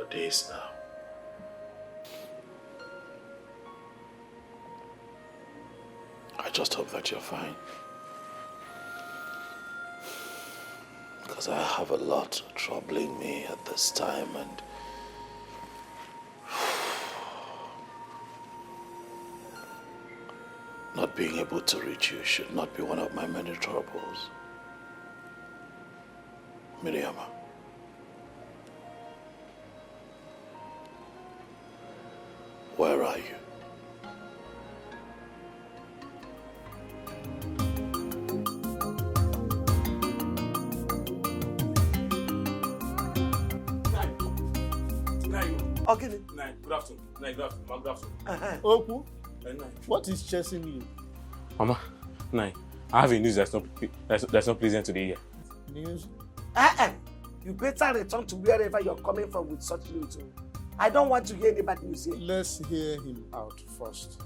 days now. I just hope that you're fine. Because I have a lot troubling me at this time, and not being able to reach you should not be one of my many troubles. Miriam, where are you? Okay. Nine, good afternoon. Nine, good afternoon. Good afternoon. Oku, what is chasing you? Mama, Nine, I have a news that's not pleasant today here. News? You better return to wherever you're coming from with such news. I don't want to hear any bad news here. Let's hear him out first.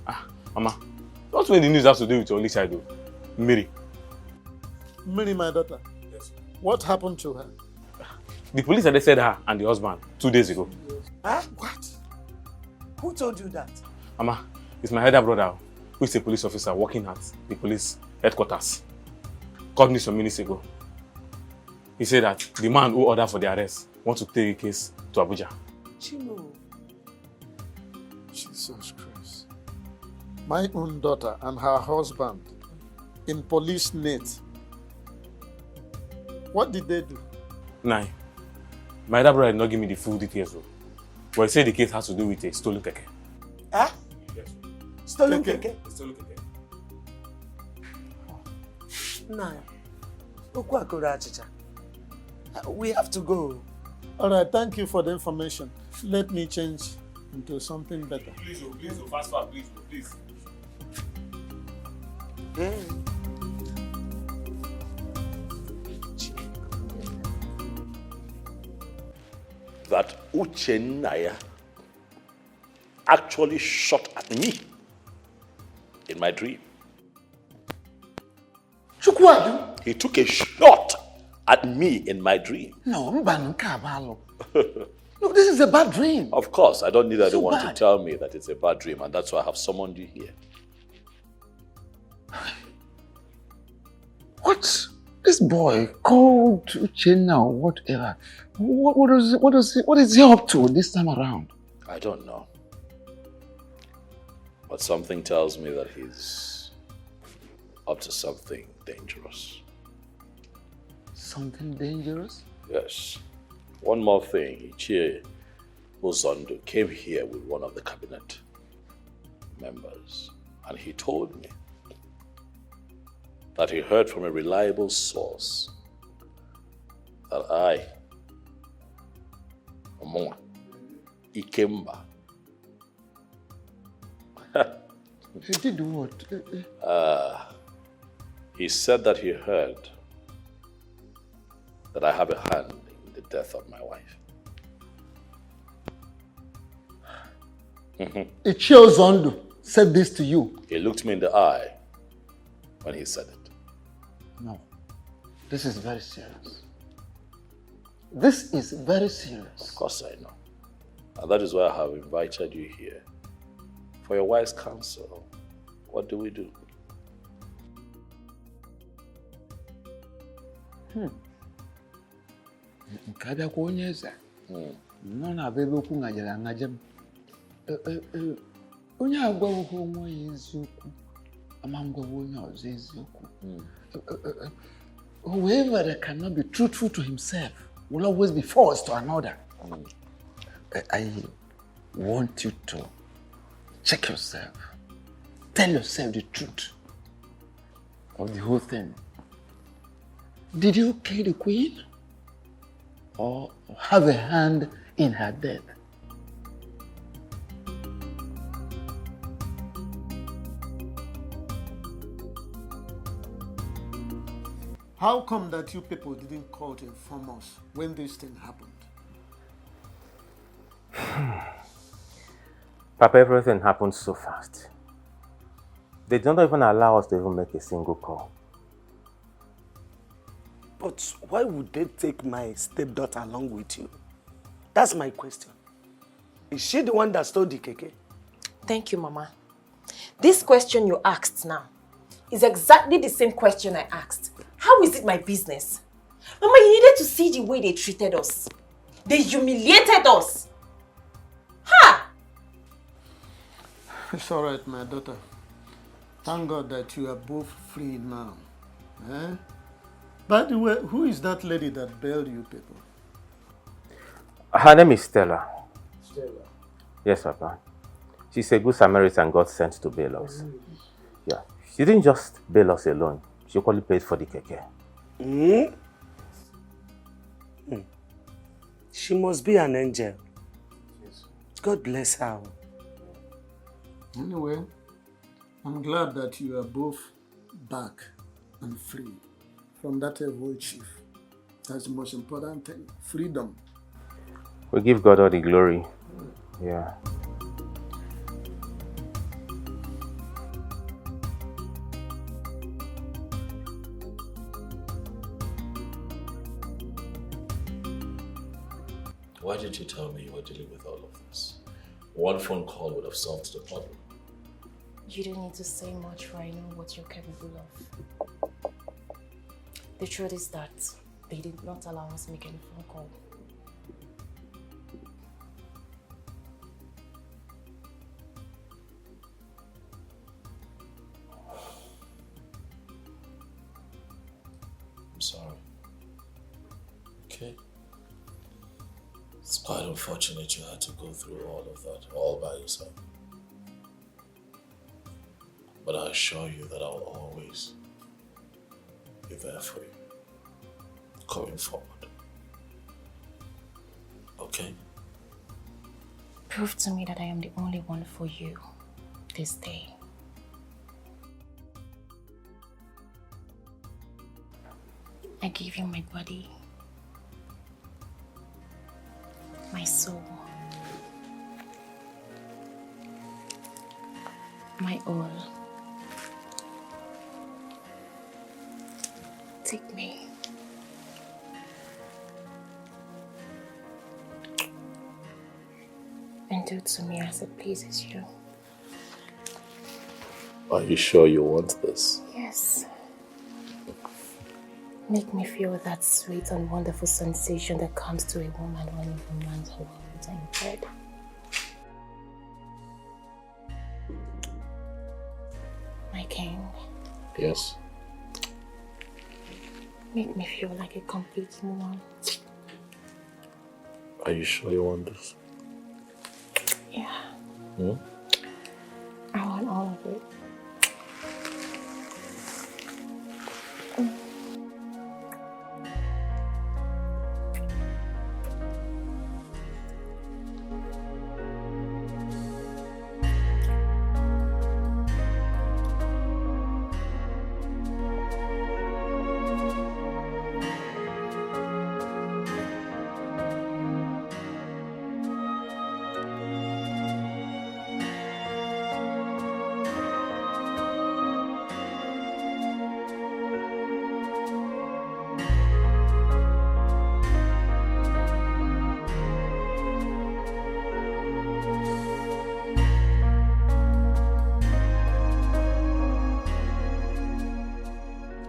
Mama, not when the news has to do with your only child, though. Mary. Mary, my daughter. Yes. What happened to her? The police arrested her and the husband 2 days ago. Huh? What? Who told you that? Mama, it's my elder brother, who is a police officer working at the police headquarters. Called me some minutes ago. He said that the man who ordered for the arrest wants to take the case to Abuja. Chino. Jesus Christ. My own daughter and her husband in police net. What did they do? Nine. My elder brother did not give me the full details, though. But he said the case has to do with a stolen keke. Huh? Yes. Stolen keke? Stolen keke. Nah. We have to go. All right, thank you for the information. Let me change into something better. Please, fast, please. That Uchenaya actually shot at me in my dream. He took a shot at me in my dream. No, no, this is a bad dream. Of course, I don't need anyone bad. to tell me that it's a bad dream, and that's why I have summoned you here. What? This boy called Uchenna or whatever. What is he up to this time around? I don't know. But something tells me that he's up to something dangerous. Something dangerous? Yes. One more thing. Ichie Uzondo came here with one of the cabinet members, and he told me that he heard from a reliable source that I, Omonwa, Ikemba, He did what? he said that he heard that I have a hand in the death of my wife. Ichio Zondo said this to you. He looked me in the eye when he said it. No, this is very serious. This is very serious. Of course I know. And that is why I have invited you here. For your wise counsel, what do we do? Nkabia kwa onye eze. Nọ na bebe okwu ngajara ngajem. Onye agwawo onwe ya eziokwu. Ama ngwawo onye ọzọ eziokwu. Whoever that cannot be truthful to himself will always be false to another. I want you to check yourself. Tell yourself the truth of the whole thing. Did you kill the queen? Or have a hand in her death? How come that you people didn't call to inform us when this thing happened? Papa, everything happened so fast. They don't even allow us to even make a single call. But why would they take my stepdaughter along with you? That's my question. Is she the one that stole the keke? Thank you, Mama. This question you asked now is exactly the same question I asked. How is it my business? Mama, you needed to see the way they treated us. They humiliated us. Ha! It's all right, my daughter. Thank God that you are both free now. Eh? By the way, who is that lady that bailed you people? Her name is Stella. Stella. Yes, Papa. She's a good Samaritan God sent to bail us. Yeah. She didn't just bail us alone. She equally paid for the keke. She must be an angel. Yes. God bless her. Anyway, I'm glad that you are both back and free from that evil chief. That's the most important thing. Freedom. We give God all the glory. Yeah. Why did you tell me you were dealing with all of this? One phone call would have solved the problem. You don't need to say much, for I know what you're capable of. The truth is that they did not allow us to make any phone call. I'm sorry. Okay. It's quite unfortunate you had to go through all of that all by yourself. But I assure you that I'll always be there for you, going forward. Okay? Prove to me that I am the only one for you this day. I give you my body, my soul, my all. Take me. And do to me as it pleases you. Are you sure you want this? Yes. Make me feel that sweet and wonderful sensation that comes to a woman when a woman's hormones are in bed. My king. Yes. Make me feel like a complete woman. Are you sure you want this? Yeah. Hmm? I want all of it.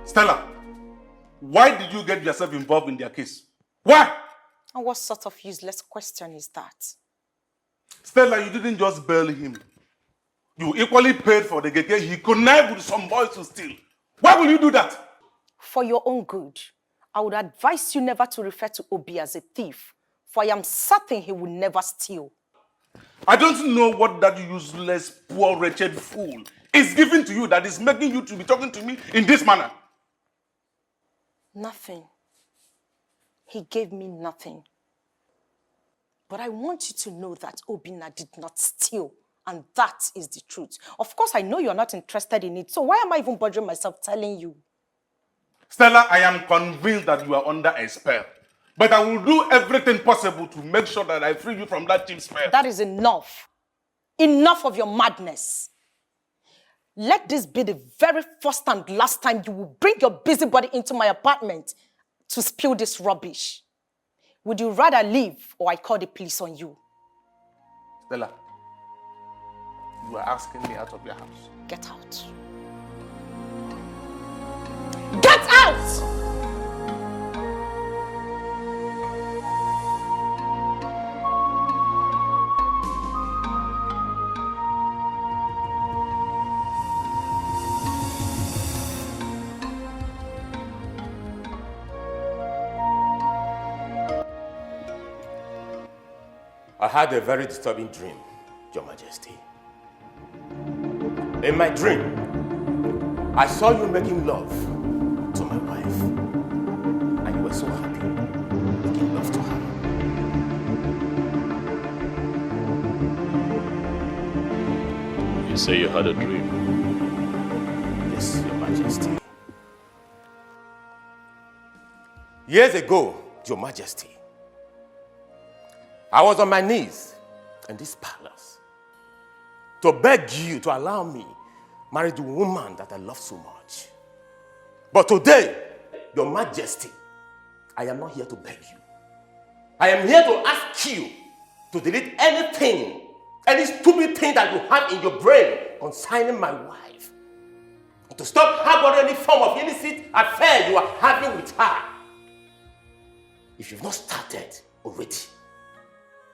Stella, why did you get yourself involved in their case? Why? And what sort of useless question is that? Stella, you didn't just bail him. You equally paid for the keke he connived with some boys to steal. Why will you do that? For your own good, I would advise you never to refer to Obi as a thief, for I am certain he will never steal. I don't know what that useless, poor, wretched fool is giving to you that is making you to be talking to me in this manner. Nothing. He gave me nothing. But I want you to know that Obinna did not steal, and that is the truth. Of course, I know you're not interested in it, so why am I even bothering myself telling you? Stella, I am convinced that you are under a spell. But I will do everything possible to make sure that I free you from that cheap spell. That is enough. Enough of your madness. Let this be the very first and last time you will bring your busybody into my apartment to spill this rubbish. Would you rather leave or I call the police on you? Stella, you are asking me out of your house. Get out. Get out! I had a very disturbing dream, Your Majesty. In my dream, I saw you making love to my wife. And you were so happy making love to her. You say you had a dream? Yes, Your Majesty. Years ago, Your Majesty, I was on my knees in this palace to beg you to allow me marry the woman that I love so much. But today, Your Majesty, I am not here to beg you. I am here to ask you to delete anything, any stupid thing that you have in your brain concerning my wife. And to stop harboring any form of illicit affair you are having with her. If you've not started already.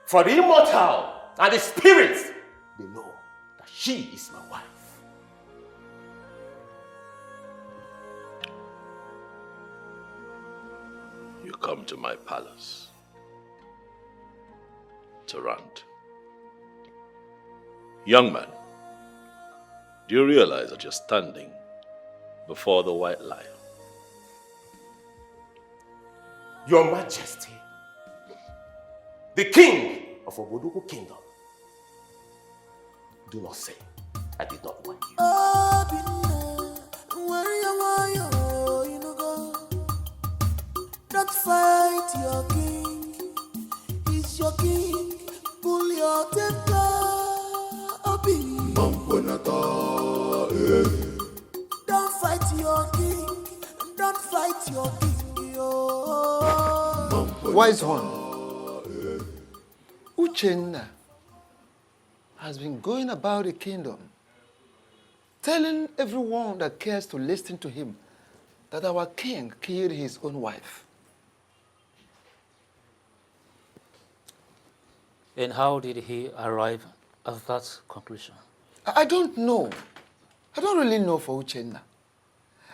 For the immortal and the spirits, they know that she is my wife. You come to my palace to rant. Young man, do you realize that you're standing before the white lion? Your Majesty, the king of Oboduku Kingdom, do not say I did not want you. Don't fight your king, he's your king. Pull your temper, Don't fight your king, don't fight your king. Wise one, Uchenna has been going about the kingdom, telling everyone that cares to listen to him that our king killed his own wife. And how did he arrive at that conclusion? I don't know. I don't really know for Uchenna.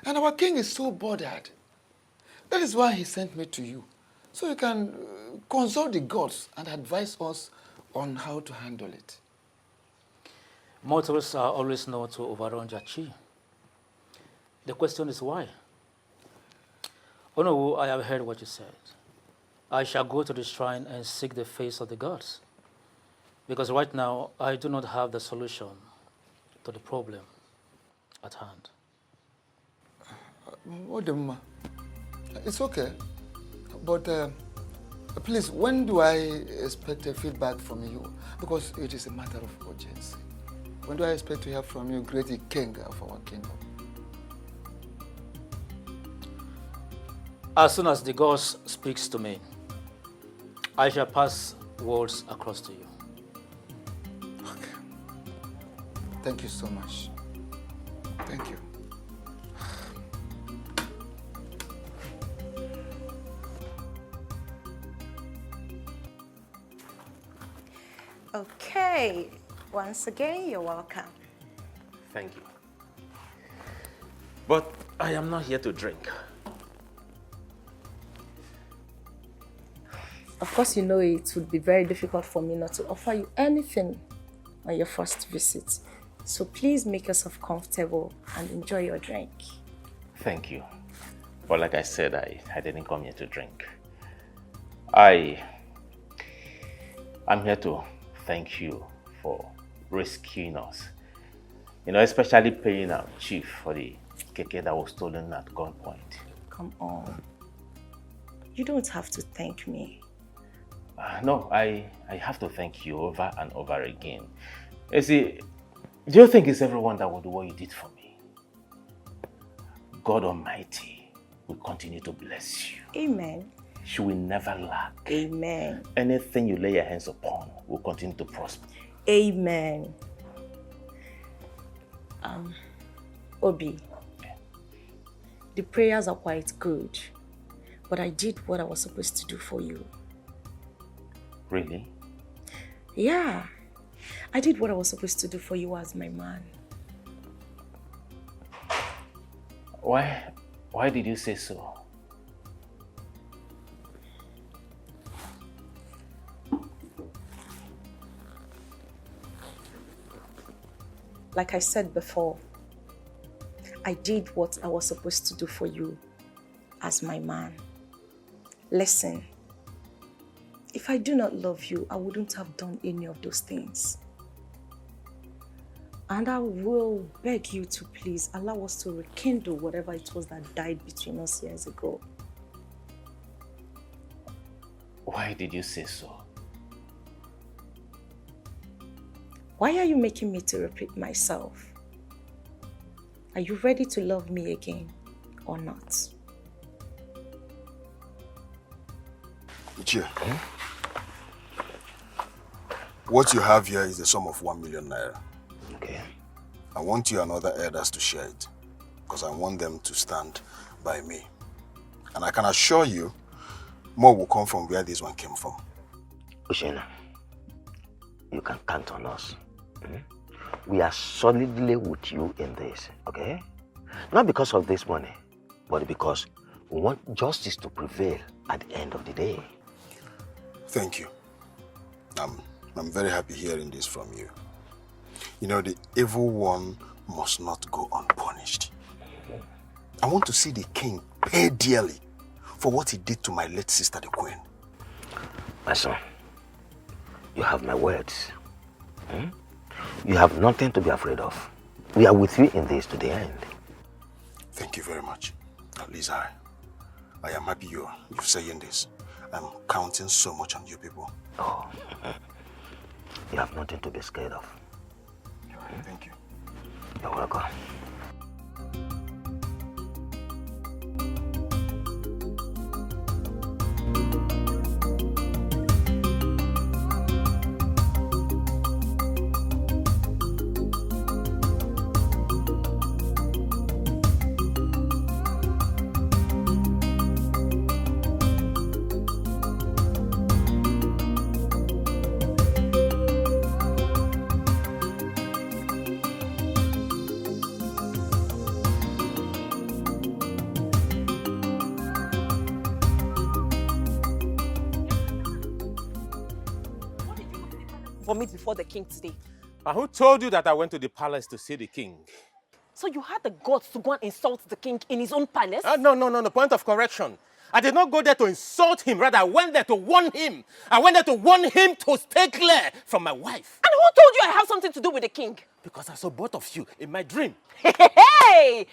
And our king is so bothered. That is why he sent me to you, so you can consult the gods and advise us on how to handle it. Mortals are always known to overrun their chi. The question is why? Onowu, I have heard what you said. I shall go to the shrine and seek the face of the gods. Because right now, I do not have the solution to the problem at hand. Odemma, it's okay. But please, when do I expect a feedback from you? Because it is a matter of urgency. When do I expect to hear from you, great king of our kingdom? As soon as the gods speaks to me, I shall pass words across to you. Okay. Thank you so much. Thank you. Okay, once again, you're welcome. Thank you. But I am not here to drink. Of course, you know it would be very difficult for me not to offer you anything on your first visit. So please make yourself comfortable and enjoy your drink. Thank you. But like I said, I didn't come here to drink. I'm here to thank you for rescuing us. You know, especially paying our chief for the keke that was stolen at gunpoint. Come on. You don't have to thank me. No, I have to thank you over and over again. You see, do you think it's everyone that will do what you did for me? God Almighty will continue to bless you. Amen. You will never lack. Amen. Anything you lay your hands upon will continue to prosper. Amen. Obi, the prayers are quite good, but I did what I was supposed to do for you. Really? Yeah, I did what I was supposed to do for you as my man. Why did you say so? Like I said before, I did what I was supposed to do for you as my man. Listen, if I do not love you, I wouldn't have done any of those things. And I will beg you to please allow us to rekindle whatever it was that died between us years ago. Why did you say so? Why are you making me to repeat myself? Are you ready to love me again or not? Luchye, what you have here is the sum of 1 million naira. Okay. I want you and other elders to share it because I want them to stand by me. And I can assure you, more will come from where this one came from. Ushena, you can count on us. We are solidly with you in this, okay? Not because of this money, but because we want justice to prevail at the end of the day. Thank you. I'm very happy hearing this from you. You know, the evil one must not go unpunished. I want to see the king pay dearly for what he did to my late sister, the queen. My son, you have my words. You have nothing to be afraid of. We are with you in this to the end. Thank you very much. At least I am happy you're saying this. I'm counting so much on you people. Oh, you have nothing to be scared of. Thank you. You're welcome. Vomit before the king today. And who told you that I went to the palace to see the king? So you had the guts to go and insult the king in his own palace? No, point of correction. I did not go there to insult him. Rather, I went there to warn him. I went there to warn him to stay clear from my wife. And who told you I have something to do with the king? Because I saw both of you in my dream. Hey!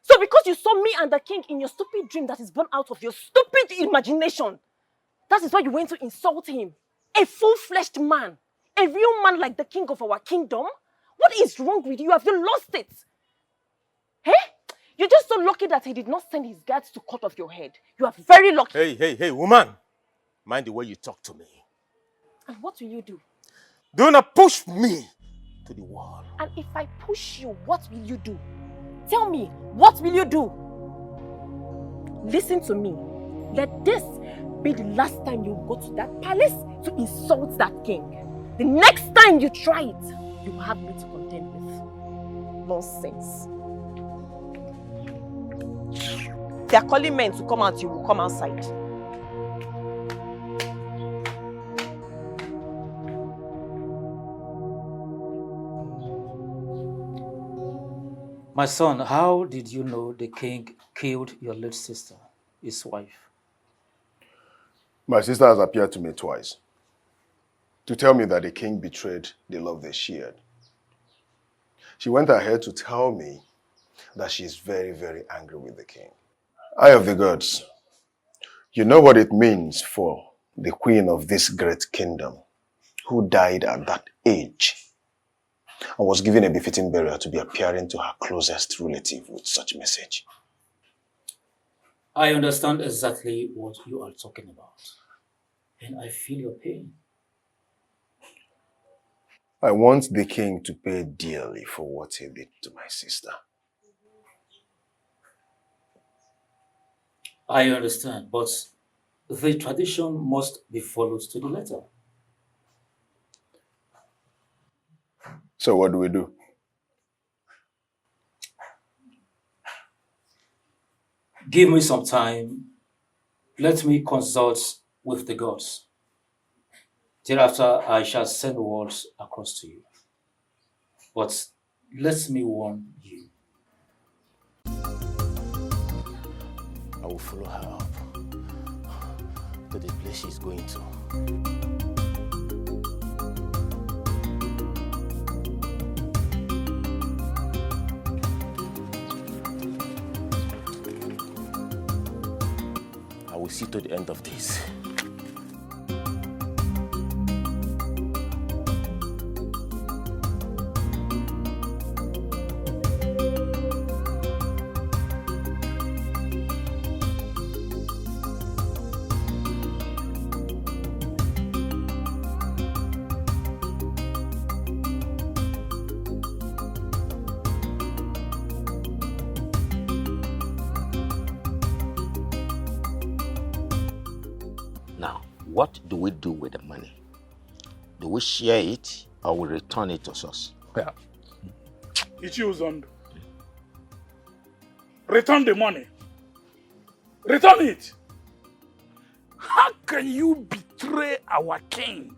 So because you saw me and the king in your stupid dream that is born out of your stupid imagination, that is why you went to insult him? A full-fleshed man. A real man like the king of our kingdom? What is wrong with you? Have you lost it? Hey? You're just so lucky that he did not send his guards to cut off your head. You are very lucky. Hey, woman. Mind the way you talk to me. And what will you do? Do not push me to the wall. And if I push you, what will you do? Tell me, what will you do? Listen to me. Let this be the last time you go to that palace to insult that king. The next time you try it, you will have me to contend with. Nonsense. They are calling men to come out, you will come outside. My son, how did you know the king killed your late sister, his wife? My sister has appeared to me twice to tell me that the king betrayed the love they shared. She went ahead to tell me that she is very, very angry with the king. Eye of the gods, you know what it means for the queen of this great kingdom who died at that age and was given a befitting burial to be appearing to her closest relative with such message. I understand exactly what you are talking about, and I feel your pain. I want the king to pay dearly for what he did to my sister. I understand, but the tradition must be followed to the letter. So what do we do? Give me some time. Let me consult with the gods. Thereafter, I shall send words across to you. But let me warn you. I will follow her up to the place she's going to. I will see to the end of this. What do we do with the money? Do we share it or we return it to us? Yeah. Ichiozondo. Return the money. Return it. How can you betray our king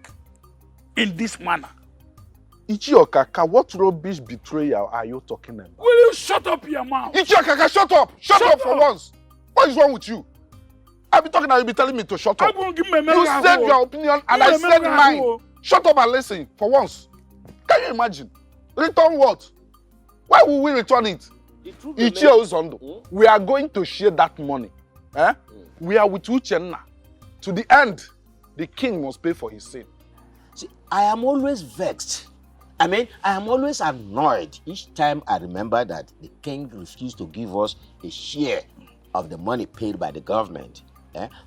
in this manner? Ichiokaka, what rubbish betrayal are you talking about? Will you shut up your mouth? Ichiokaka, shut up! Shut up for once! What is wrong with you? I've been talking and you'll be telling me to shut up. You said your opinion and I said mine. Shut up and listen for once. Can you imagine? Return what? Why will we return it? Ichiozondo, we are going to share that money. We are with Uchenna. To the end, the king must pay for his sin. See, I am always vexed. I am always annoyed each time I remember that the king refused to give us a share of the money paid by the government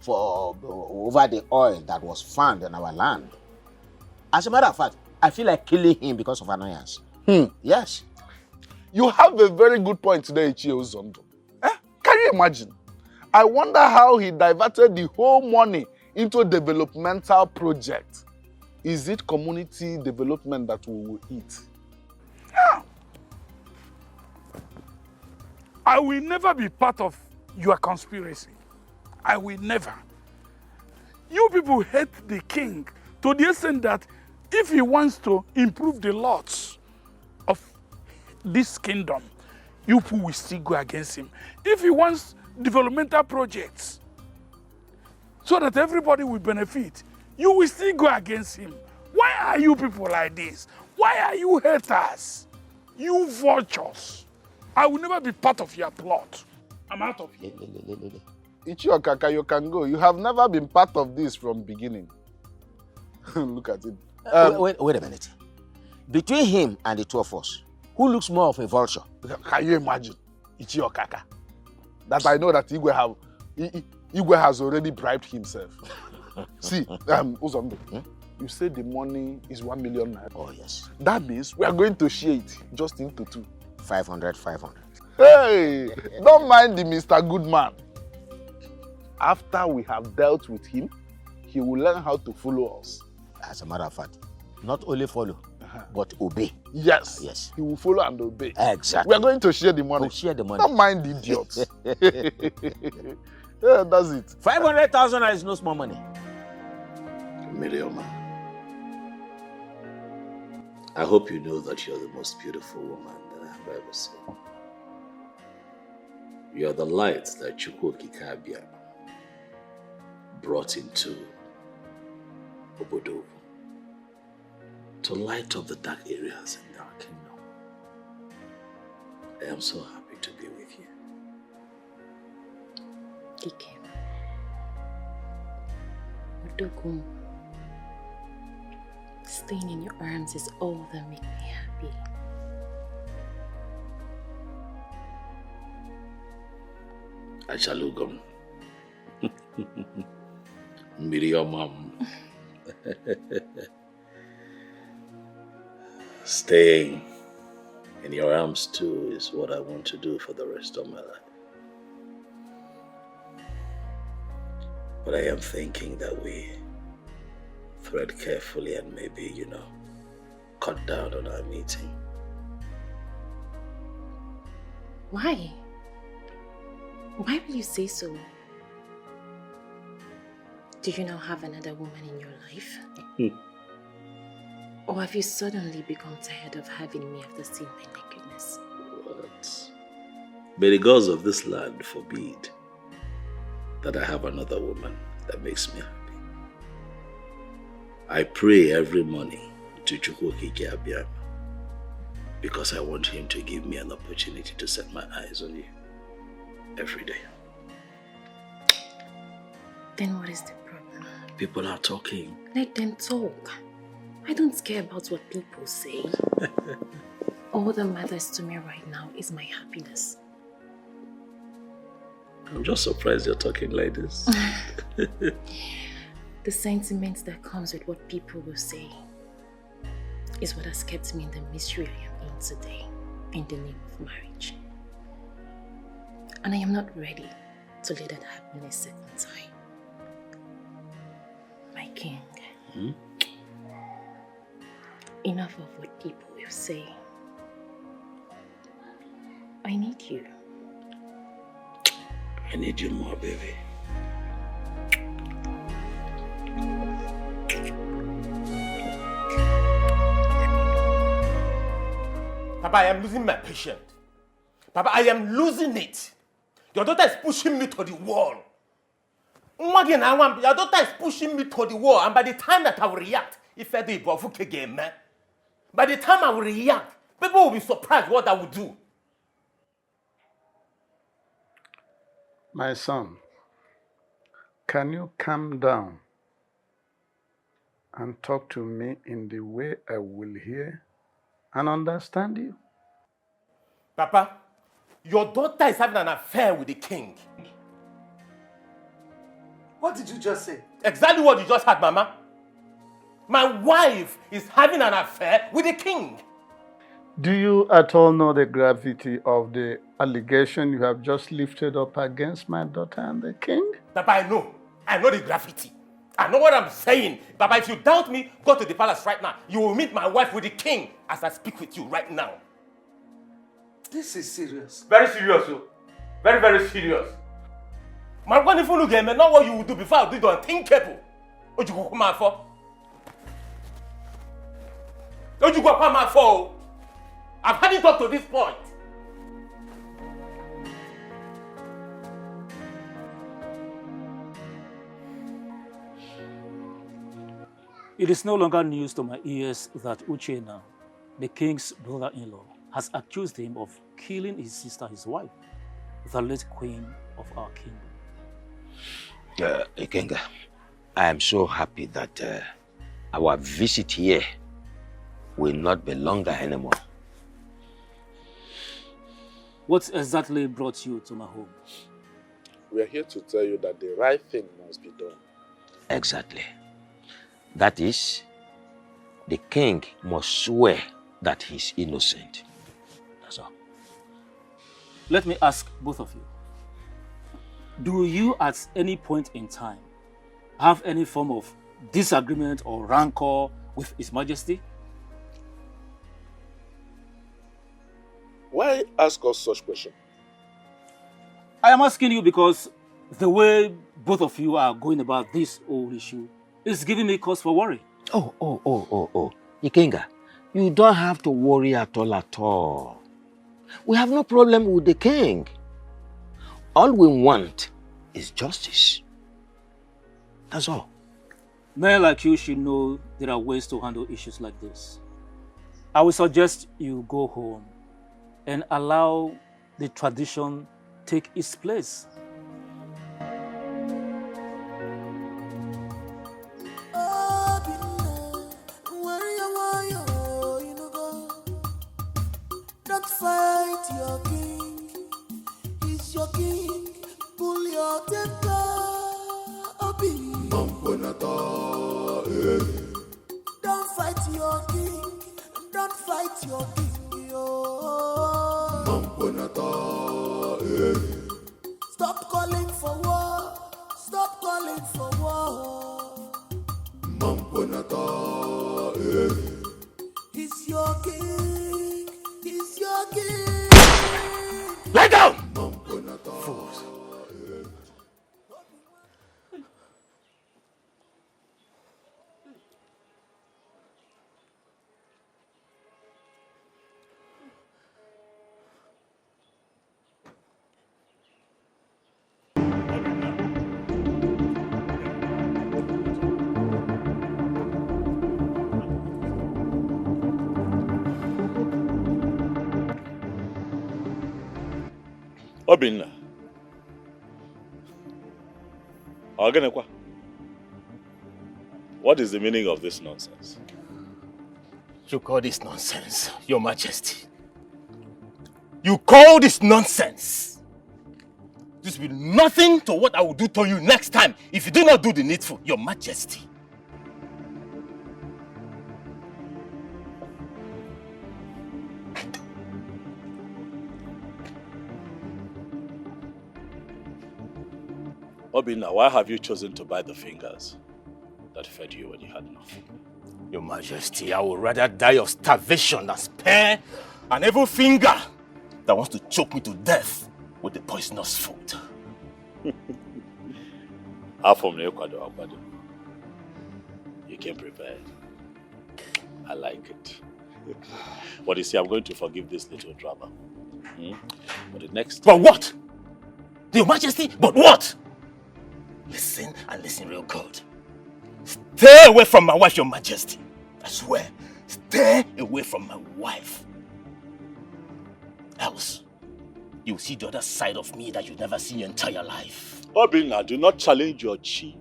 for over the oil that was found in our land. As a matter of fact, I feel like killing him because of annoyance. Yes. You have a very good point today, Ichiozondo. Can you imagine? I wonder how he diverted the whole money into a developmental project. Is it community development that we will eat? Yeah. I will never be part of your conspiracy. I will never. You people hate the king to the extent that if he wants to improve the laws of this kingdom, you people will still go against him. If he wants developmental projects so that everybody will benefit, you will still go against him. Why are you people like this? Why are you haters? You vultures. I will never be part of your plot. I'm out of here. Ichiokaka, you can go. You have never been part of this from beginning. Look at it. Wait a minute. Between him and the two of us, who looks more of a vulture? Can you imagine? Ichiokaka. That I know that Igwe has already bribed himself. See, Uzondo, you said the money is 1 million naira. Oh, yes. That means we are going to share it just into two. 500. Hey, don't mind the Mr. Goodman. After we have dealt with him, he will learn how to follow us. As a matter of fact, not only follow, but obey. Yes. Yes. He will follow and obey. Exactly. We are going to share the money. We'll share the money. Don't mind the idiots. Yeah, that's it. 500,000 is no small money. Miriam, I hope you know that you're the most beautiful woman that I have ever seen. You are the light that Chukwokikabia brought into Obodo to light up the dark areas in our kingdom. I am so happy to be with you. Dike. Odogun. Staying in your arms is all that makes me happy. Achalugum. Miriam. Staying in your arms too is what I want to do for the rest of my life. But I am thinking that we thread carefully and maybe, cut down on our meeting. Why? Why will you say so? Do you now have another woman in your life? Or have you suddenly become tired of having me after seeing my nakedness? What? May the gods of this land forbid that I have another woman that makes me happy. I pray every morning to Chukwokike Abiyama because I want him to give me an opportunity to set my eyes on you every day. Then what is the problem? People are talking. Let them talk. I don't care about what people say. All that matters to me right now is my happiness. I'm just surprised you're talking like this. The sentiment that comes with what people will say is what has kept me in the misery I am in today, in the name of marriage. And I am not ready to let that happen a second time. My king. Enough of what people will say. I need you. I need you more, baby. Papa, I am losing my patience. Papa, I am losing it. Your daughter is pushing me to the wall. Your daughter is pushing me to the wall, and by the time that I will react, by the time I will react, people will be surprised what I will do. My son, can you calm down and talk to me in the way I will hear and understand you? Papa, your daughter is having an affair with the king. What did you just say? Exactly what you just heard, Mama. My wife is having an affair with the king. Do you at all know the gravity of the allegation you have just lifted up against my daughter and the king? Papa, I know. I know the gravity. I know what I'm saying. Papa, if you doubt me, go to the palace right now. You will meet my wife with the king as I speak with you right now. This is serious. Very serious, oh. Very, very serious. Man, when you look at me, not what you will do before I do the unthinkable. What you go come out for? What you go come out for? I've had it up to this point. It is no longer news to my ears that Uche now, the king's brother-in-law, has accused him of killing his sister, his wife, the late queen of our kingdom. Ikenga, I am so happy that our visit here will not be longer anymore. What exactly brought you to my home? We are here to tell you that the right thing must be done. Exactly. That is, the king must swear that he's innocent. That's all. Let me ask both of you. Do you at any point in time have any form of disagreement or rancor with His Majesty? Why ask us such question? I am asking you because the way both of you are going about this whole issue is giving me cause for worry. Oh. Ikenga, you don't have to worry at all. We have no problem with the king. All we want is justice. That's all. Men like you should know there are ways to handle issues like this. I would suggest you go home and allow the tradition take its place. Don't fight your king. He's your king. Pull your temper. Don't fight your king. Don't fight your king, yo. Stop calling for war. Stop calling for war. He's your king. He's your king. Lie down! Fools. Obinna. Ogenekwa. What is the meaning of this nonsense? You call this nonsense, Your Majesty? You call this nonsense? This will be nothing to what I will do to you next time if you do not do the needful, Your Majesty. Obinna, why have you chosen to bite the fingers that fed you when you had nothing? Your Majesty, I would rather die of starvation than spare an evil finger that wants to choke me to death with the poisonous food. You came prepared. I like it. But you see, I'm going to forgive this little drama. But the next time... But what? Your Majesty, but what? Listen and listen real good. Stay away from my wife, Your Majesty. I swear, stay away from my wife. Else, you'll see the other side of me that you'll never see in your entire life. Obinna, do not challenge your chi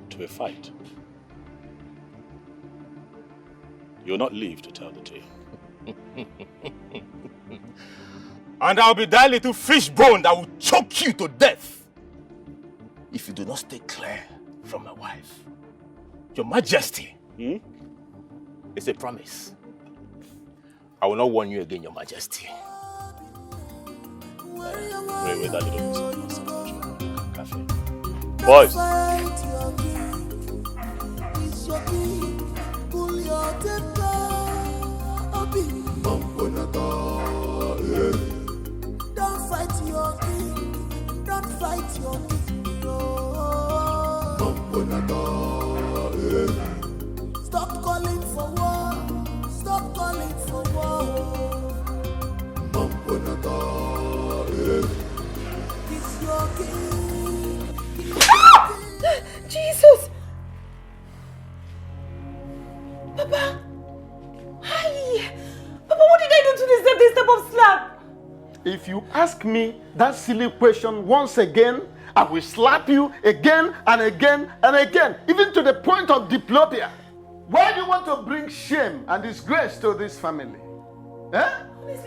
to a fight. You'll not live to tell the tale. And I'll be that little fish bone that will choke you to death if you do not stay clear from my wife. Your Majesty, it's a promise. I will not warn you again, Your Majesty. Wait, that little cafe. Boys! Don't fight your king. Don't fight your king. Stop calling for war. Stop calling for war. He's your king. Jesus! Papa! Hi! Papa, what did I do to deserve this type of slap? If you ask me that silly question once again, I will slap you again and again and again, even to the point of diplopia. Why do you want to bring shame and disgrace to this family? Eh?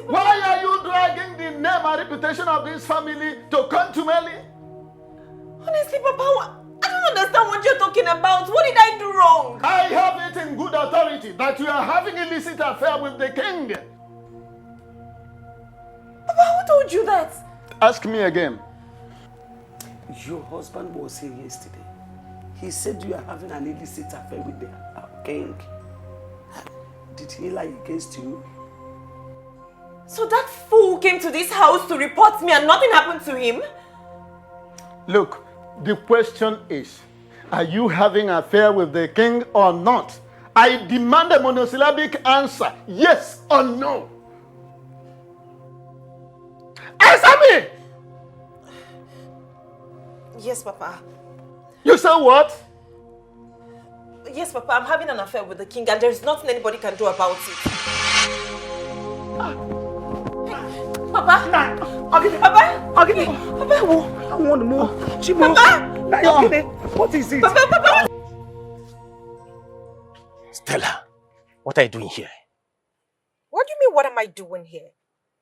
Why are you dragging the name and reputation of this family to contumely? Honestly, Papa, I don't understand what you're talking about. What did I do wrong? I have it in good authority that you are having an illicit affair with the king. Papa, who told you that? Ask me again. Your husband was here yesterday. He said you are having an illicit affair with the king. Did he lie against you? So that fool came to this house to report me and nothing happened to him? Look, the question is, are you having an affair with the king or not? I demand a monosyllabic answer, yes or no. Answer me! Yes, Papa. You say what? Yes, Papa, I'm having an affair with the king and there's nothing anybody can do about it. Papa? Papa? Papa? I want more. Papa? What is it? Papa? Stella, what are you doing here? What do you mean, what am I doing here?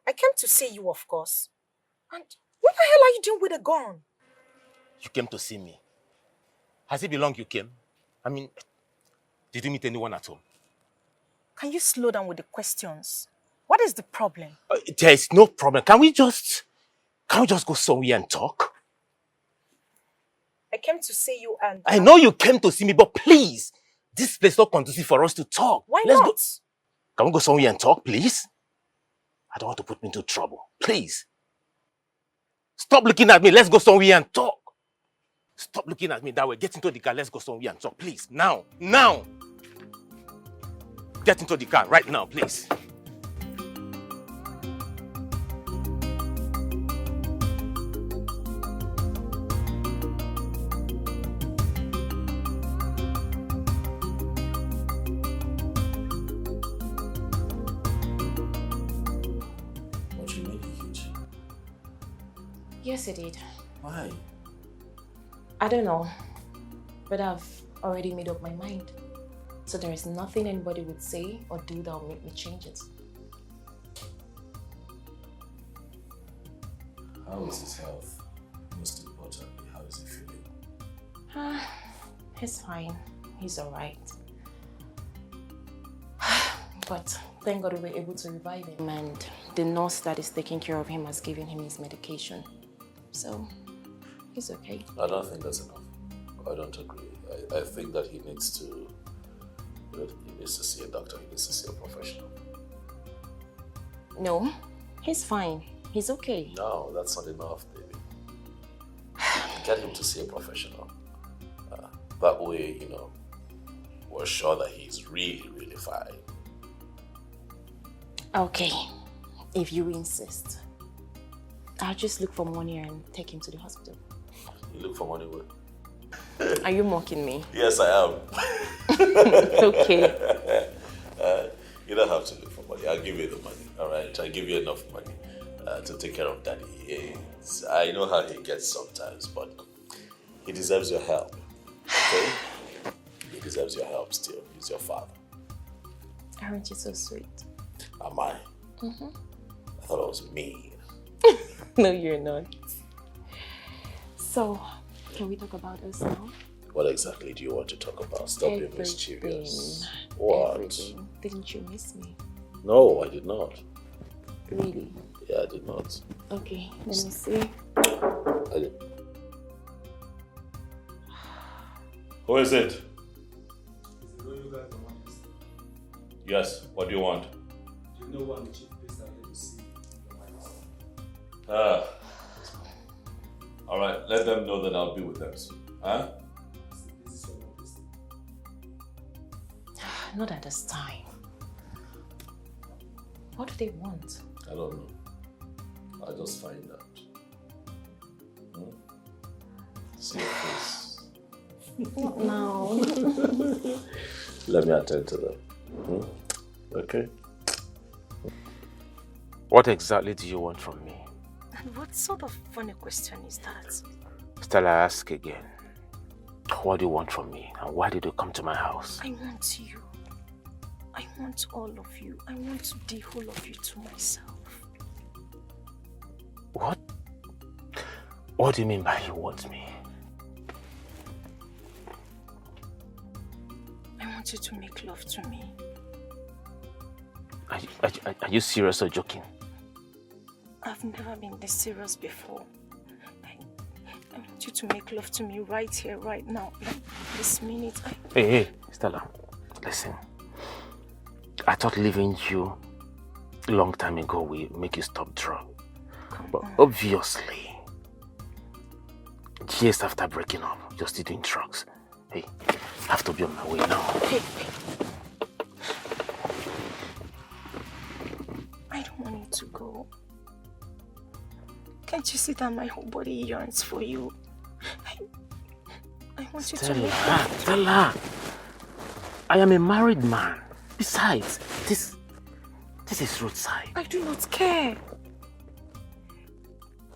I came to see you, of course. And what the hell are you doing with a gun? You came to see me. Has it been long you came? I mean, Did you meet anyone at home? Can you slow down with the questions? What is the problem? There is no problem. Can we just go somewhere and talk? I came to see you and... I know you came to see me, but please, this place is not conducive for us to talk. Why Let's not? Go. Can we go somewhere and talk, please? I don't want to put me into trouble. Please. Stop looking at me. Let's go somewhere and talk. Stop looking at me that way. Get into the car. Let's go somewhere and talk. Please. Now. Now. Get into the car right now, please. Yes, it did. Why? I don't know, but I've already made up my mind. So there is nothing anybody would say or do that will make me change it. How is his health? Most importantly, how is he feeling? He's fine. He's alright. But thank God we were able to revive him, and the nurse that is taking care of him has given him his medication. So, he's okay. I don't think that's enough. I don't agree. I think that he needs to, he needs to see a doctor, he needs to see a professional. No, he's fine. He's okay. No, that's not enough, baby. Get him to see a professional. That way, we're sure that he's really, really fine. Okay, if you insist. I'll just look for money and take him to the hospital. You look for money where? Are you mocking me? Yes, I am. Okay. You don't have to look for money. I'll give you the money, all right? I'll give you enough money to take care of Daddy. I know how he gets sometimes, but he deserves your help, okay? He deserves your help still. He's your father. Aren't you so sweet? Am I? Mm-hmm. I thought I was mean. No, you're not. So, can we talk about us now? What exactly do you want to talk about? Stop being mischievous. What? Everything. Didn't you miss me? No, I did not. Really? Yeah, I did not. Okay, let me see. Who is it? Yes, what do you want? You know what the chief priest are here to see. All right, let them know that I'll be with them soon. Huh? Not at this time. What do they want? I don't know. I'll just find out. See your face. Not now. Let me attend to them. Okay? What exactly do you want from me? And what sort of funny question is that? Stella, ask again. What do you want from me? And why did you come to my house? I want you. I want all of you. I want the whole of you to myself. What? What do you mean by you want me? I want you to make love to me. Are you serious or joking? I've never been this serious before. I want you to make love to me right here, right now, like this minute. Hey, Stella, listen. I thought leaving you a long time ago will make you stop drugs. But obviously, years after breaking up, you're still doing drugs. Hey, I have to be on my way now. Hey. I don't want you to go. Can't you see that my whole body yearns for you? I want you to make love. Stella, I am a married man. Besides, this is roadside. I do not care.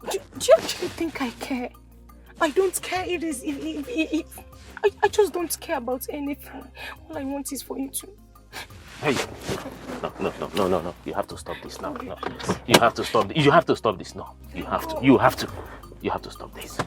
Do you actually think I care? I don't care. I just don't care about anything. All I want is for you to... Hey, no. You have to stop this now. No. You have to stop. You have to stop this now. You have to stop this.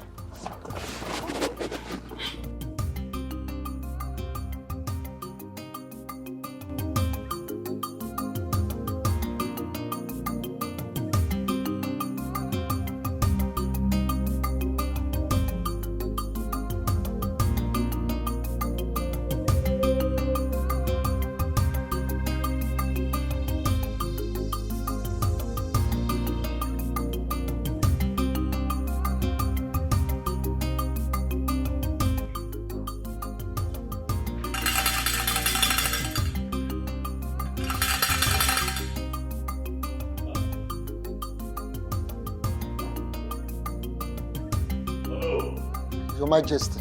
Your Majesty.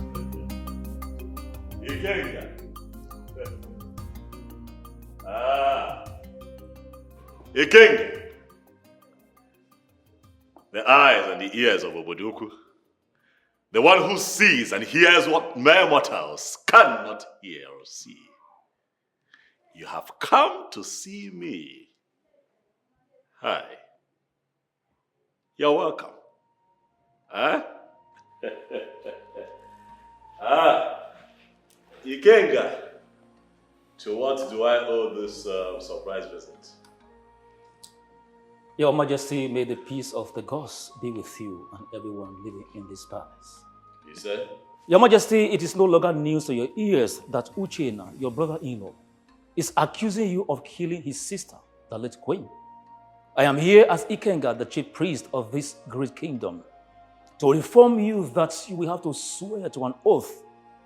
Ikenga. Ikenga. The eyes and the ears of Obodoku. The one who sees and hears what mere mortals cannot hear or see. You have come to see me. Hi. You're welcome. Huh? Ikenga. To what do I owe this surprise visit? Your Majesty, may the peace of the gods be with you and everyone living in this palace. You said? Your Majesty, it is no longer news to your ears that Uchenna, your brother-in-law, is accusing you of killing his sister, the late queen. I am here as Ikenga, the chief priest of this great kingdom, to inform you that you will have to swear to an oath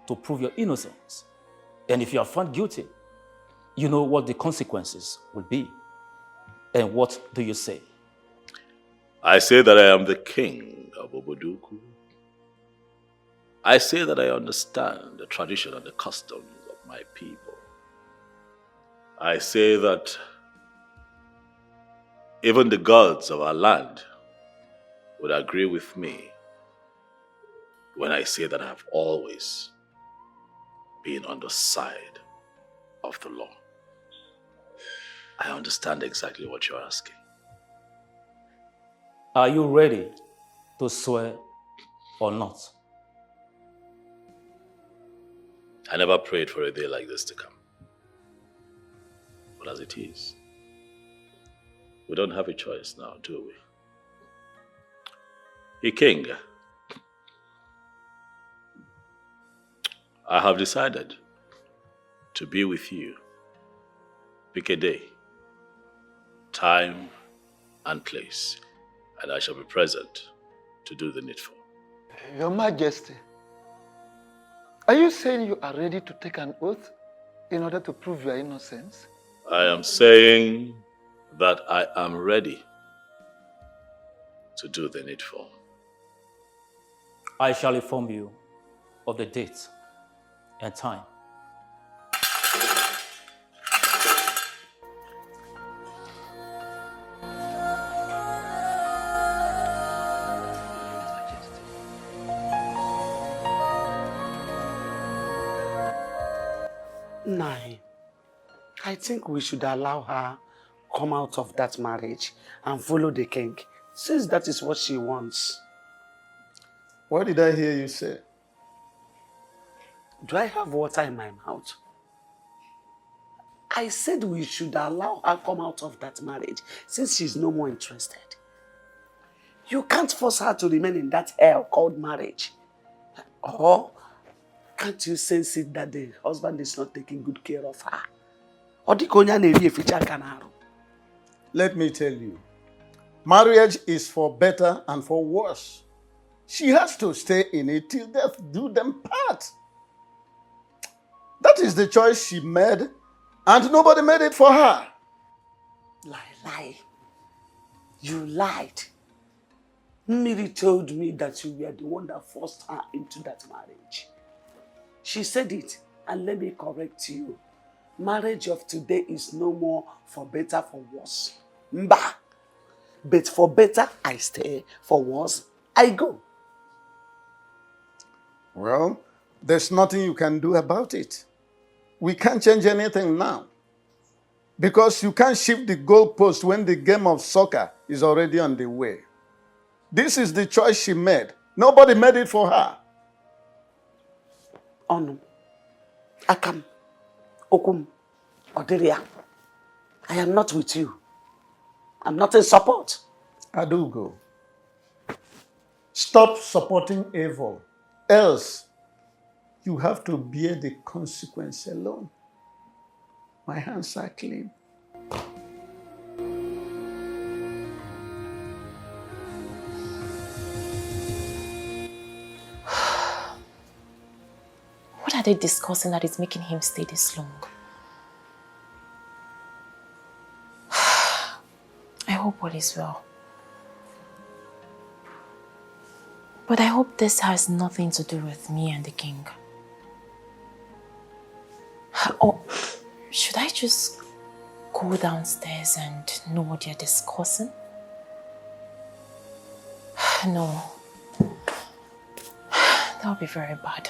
to prove your innocence. And if you are found guilty, you know what the consequences will be. And what do you say? I say that I am the king of Obodoku. I say that I understand the tradition and the customs of my people. I say that even the gods of our land would agree with me when I say that I have always been on the side of the law. I understand exactly what you're asking. Are you ready to swear or not? I never prayed for a day like this to come. But as it is, we don't have a choice now, do we? Ikenga, I have decided to be with you. Pick a day, time, and place, and I shall be present to do the needful. Your Majesty, are you saying you are ready to take an oath in order to prove your innocence? I am saying that I am ready to do the needful. I shall inform you of the date and time. Nine. I think we should allow her come out of that marriage and follow the king, since that is what she wants. What did I hear you say? Do I have water in my mouth? I said we should allow her come out of that marriage since she's no more interested. You can't force her to remain in that hell called marriage. Or can't you sense it that the husband is not taking good care of her? Let me tell you, marriage is for better and for worse. She has to stay in it till death do them part. That is the choice she made, and nobody made it for her. Lie. You lied. Miri told me that you were the one that forced her into that marriage. She said it, and let me correct you. Marriage of today is no more for better, for worse. Mba! But for better, I stay. For worse, I go. Well, there's nothing you can do about it. We can't change anything now. Because you can't shift the goalpost when the game of soccer is already on the way. This is the choice she made. Nobody made it for her. Onu, Akam, Okum, Oderia, I am not with you. I'm not in support. Adugo, stop supporting evil. Else, you have to bear the consequence alone. My hands are clean. What are they discussing that is making him stay this long? I hope all is well. But I hope this has nothing to do with me and the king. Or should I just go downstairs and know what you're discussing? No. That would be very bad.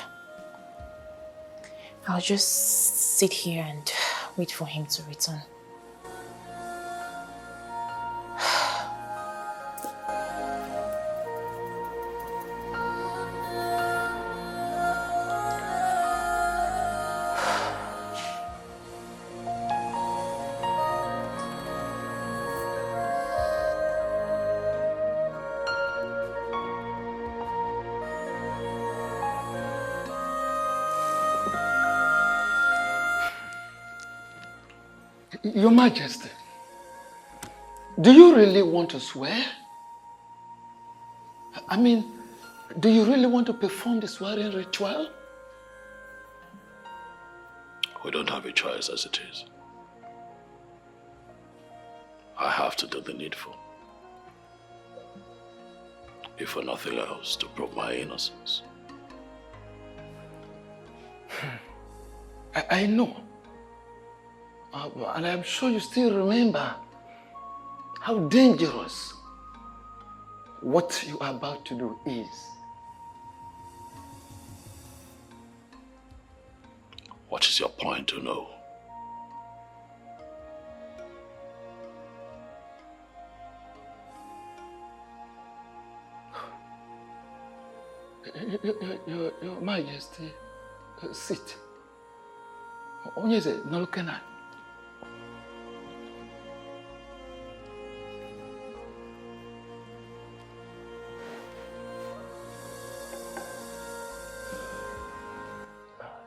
I'll just sit here and wait for him to return. Your Majesty, do you really want to swear? I mean, do you really want to perform the swearing ritual? We don't have a choice as it is. I have to do the needful. If for nothing else, to prove my innocence. I know. And I'm sure you still remember how dangerous what you are about to do is. What is your point to know? Your Majesty, sit. Onye is it? NOLLWOOD.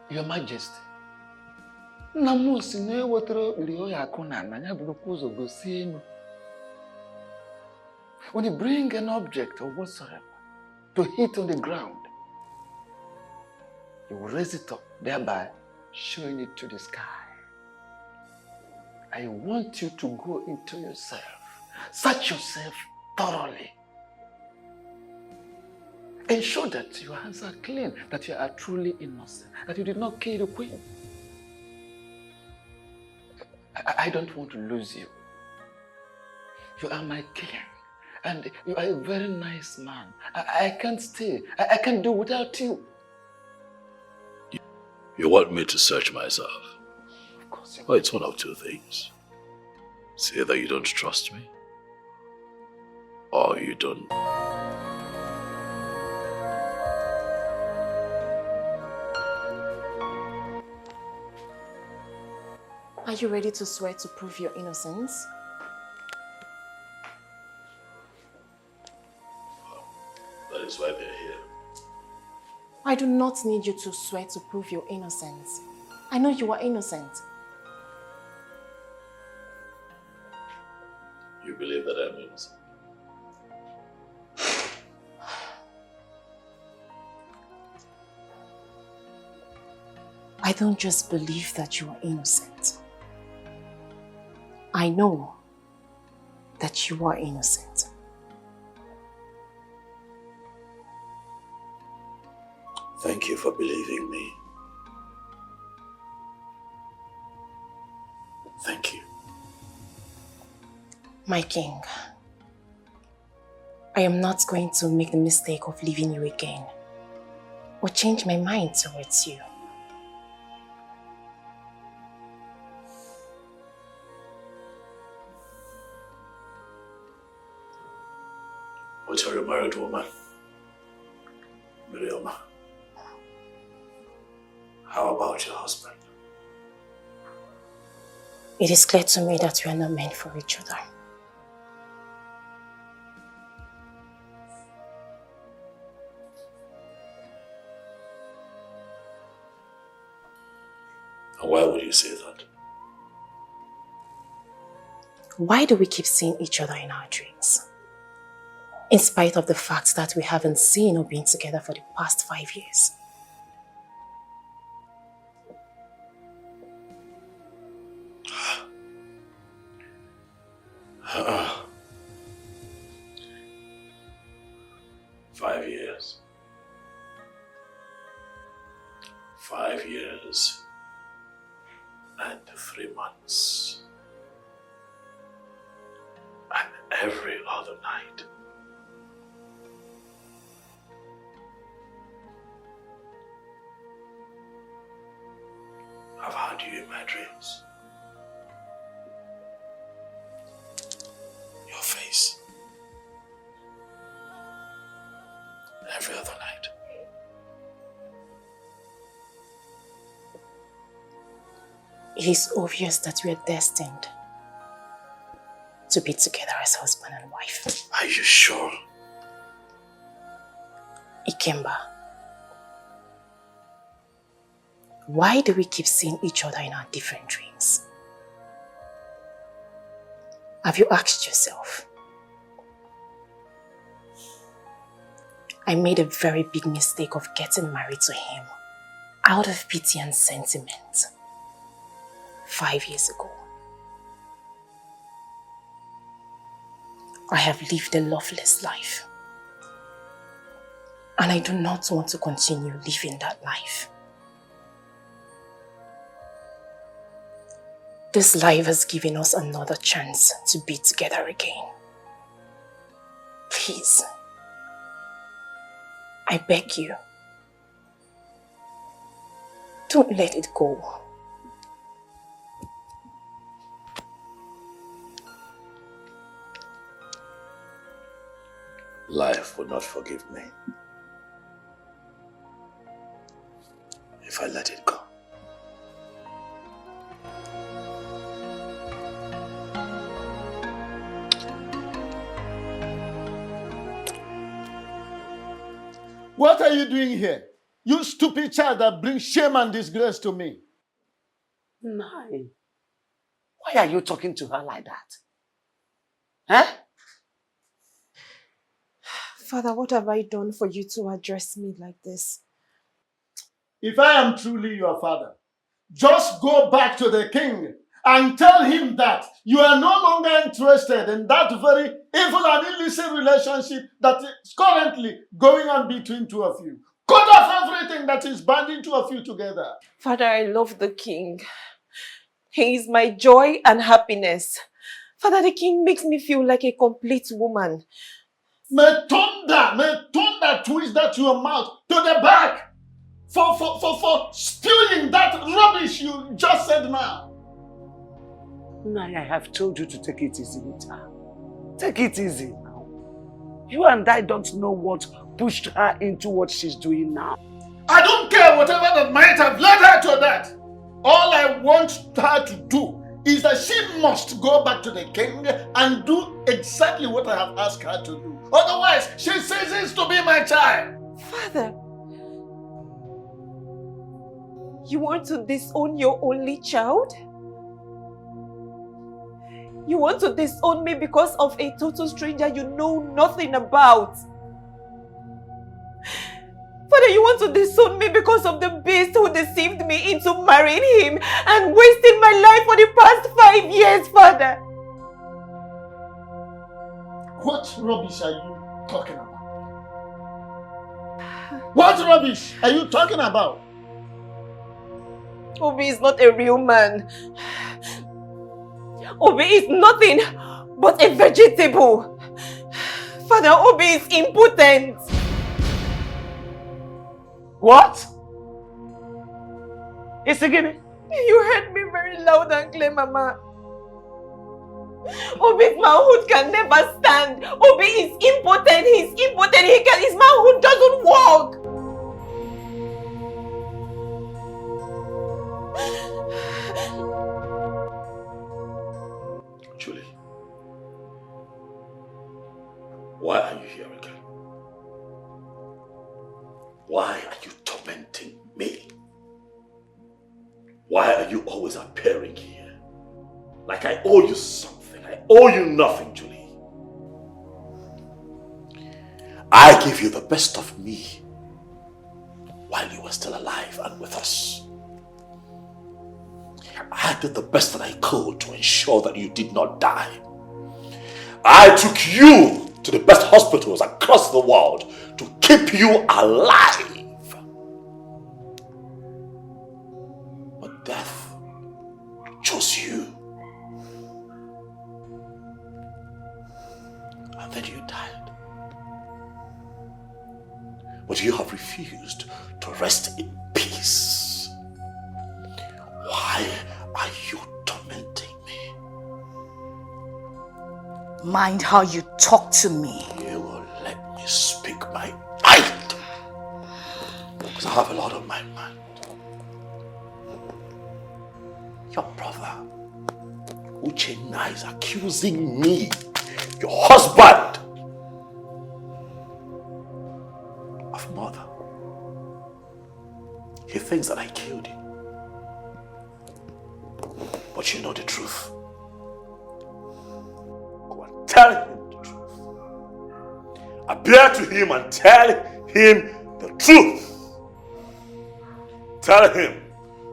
Your Majesty, Namusi ne wotro liyo yakuna na nyabukuzo gosinu. When you bring an object or whatsoever to hit on the ground, you will raise it up, thereby showing it to the sky. I want you to go into yourself, search yourself thoroughly, and show that your hands are clean, that you are truly innocent, that you did not kill the queen. I don't want to lose you. You are my king, and you are a very nice man. I can't stay. I can't do without you. You want me to search myself? Of course you Well, it's one of two things. It's either you don't trust me, or you don't. Are you ready to swear to prove your innocence? That is why they're here. I do not need you to swear to prove your innocence. I know you are innocent. You believe that I'm innocent? I don't just believe that you are innocent. I know that you are innocent. Thank you for believing me. Thank you. My king, I am not going to make the mistake of leaving you again or change my mind towards you. But you're a married woman, Miriam. How about your husband? It is clear to me that we are not meant for each other. And why would you say that? Why do we keep seeing each other in our dreams? In spite of the fact that we haven't seen or been together for the past 5 years. $5 years. and 3 months. And every other night. I've had you in my dreams. Your face. Every other night. It is obvious that we are destined to be together as husband and wife. Are you sure? Ikemba, why do we keep seeing each other in our different dreams? Have you asked yourself? I made a very big mistake of getting married to him out of pity and sentiment 5 years ago. I have lived a loveless life, and I do not want to continue living that life. This life has given us another chance to be together again. Please, I beg you, don't let it go. Life will not forgive me if I let it go. What are you doing here? You stupid child that brings shame and disgrace to me. Nai, why are you talking to her like that? Huh? Father, what have I done for you to address me like this? If I am truly your father, just go back to the king and tell him that you are no longer interested in that very evil and illicit relationship that is currently going on between two of you. Cut off everything that is binding two of you together. Father, I love the king. He is my joy and happiness. Father, the king makes me feel like a complete woman. May thunder twist that your mouth to the back for spewing that rubbish you just said now. Nai, I have told you to take it easy with her. Take it easy now. You and I don't know what pushed her into what she's doing now. I don't care whatever that might have led her to that. All I want her to do is that she must go back to the king and do exactly what I have asked her to do. Otherwise, she ceases to be my child. Father, you want to disown your only child? You want to disown me because of a total stranger you know nothing about? Father, you want to disown me because of the beast who deceived me into marrying him and wasting my life for the past 5 years, Father? What rubbish are you talking about? What rubbish are you talking about? Obi is not a real man. Obi is nothing but a vegetable. Father, Obi is impotent. What? It's again. You heard me very loud and clear, Mama. Obi's manhood can never stand. Obi is impotent. He's impotent. His manhood doesn't work. Julie, why are you here again? Why are you tormenting me? Why are you always appearing here? Like I owe you something. I owe you nothing, Julie. I gave you the best of me while you were still alive and with us. I did the best that I could to ensure that you did not die. I took you to the best hospitals across the world to keep you alive. But death chose you. And then you died. But you have refused to rest in peace. Why are you tormenting me? Mind how you talk to me. You will let me speak my mind. Because I have a lot on my mind. Your brother, Uchenna, is accusing me, your husband, of murder. He thinks that I killed him. But you know the truth. Go and tell him the truth. Appear to him and tell him the truth. Tell him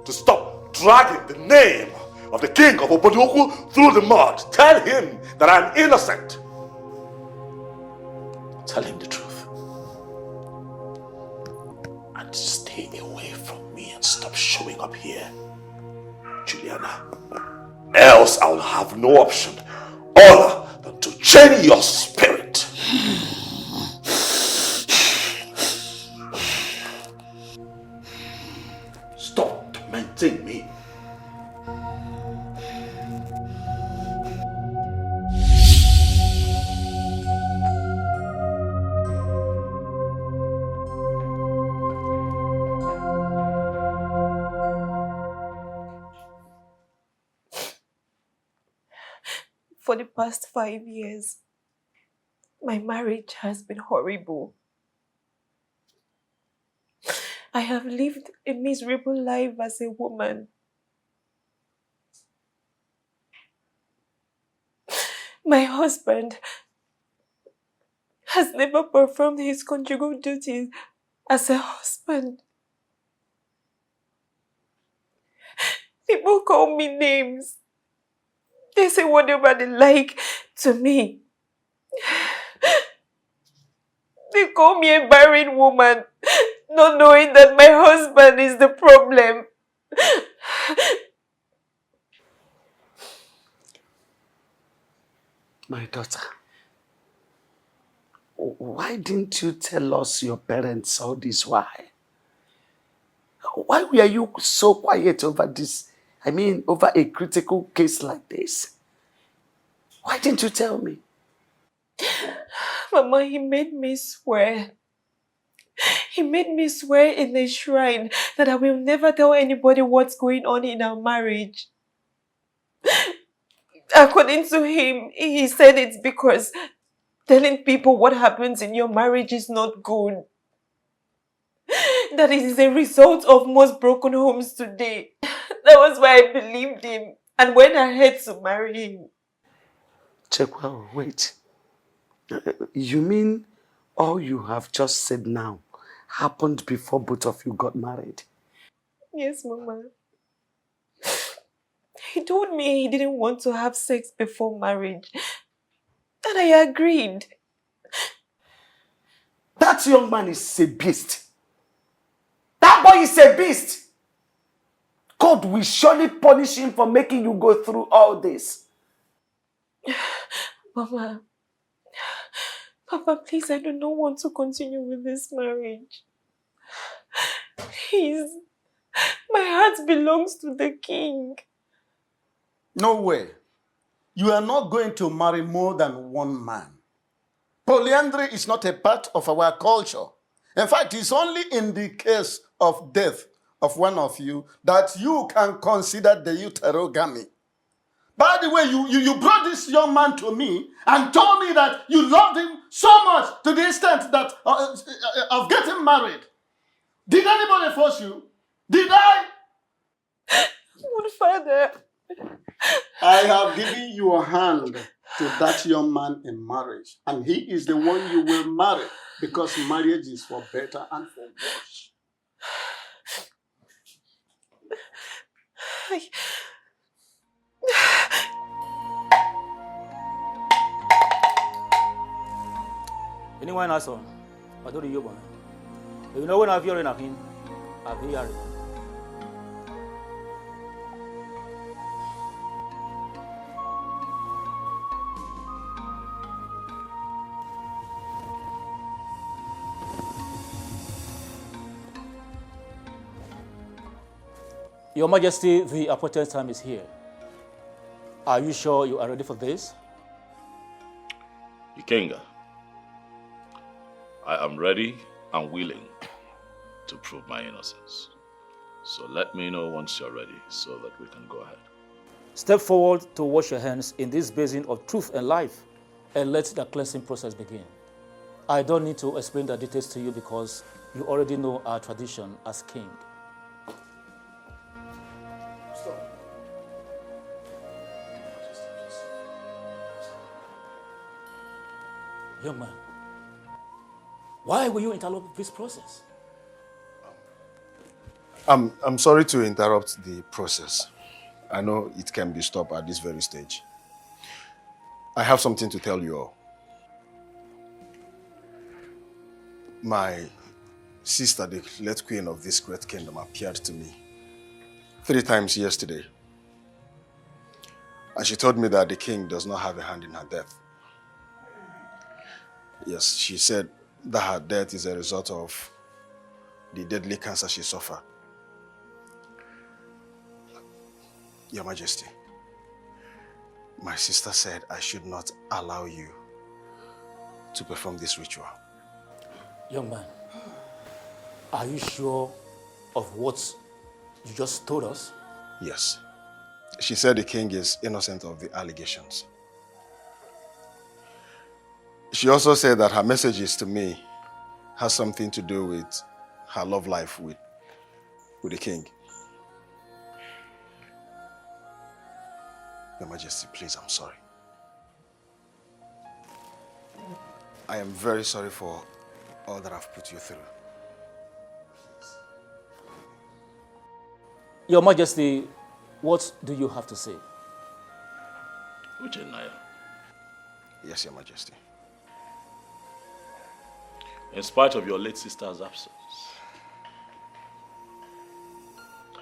to stop dragging the name of the king of Obodoku through the mud. Tell him that I'm innocent. Tell him the truth. And stay away from me and stop showing up here, Juliana. Else I'll have no option other than to chain your spirit. Stop tormenting me. For the past 5 years, my marriage has been horrible. I have lived a miserable life as a woman. My husband has never performed his conjugal duties as a husband. People call me names. They say whatever they like to me. They call me a barren woman, not knowing that my husband is the problem. My daughter, why didn't you tell us your parents all this while? Why were you so quiet over this? I mean, over a critical case like this? Why didn't you tell me? Mama, he made me swear. He made me swear in the shrine that I will never tell anybody what's going on in our marriage. According to him, he said it's because telling people what happens in your marriage is not good. That it is a result of most broken homes today. That was why I believed him and went ahead to marry him. Chekwao, wait. You mean all you have just said now happened before both of you got married? Yes, Mama. He told me he didn't want to have sex before marriage. And I agreed. That young man is a beast. That boy is a beast. God will surely punish him for making you go through all this. Mama, Papa, please, I do not want to continue with this marriage. Please, my heart belongs to the king. No way. You are not going to marry more than one man. Polyandry is not a part of our culture. In fact, it's only in the case of death of one of you that you can consider the uterogamy. By the way, you brought this young man to me and told me that you loved him so much to the extent that of getting married. Did anybody force you? Did I? Good Father. I have given your hand to that young man in marriage, and he is the one you will marry, because marriage is for better and for worse. Anyone else on? I don't know. You know when I've heard nothing, I've heard. Your Majesty, the appointed time is here. Are you sure you are ready for this? Ikenga, I am ready and willing to prove my innocence. So let me know once you're ready so that we can go ahead. Step forward to wash your hands in this basin of truth and life and let the cleansing process begin. I don't need to explain the details to you because you already know our tradition as king. Stop. Young man, why will you interrupt this process? I'm sorry to interrupt the process. I know it can be stopped at this very stage. I have something to tell you all. My sister, the late queen of this great kingdom, appeared to me 3 times yesterday. And she told me that the king does not have a hand in her death. Yes, she said that her death is a result of the deadly cancer she suffered. Your Majesty, my sister said I should not allow you to perform this ritual. Young man, are you sure of what you just told us? Yes. She said the king is innocent of the allegations. She also said that her messages to me has something to do with her love life with the king. Your Majesty, please, I'm sorry. I am very sorry for all that I've put you through. Your Majesty, what do you have to say? Uchenaya, Yes, Your Majesty. in spite of your late sister's absence,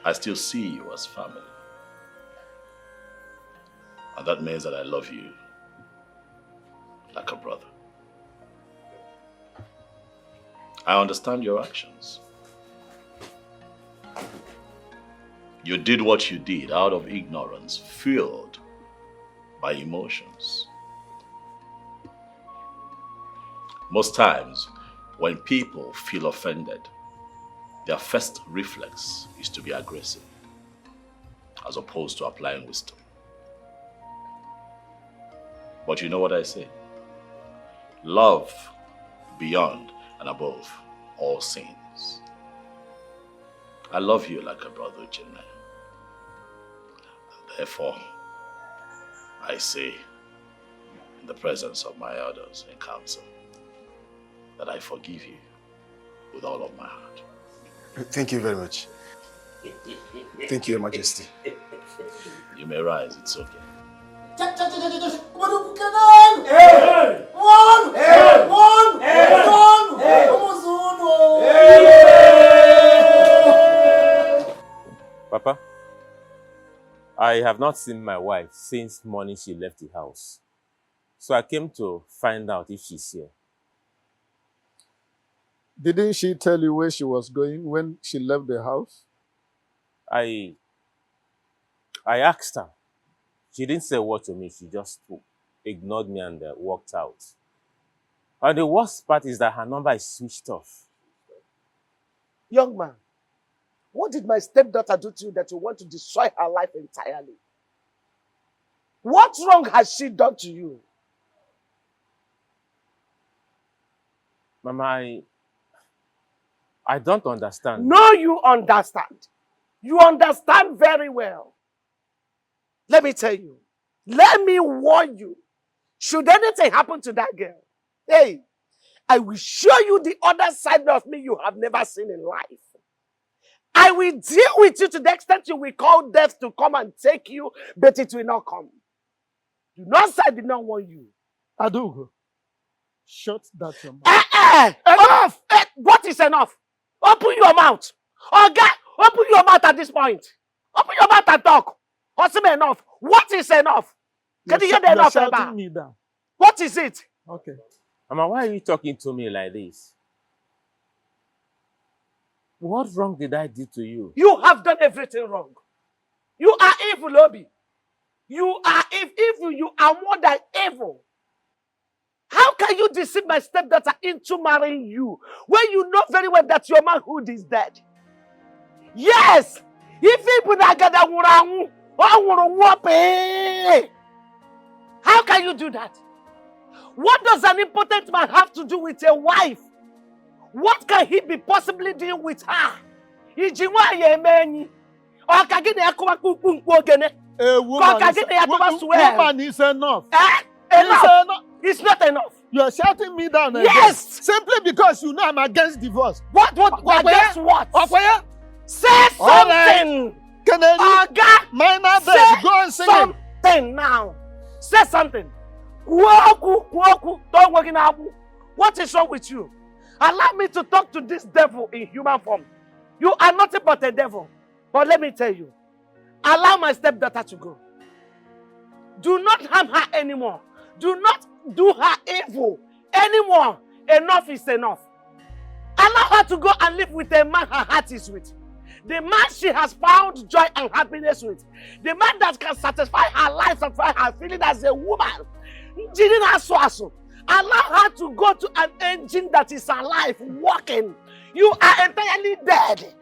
I still see you as family. And that means that I love you like a brother. I understand your actions. You did what you did out of ignorance, fueled by emotions. Most times, when people feel offended, their first reflex is to be aggressive, as opposed to applying wisdom. But you know what I say? Love beyond and above all sins. I love you like a brother, Uchenna. Therefore, I say, in the presence of my elders in council, that I forgive you with all of my heart. Thank you very much. Thank you, Your Majesty. You may rise, it's okay. Papa, I have not seen my wife since morning she left the house. So I came to find out if she's here. Didn't she tell you where she was going when she left the house? I asked her. She didn't say a word to me. She just ignored me and walked out. And the worst part is that her number is switched off. Young man, what did my stepdaughter do to you that you want to destroy her life entirely? What wrong has she done to you? Mama, I don't understand. No, you understand. You understand very well. Let me tell you. Let me warn you. Should anything happen to that girl, hey, I will show you the other side of me you have never seen in life. I will deal with you to the extent you will call death to come and take you, but it will not come. Do not say I did not warn you. Adugo, shut that your mouth. Enough! What is enough? Open your mouth. Okay, open your mouth at this point. Open your mouth and talk. What's enough? What is enough? Can you hear the enough? Shouting me down. What is it? Okay. Mama, why are you talking to me like this? What wrong did I do to you? You have done everything wrong. You are evil, Obi. You are evil. You are more than evil. How can you deceive my stepdaughter into marrying you when you know very well that your manhood is dead? Yes! If people are gathered, how can you do that? What does an impotent man have to do with a wife? What can he be possibly doing with her? Woman is enough. Enough. It's not enough. You are shouting me down again. Yes! Simply because you know I'm against divorce. What? Against what? Say something! Right. Minor bed. Go and sing something now. Say something. What is wrong with you? Allow me to talk to this devil in human form. You are nothing but a devil. But let me tell you, allow my stepdaughter to go. Do not harm her anymore. Do not do her evil anymore. Enough is enough. Allow her to go and live with a man her heart is with. The man she has found joy and happiness with. The man that can satisfy her life, satisfy her feeling as a woman. Allow her to go to an engine that is alive, walking. You are entirely dead.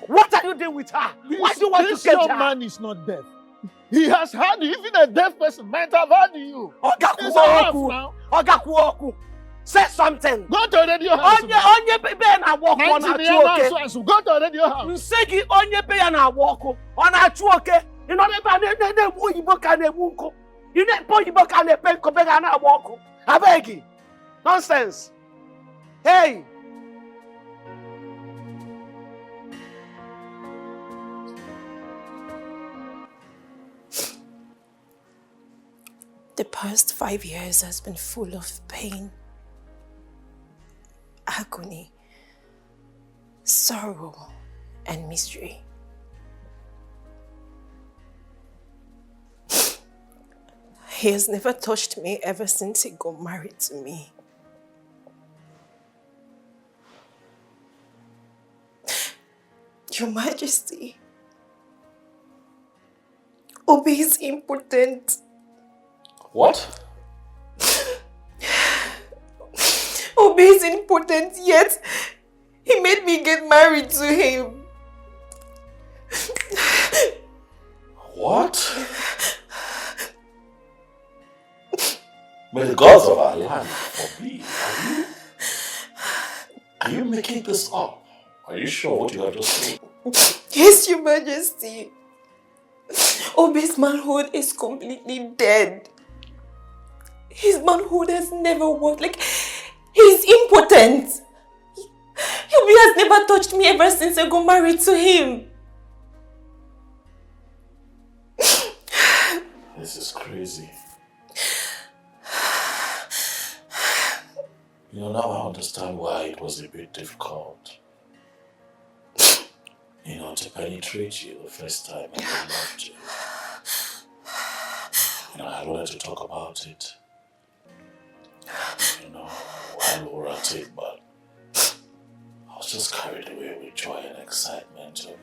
What are you doing with her? Why do you want to This get young her? man is not deaf. He has heard you. Even a deaf person might have heard you. It's enough now. Say something. Go to the radio house. Onye baby na walk on a chuoke. Go to the radio house. Nsegi onye baby na walk on a chuoke. You know ne boyibo ka na ebunko. You ne boyibo ka na penko bega na walk. Abegi. Nonsense. Hey. The past 5 years has been full of pain, agony, sorrow, and mystery. He has never touched me ever since he got married to me. Your Majesty, Obi is impotent. What? Obi is impotent, yet he made me get married to him. What? May the gods of our land forbid. Are you making this up? Are you sure what you have just said? Yes, Your Majesty. Obi's manhood is completely dead. His manhood has never worked. Like, he's impotent. Obi has never touched me ever since I got married to him. This is crazy. You know, now I understand why it was a bit difficult. You know, to penetrate you the first time I loved you. You know, I wanted to talk about it. You know, while we were at it, but I was just carried away with joy and excitement of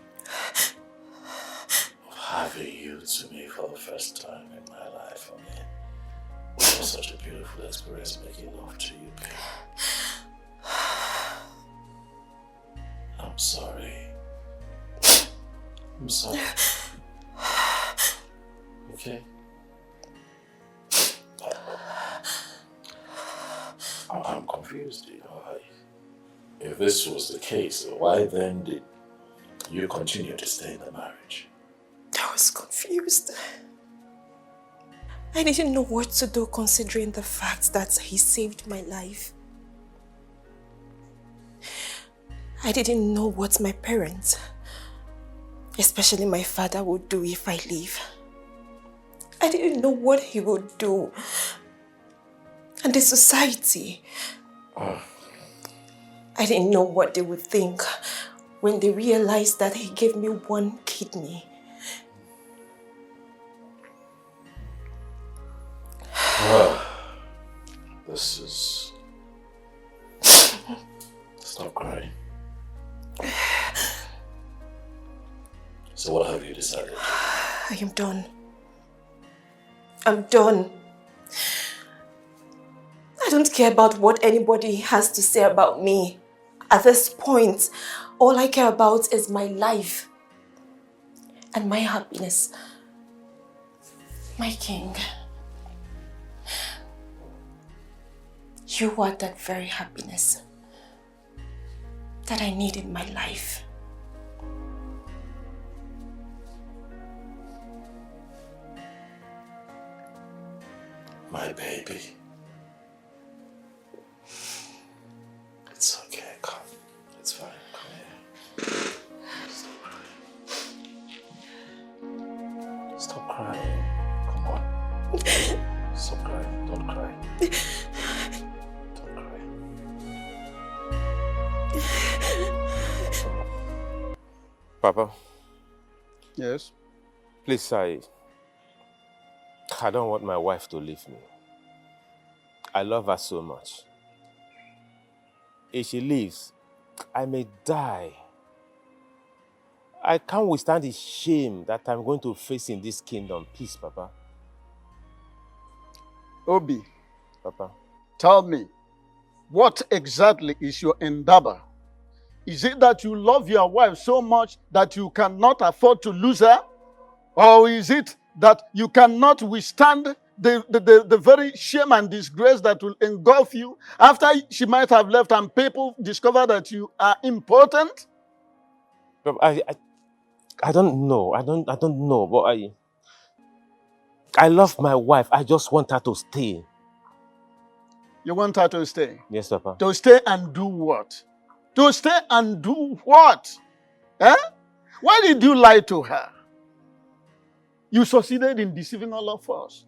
having you to me for the first time in my life. I mean, it was such a beautiful experience making love to you, babe. I'm sorry. I'm sorry. Okay? I'm confused, you know. If this was the case, why then did you continue to stay in the marriage? I was confused. I didn't know what to do considering the fact that he saved my life. I didn't know what my parents, especially my father, would do if I leave. I didn't know what he would do. And the society. I didn't know what they would think when they realized that he gave me one kidney. This is... Stop crying. So what have you decided? I am done. I'm done. I don't care about what anybody has to say about me. At this point, all I care about is my life and my happiness. My king, you are that very happiness that I need in my life. My baby. It's okay, come. It's fine, come here. Stop crying. Come on. Stop crying. Don't cry. Don't cry. Papa. Yes? Please, I don't want my wife to leave me. I love her so much. If she leaves, I may die. I can't withstand the shame that I'm going to face in this kingdom. Please, Papa. Obi. Papa. Tell me, what exactly is your endeavor? Is it that you love your wife so much that you cannot afford to lose her? Or is it that you cannot withstand the very shame and disgrace that will engulf you after she might have left and people discover that you are important? I don't know. I don't know. But I love my wife. I just want her to stay. You want her to stay? Yes, Papa. To stay and do what? To stay and do what? Eh? Why did you lie to her? You succeeded in deceiving all of us.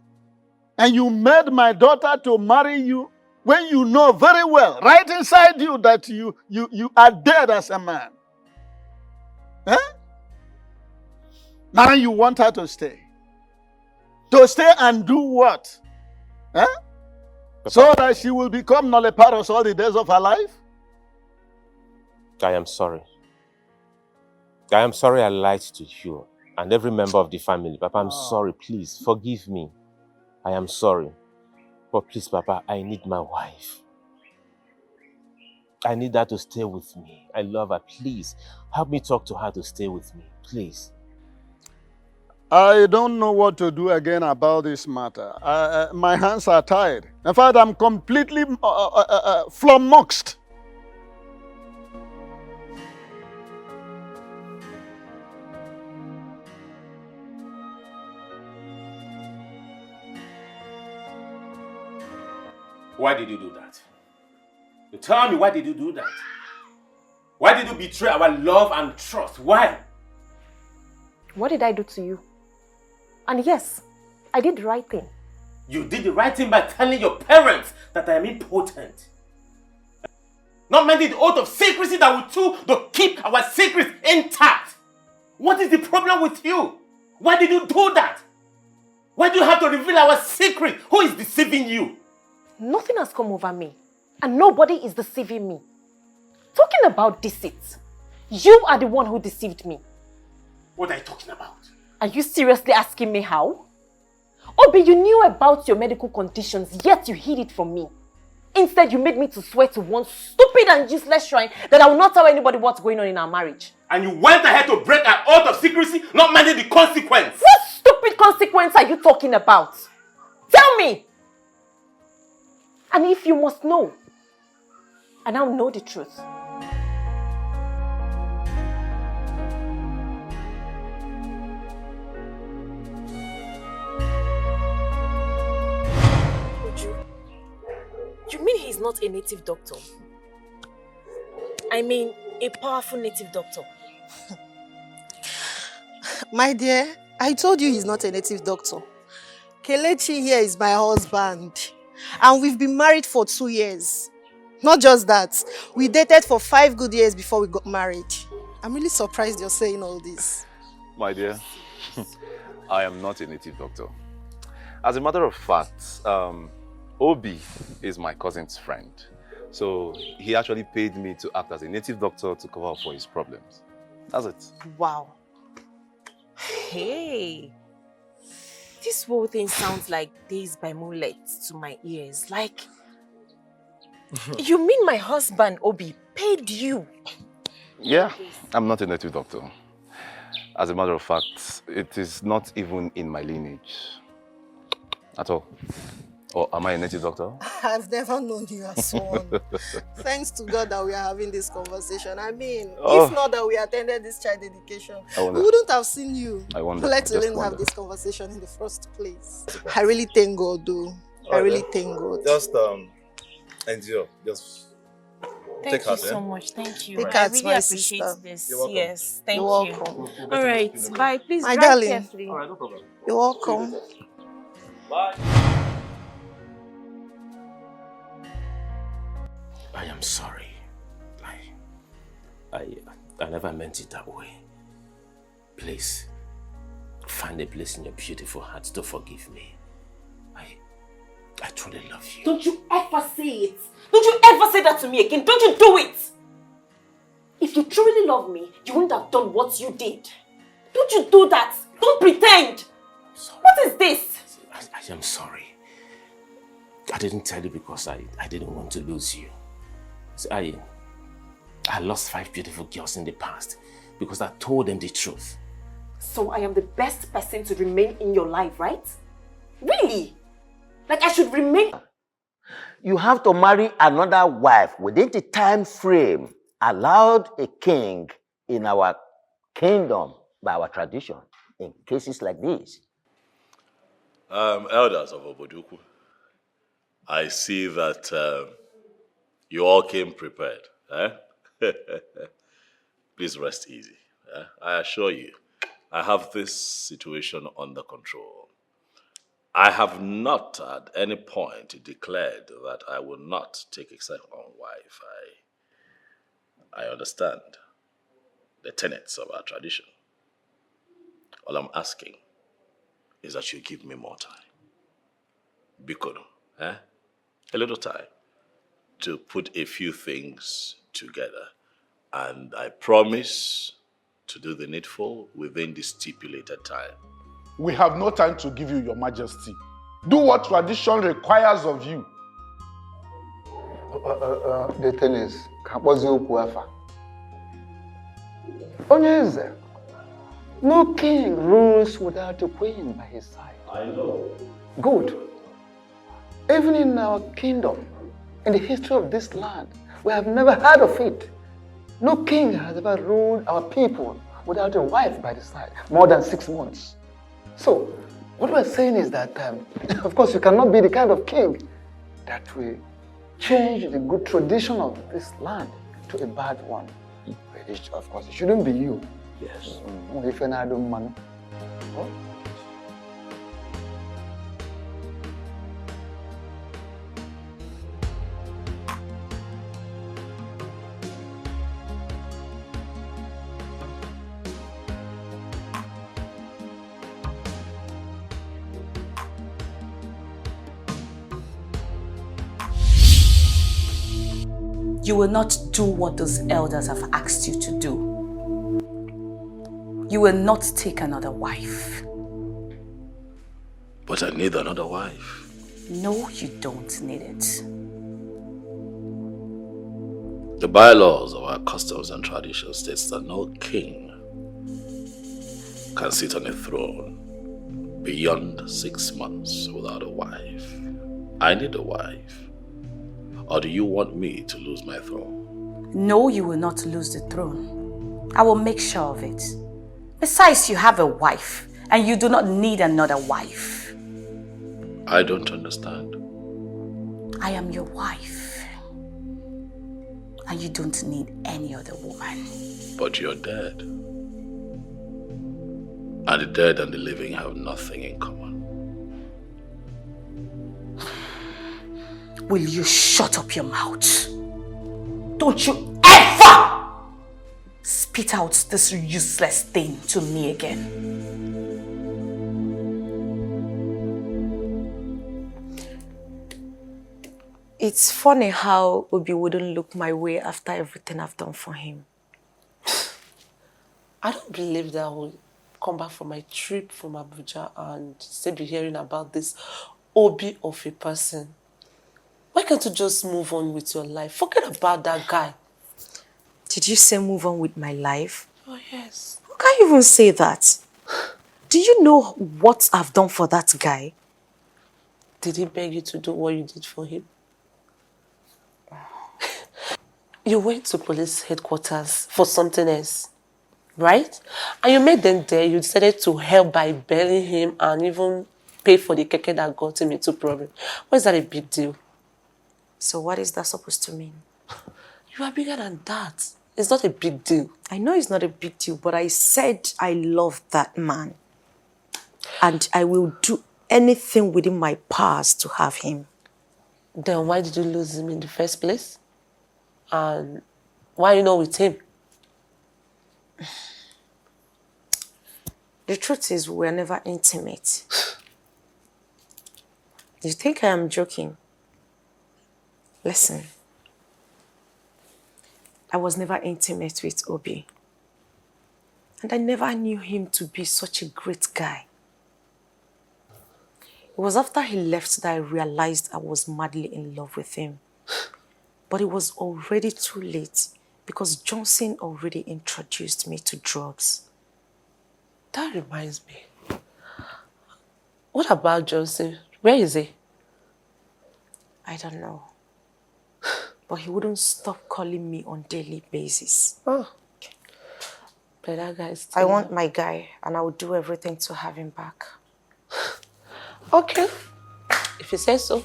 And you made my daughter to marry you when you know very well, right inside you, that you are dead as a man. Eh? Now you want her to stay. To stay and do what? Eh? So that she will become nulliparous all the days of her life? I am sorry. I am sorry I lied to you and every member of the family. Papa, I'm sorry. Please, forgive me. I am sorry. But please, Papa, I need my wife. I need her to stay with me. I love her. Please, help me talk to her to stay with me. Please. I don't know what to do again about this matter. My hands are tied. In fact, I'm completely flummoxed. Why did you do that? You tell me, why did you do that? Why did you betray our love and trust? Why? What did I do to you? And yes, I did the right thing. You did the right thing by telling your parents that I am impotent. Not minding the oath of secrecy that we took to keep our secrets intact. What is the problem with you? Why did you do that? Why do you have to reveal our secret? Who is deceiving you? Nothing has come over me. And nobody is deceiving me. Talking about deceit, you are the one who deceived me. What are you talking about? Are you seriously asking me how? Obi, you knew about your medical conditions, yet you hid it from me. Instead, you made me to swear to one stupid and useless shrine that I will not tell anybody what's going on in our marriage. And you went ahead to break an oath of secrecy, not minding the consequence. What stupid consequence are you talking about? Tell me! And if you must know, I now know the truth. You mean he's not a native doctor? I mean, a powerful native doctor. My dear, I told you he's not a native doctor. Kelechi here is my husband. And we've been married for 2 years. Not just that, we dated for 5 good years before we got married. I'm really surprised you're saying all this. My dear, I am not a native doctor. As a matter of fact, Obi is my cousin's friend. So he actually paid me to act as a native doctor to cover up for his problems. That's it. Wow. Hey, this whole thing sounds like Days by Moonlight to my ears. Like, you mean my husband, Obi, paid you? Yeah, I'm not a native doctor. As a matter of fact, it is not even in my lineage at all. Or am I a native doctor? I've never known you as one. Thanks to God that we are having this conversation. I mean, Oh. if not that we attended this child dedication, I wonder. we wouldn't have seen you. I wonder. Let Just alone have wonder. this conversation in the first place. I really thank God, though. I really thank God. Just endure. Just Thank take you heart, so eh? much. Thank you. Take I heart, really my appreciate sister. this. You're welcome. Yes, thank You're you. welcome. All right, bye. Please My drive darling. carefully. All right, no problem. You're welcome. Bye. I am sorry. I never meant it that way. Please, find a place in your beautiful heart to forgive me. I truly love you. Don't you ever say it. Don't you ever say that to me again. Don't you do it. If you truly love me, you wouldn't have done what you did. Don't you do that. Don't pretend. What is this? I am sorry. I didn't tell you because I didn't want to lose you. See, I lost 5 beautiful girls in the past because I told them the truth. So I am the best person to remain in your life, right? Really? Like I should remain... You have to marry another wife within the time frame allowed a king in our kingdom by our tradition in cases like this. Elders of Oboduku, I see that you all came prepared. Eh? Please rest easy. Eh? I assure you, I have this situation under control. I have not at any point declared that I will not take a second wife. I understand the tenets of our tradition. All I'm asking is that you give me more time. Bikono, a little time to put a few things together. And I promise to do the needful within the stipulated time. We have no time to give you, Your Majesty. Do what tradition requires of you. The thing is, Onyeze, no king rules without a queen by his side. I know. Good. Even in our kingdom, in the history of this land, we have never heard of it. No king has ever ruled our people without a wife by the side, more than 6 months. So, what we're saying is that, of course, you cannot be the kind of king that will change the good tradition of this land to a bad one. Of course, it shouldn't be you. Yes. If I don't man. You will not do what those elders have asked you to do. You will not take another wife. But I need another wife. No, you don't need it. The bylaws of our customs and traditions states that no king can sit on a throne beyond 6 months without a wife. I need a wife. Or do you want me to lose my throne? No, you will not lose the throne. I will make sure of it. Besides, you have a wife, and you do not need another wife. I don't understand. I am your wife, and you don't need any other woman. But you're dead. And the dead and the living have nothing in common. Will you shut up your mouth? Don't you ever spit out this useless thing to me again. It's funny how Obi wouldn't look my way after everything I've done for him. I don't believe that come back from my trip from Abuja and still be hearing about this Obi of a person. Why can't you just move on with your life? Forget about that guy. Did you say move on with my life? Oh, yes. How can you even say that? Do you know what I've done for that guy? Did he beg you to do what you did for him? You went to police headquarters for something else, right? And you made them there. You decided to help by bailing him and even pay for the keke that got him into problem. Why is that a big deal? So what is that supposed to mean? You are bigger than that. It's not a big deal. I know it's not a big deal, but I said I love that man. And I will do anything within my powers to have him. Then why did you lose him in the first place? And why are you not with him? The truth is, we were never intimate. You think I am joking? Listen. I was never intimate with Obi. And I never knew him to be such a great guy. It was after he left that I realized I was madly in love with him. But it was already too late because Johnson already introduced me to drugs. That reminds me. What about Johnson? Where is he? I don't know. But he wouldn't stop calling me on a daily basis. Oh. But that guy is I want my guy and I will do everything to have him back. Okay. If you say so,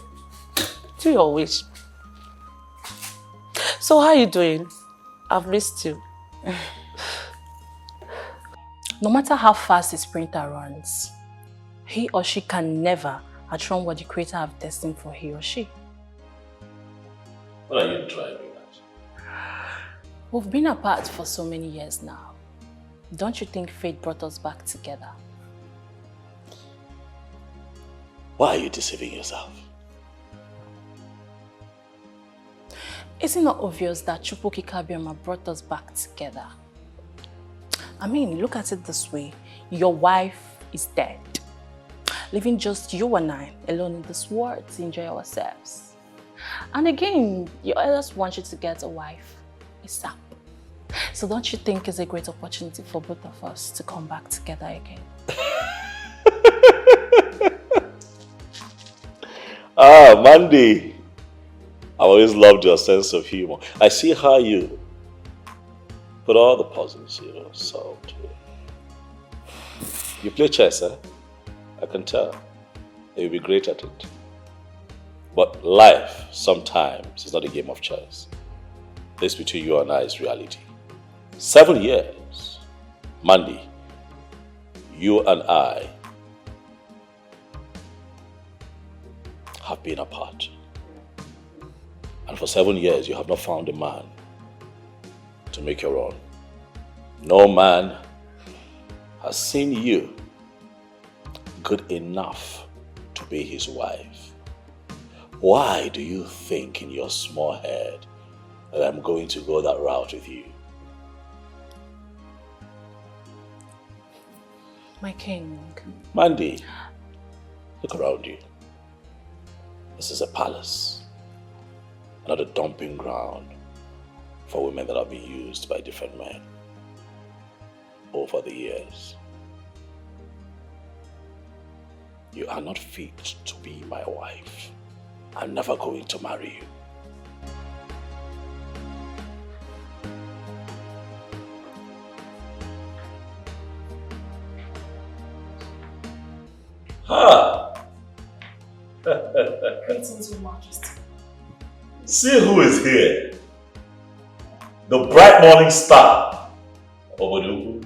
do your wish. So how are you doing? I've missed you. No matter how fast his printer runs, he or she can never outrun what the Creator have destined for he or she. What are you driving at? We've been apart for so many years now. Don't you think fate brought us back together? Why are you deceiving yourself? Isn't it not obvious that Chukwuki Kabioma brought us back together? I mean, look at it this way. Your wife is dead, leaving just you and I alone in this world to enjoy ourselves. And again, your elders want you to get a wife ASAP. So don't you think it's a great opportunity for both of us to come back together again? Mandy. I always loved your sense of humor. I see how you put all the puzzles, solved. You play chess, eh? I can tell. You'll be great at it. But life, sometimes, is not a game of chess. This between you and I is reality. 7 years, Mandy, you and I have been apart. And for 7 years, you have not found a man to make your own. No man has seen you good enough to be his wife. Why do you think in your small head that I'm going to go that route with you? My king. Mandy, look around you. This is a palace, not a dumping ground for women that have been used by different men over the years. You are not fit to be my wife. I'm never going to marry you. Greetings, Your Majesty. See who is here. The bright morning star. Obodugu.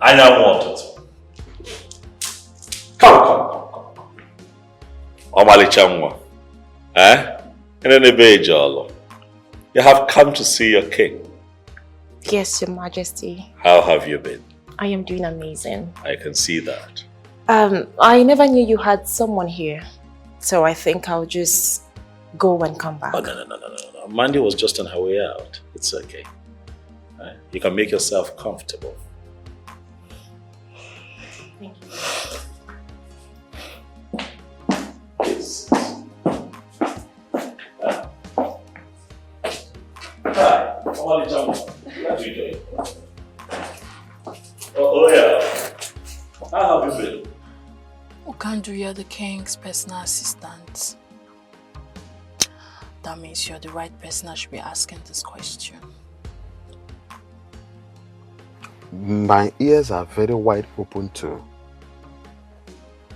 I now want it. Come. Omalichamwa. You have come to see your king. Yes, Your Majesty. How have you been? I am doing amazing. I can see that. I never knew you had someone here, so I think I'll just go and come back. Oh, no. Mandy was just on her way out. It's okay. You can make yourself comfortable. Thank you. Yes. Hi, Omali Jumbo. Glad you joined. Oh yeah. How have you been? Okandu, you're the king's personal assistant. That means you're the right person I should be asking this question. My ears are very wide open to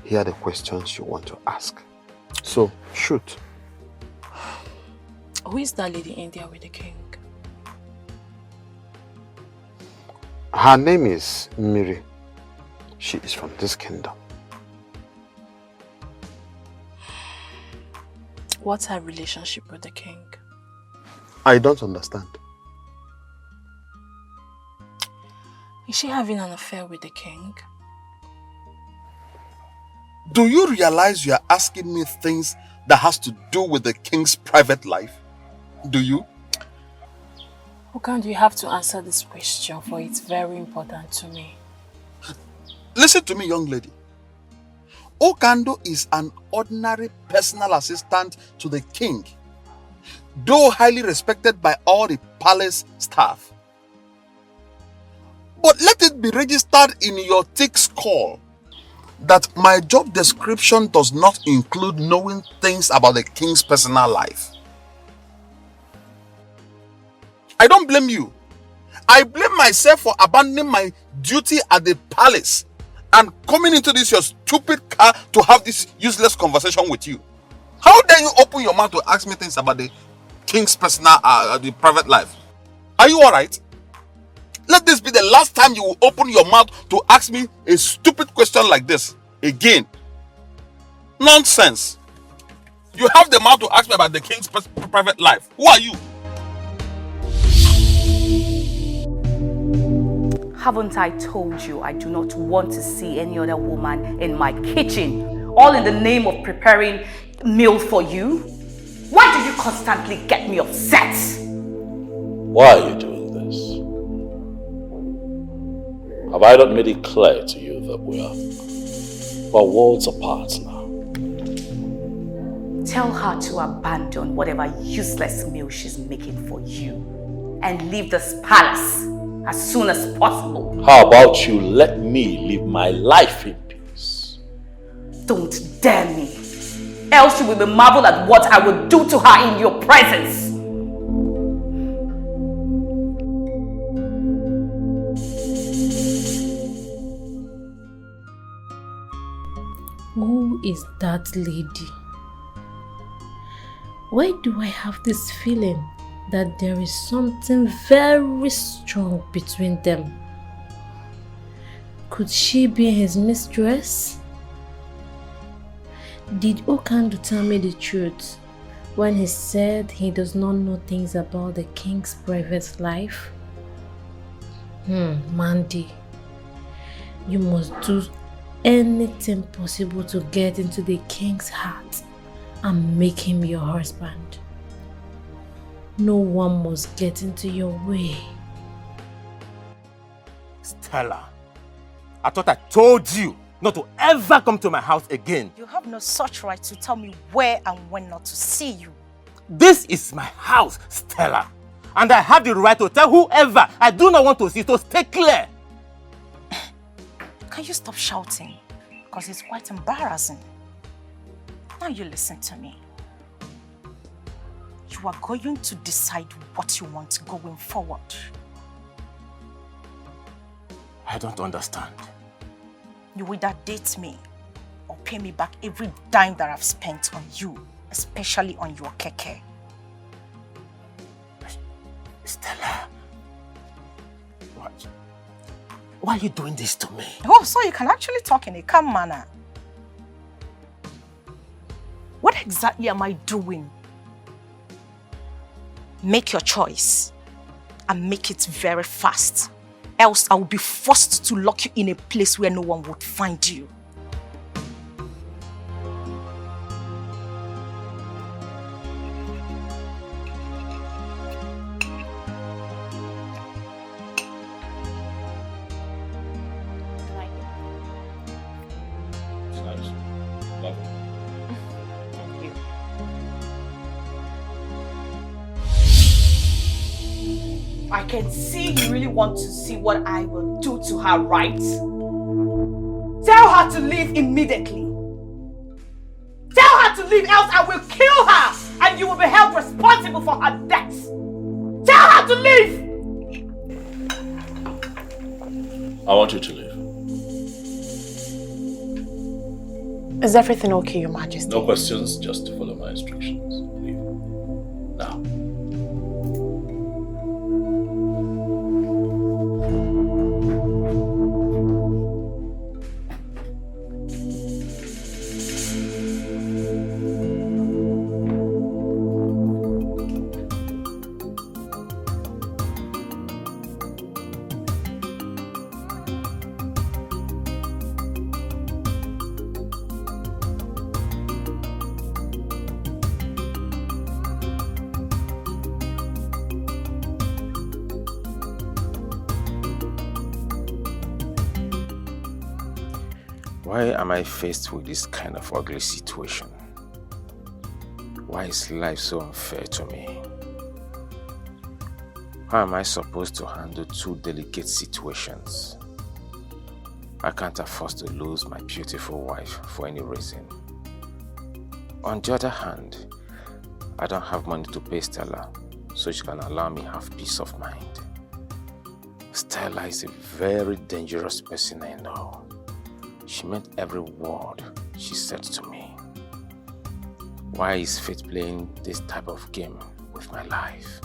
hear the questions you want to ask. So, shoot. Who is that lady in there with the king? Her name is Miri. She is from this kingdom. What's her relationship with the king? I don't understand. Is she having an affair with the king? Do you realize you are asking me things that has to do with the king's private life? Do you? Okandu, you have to answer this question, for it's very important to me. Listen to me, young lady. Okandu is an ordinary personal assistant to the king, though highly respected by all the palace staff. But let it be registered in your thick skull that my job description does not include knowing things about the king's personal life. I don't blame you. I blame myself for abandoning my duty at the palace and coming into this your stupid car to have this useless conversation with you. How dare you open your mouth to ask me things about the king's personal, the private life? Are you alright? Let this be the last time you will open your mouth to ask me a stupid question like this again. Nonsense. You have the mouth to ask me about the king's private life. Who are you? Haven't I told you I do not want to see any other woman in my kitchen, all in the name of preparing meal for you? Why do you constantly get me upset? Why are you doing this? Have I not made it clear to you that we're worlds apart now? Tell her to abandon whatever useless meal she's making for you and leave this palace as soon as possible. How about you let me live my life in peace? Don't dare me, else you will be marveled at what I will do to her in your presence. Who is that lady? Why do I have this feeling that there is something very strong between them? Could she be his mistress? Did Okandu tell me the truth when he said he does not know things about the king's private life? Mandy, you must do anything possible to get into the king's heart and make him your husband. No one must get into your way. Stella, I thought I told you not to ever come to my house again. You have no such right to tell me where and when not to see you. This is my house, Stella. And I have the right to tell whoever I do not want to see, so stay clear. Can you stop shouting? Because it's quite embarrassing. Now you listen to me. You are going to decide what you want going forward. I don't understand. You either date me or pay me back every dime that I've spent on you, especially on your keke. Stella, why are you doing this to me? Oh, so you can actually talk in a calm manner. What exactly am I doing? Make your choice and make it very fast. Else I will be forced to lock you in a place where no one would find you. Nothing. I can see you really want to see what I will do to her, right? Tell her to leave immediately. Tell her to leave, else I will kill her and you will be held responsible for her death. Tell her to leave! I want you to leave. Is everything okay, Your Majesty? No questions, just to follow my instructions. Leave. Now. Why am I faced with this kind of ugly situation? Why is life so unfair to me? How am I supposed to handle two delicate situations? I can't afford to lose my beautiful wife for any reason. On the other hand, I don't have money to pay Stella, so she can allow me have peace of mind. Stella is a very dangerous person I know. She meant every word she said to me. Why is fate playing this type of game with my life?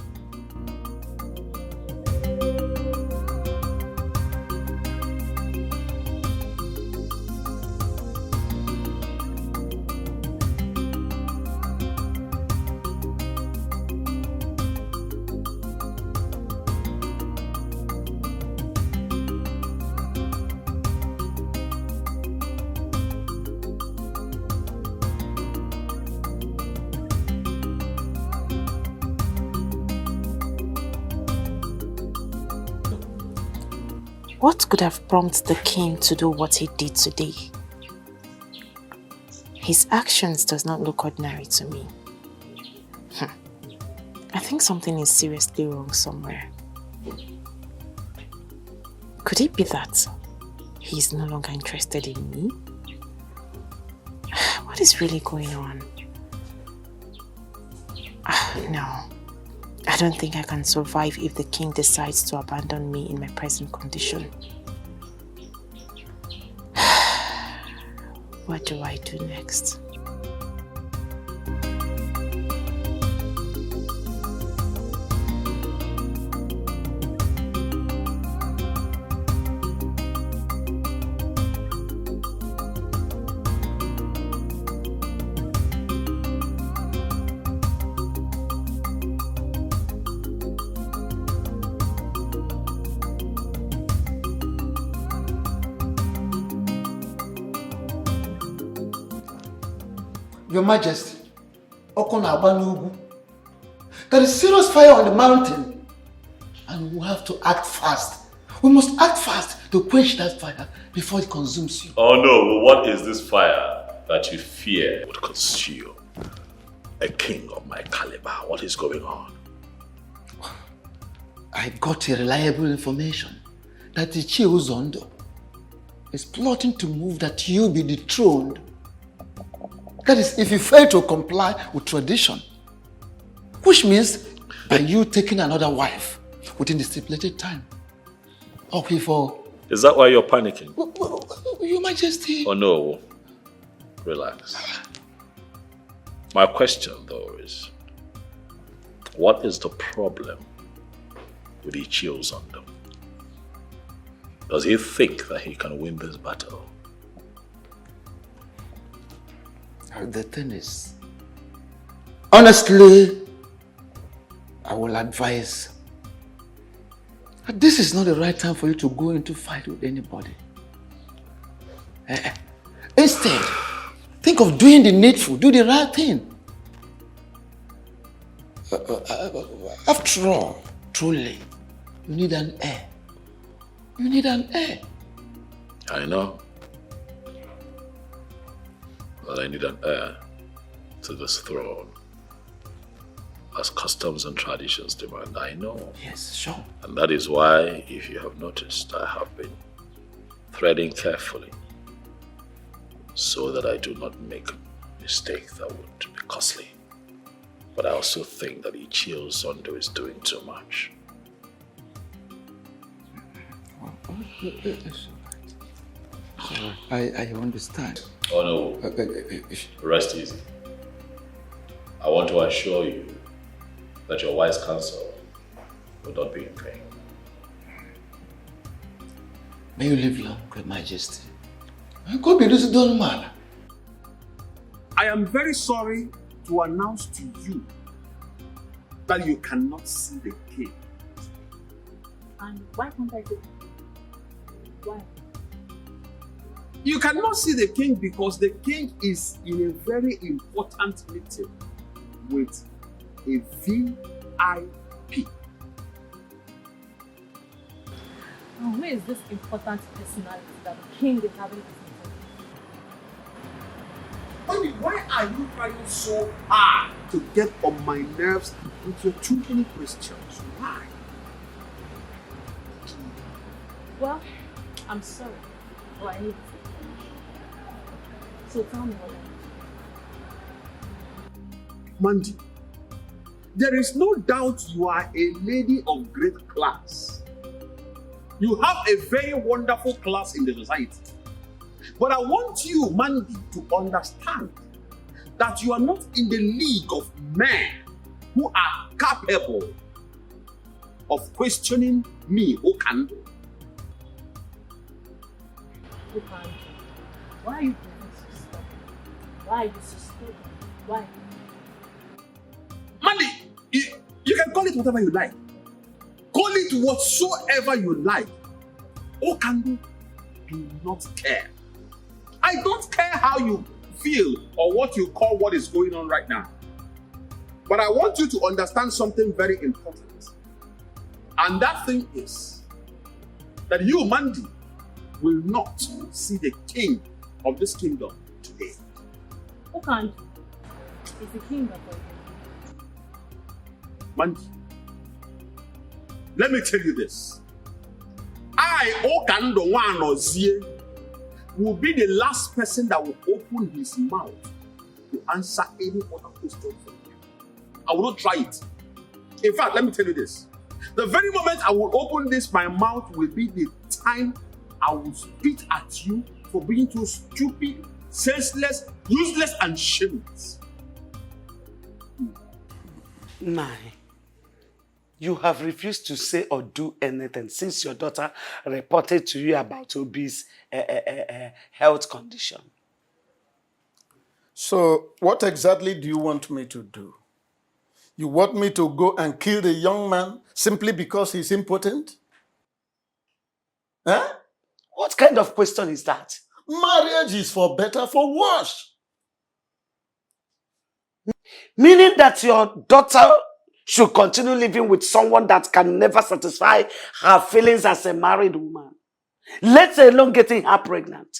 What could have prompted the king to do what he did today? His actions does not look ordinary to me. I think something is seriously wrong somewhere. Could it be that he is no longer interested in me? What is really going on? No. I don't think I can survive if the king decides to abandon me in my present condition. What do I do next? Your Majesty, there is serious fire on the mountain and we have to act fast. We must act fast to quench that fire before it consumes you. Oh no, what is this fire that you fear would consume a king of my caliber? What is going on? I got a reliable information that the Uzondo is plotting to move that you be dethroned. That is, if you fail to comply with tradition, which means by you taking another wife within the stipulated time. Okay, for... Is that why you're panicking? Your Majesty... Oh no, relax. My question though is, what is the problem with Ichio Zondo? Does he think that he can win this battle? The thing is, honestly, I will advise that this is not the right time for you to go into fight with anybody. Instead, think of doing the needful, do the right thing. After all, truly, you need an heir. You need an heir. I know. that I need an heir to this throne. As customs and traditions demand, I know. Yes, sure. And that is why, if you have noticed, I have been threading carefully so that I do not make a mistake that would be costly. But I also think that Ichio Zondo is doing too much. I understand. Oh no, rest easy. I want to assure you that your wise counsel will not be in vain. May you live long, Your Majesty. Go be this done man. I am very sorry to announce to you that you cannot see the king. And why can't I see? Why? You cannot see the king because the king is in a very important meeting with a VIP. And where is this important personality that the king is having this meeting? Why are you trying so hard to get on my nerves with your too many questions? Why? Well, I'm sorry, but I need to. So tell me what Mandy, there is no doubt you are a lady of great class. You have a very wonderful class in the society. But I want you, Mandy, to understand that you are not in the league of men who are capable of questioning me, Okando. Okando, why are you doing so stubborn? Why are you so stubborn? Why? Mandy, you can call it whatever you like. Call it whatsoever you like. Okando, do not care. I don't care how you feel or what you call what is going on right now. But I want you to understand something very important. And that thing is that you, Mandy, will not see the king of this kingdom today. Okando is the king of the Mandy, let me tell you this. I, Okando Wanozie, will be the last person that will open his mouth to answer any other question from you. I will not try it. In fact, let me tell you this. The very moment I will open my mouth will be the time I will spit at you for being too stupid, senseless, useless, and shameless. Nai, you have refused to say or do anything since your daughter reported to you about Obi's health condition. So, what exactly do you want me to do? You want me to go and kill the young man simply because he's impotent? Huh? What kind of question is that? Marriage is for better, for worse. Meaning that your daughter should continue living with someone that can never satisfy her feelings as a married woman, let alone getting her pregnant.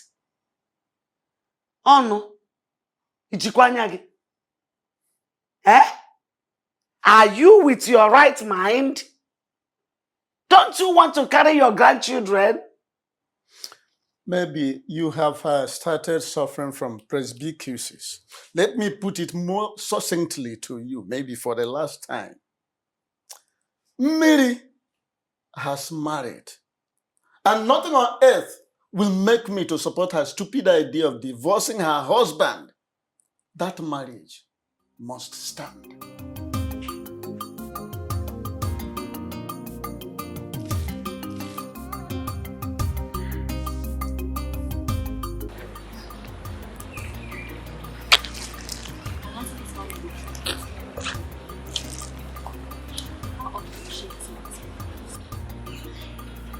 Oh no. Ichikwanyagi. Eh? Are you with your right mind? Don't you want to carry your grandchildren? Maybe you have started suffering from presbycusis. Let me put it more succinctly to you, maybe for the last time. Mary has married, and nothing on earth will make me to support her stupid idea of divorcing her husband. That marriage must stand.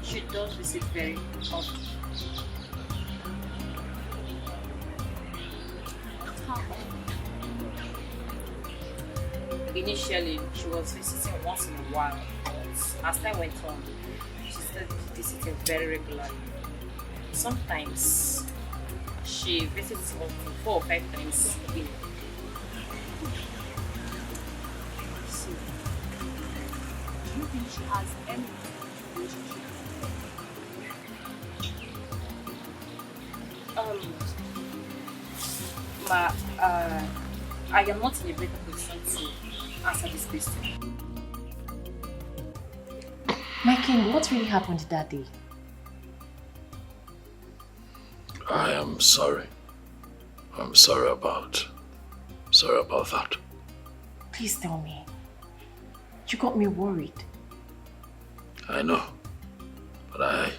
She does visit very often. Initially, she was visiting once in a while, but as time went on, she started visiting very regularly. Sometimes She visits me 4 or 5 times a week. So, do you think she has any relationship? I am not in a better position to answer this question. My king, what really happened that day? I am sorry. I'm sorry about that. Please tell me. You got me worried. I know, but I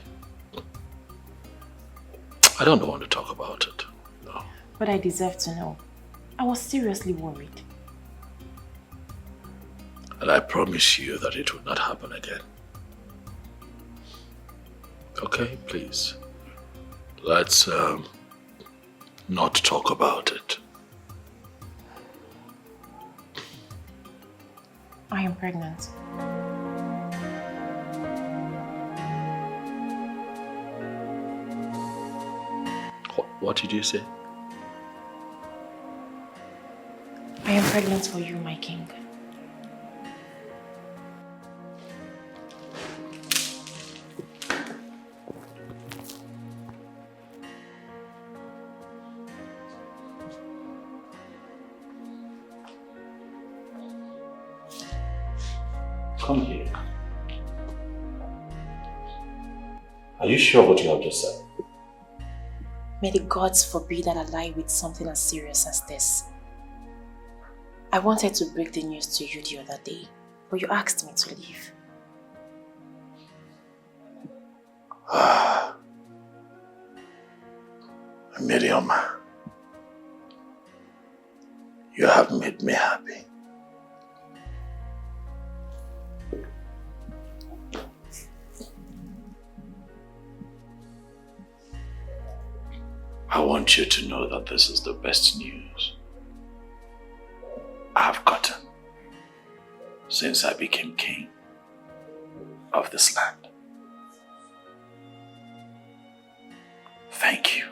don't want to talk about it. No. But I deserve to know. I was seriously worried. And I promise you that it will not happen again. Okay, please. Let's not talk about it. I am pregnant. What did you say? I am pregnant for you, my king. Come here. Are you sure what you have just said? May the gods forbid that I lie with something as serious as this. I wanted to break the news to you the other day, but you asked me to leave. Miriam, you have made me happy. I want you to know that this is the best news I've gotten since I became king of this land. Thank you.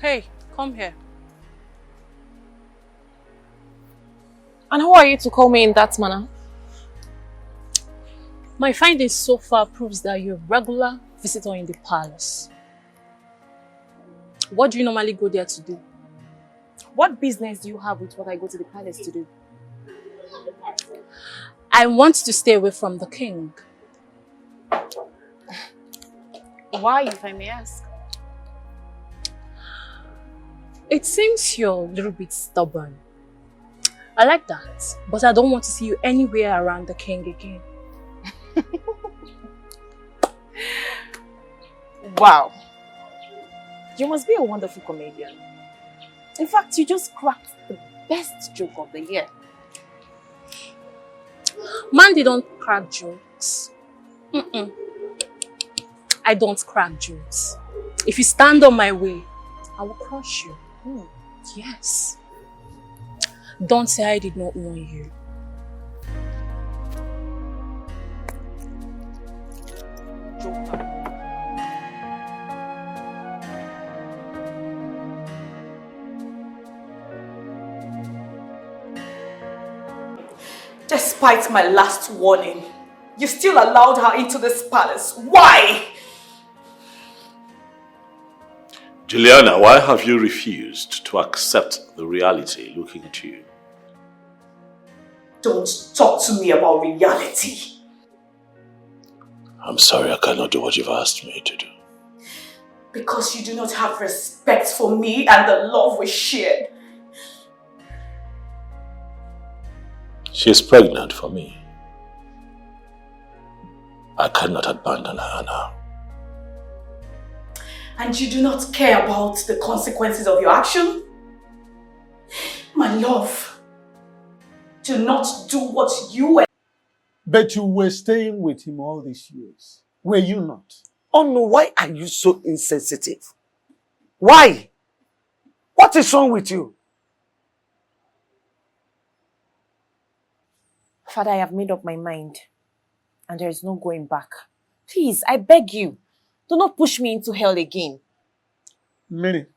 Hey, come here. And who are you to call me in that manner? My findings so far proves that you're a regular visitor in the palace. What do you normally go there to do? What business do you have with what I go to the palace to do? I want to stay away from the king. Why, if I may ask? It seems you're a little bit stubborn. I like that, but I don't want to see you anywhere around the king again. Wow. You must be a wonderful comedian. In fact, you just cracked the best joke of the year. Man, they don't crack jokes. I don't crack jokes. If you stand on my way, I will crush you. Yes. Don't say I did not warn you. Despite my last warning, you still allowed her into this palace. Why? Juliana, why have you refused to accept the reality looking at you? Don't talk to me about reality. I'm sorry, I cannot do what you've asked me to do. Because you do not have respect for me and the love we shared. She's pregnant for me. I cannot abandon her now. And you do not care about the consequences of your action? My love, do not do what you were. But you were staying with him all these years, were you not? Oh no, why are you so insensitive? Why? What is wrong with you? Father, I have made up my mind. And there is no going back. Please, I beg you, do not push me into hell again. Mary,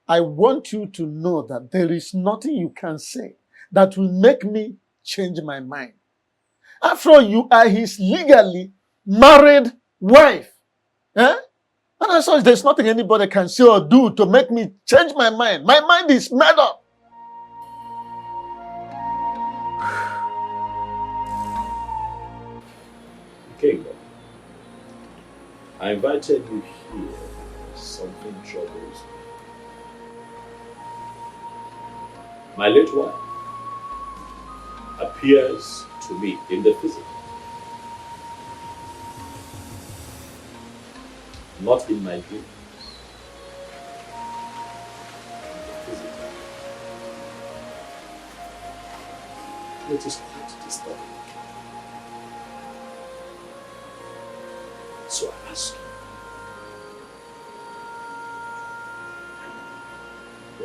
I want you to know that there is nothing you can say that will make me change my mind. After all, you are his legally married wife. Eh? And as such, there's nothing anybody can say or do to make me change my mind. My mind is made up. King, I invited you here. Something troubles me. My late wife appears to me in the physical, not in my dreams. Physical. It is quite disturbing. So I ask you,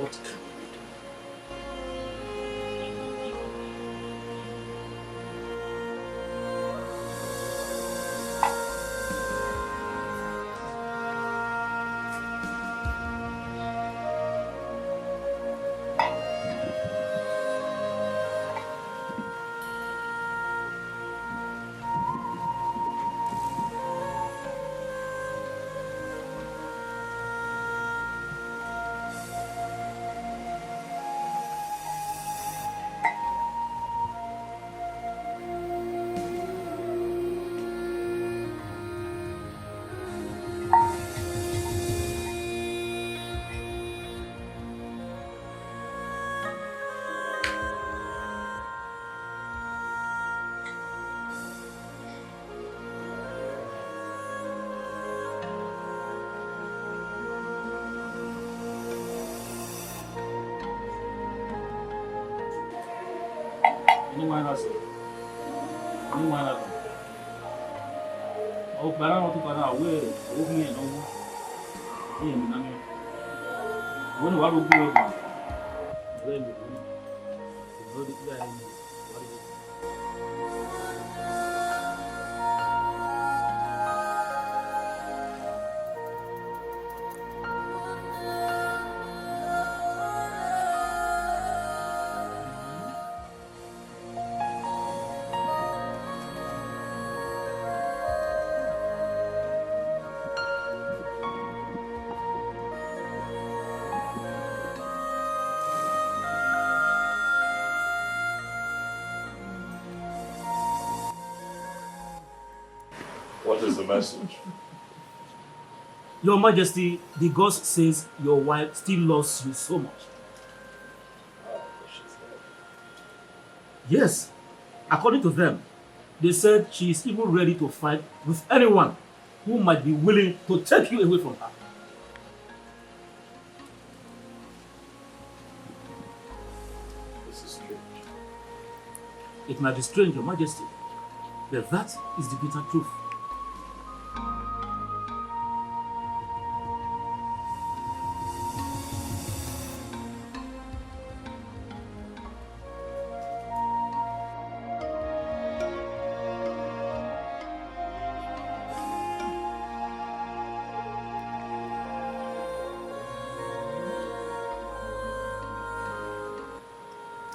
what can we do? What is the message? Your Majesty, the ghost says your wife still loves you so much. Yes, according to them, they said she is even ready to fight with anyone who might be willing to take you away from her. This is strange. It might be strange, Your Majesty, but that is the bitter truth.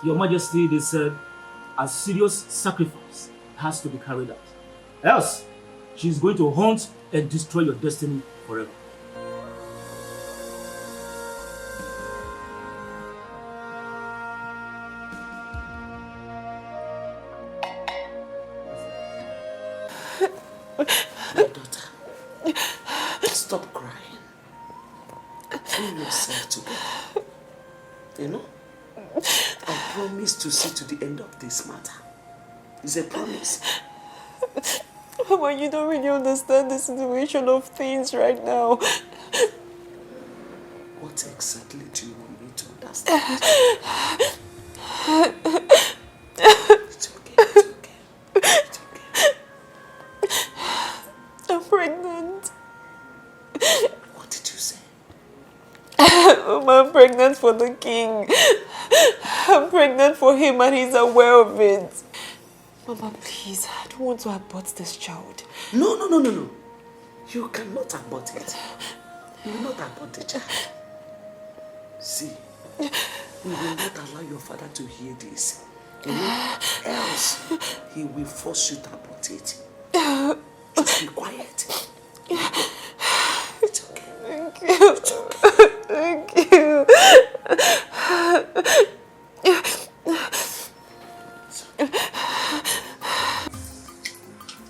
Your Majesty, they said, a serious sacrifice has to be carried out. Else, she is going to haunt and destroy your destiny forever. My daughter, stop crying. Pull yourself together. You know? I promise to see to the end of this matter. It's a promise. Mama, you don't really understand the situation of things right now. What exactly do you want me to understand? It's okay. I'm pregnant. What did you say? Mama, I'm pregnant for the king. I'm pregnant for him and he's aware of it. Mama, please, I don't want to abort this child. No. You cannot abort it. You will not abort the child. See, we will not allow your father to hear this. Else he will force you to abort it. Just be quiet. It's okay. Thank you. It's okay. Thank you.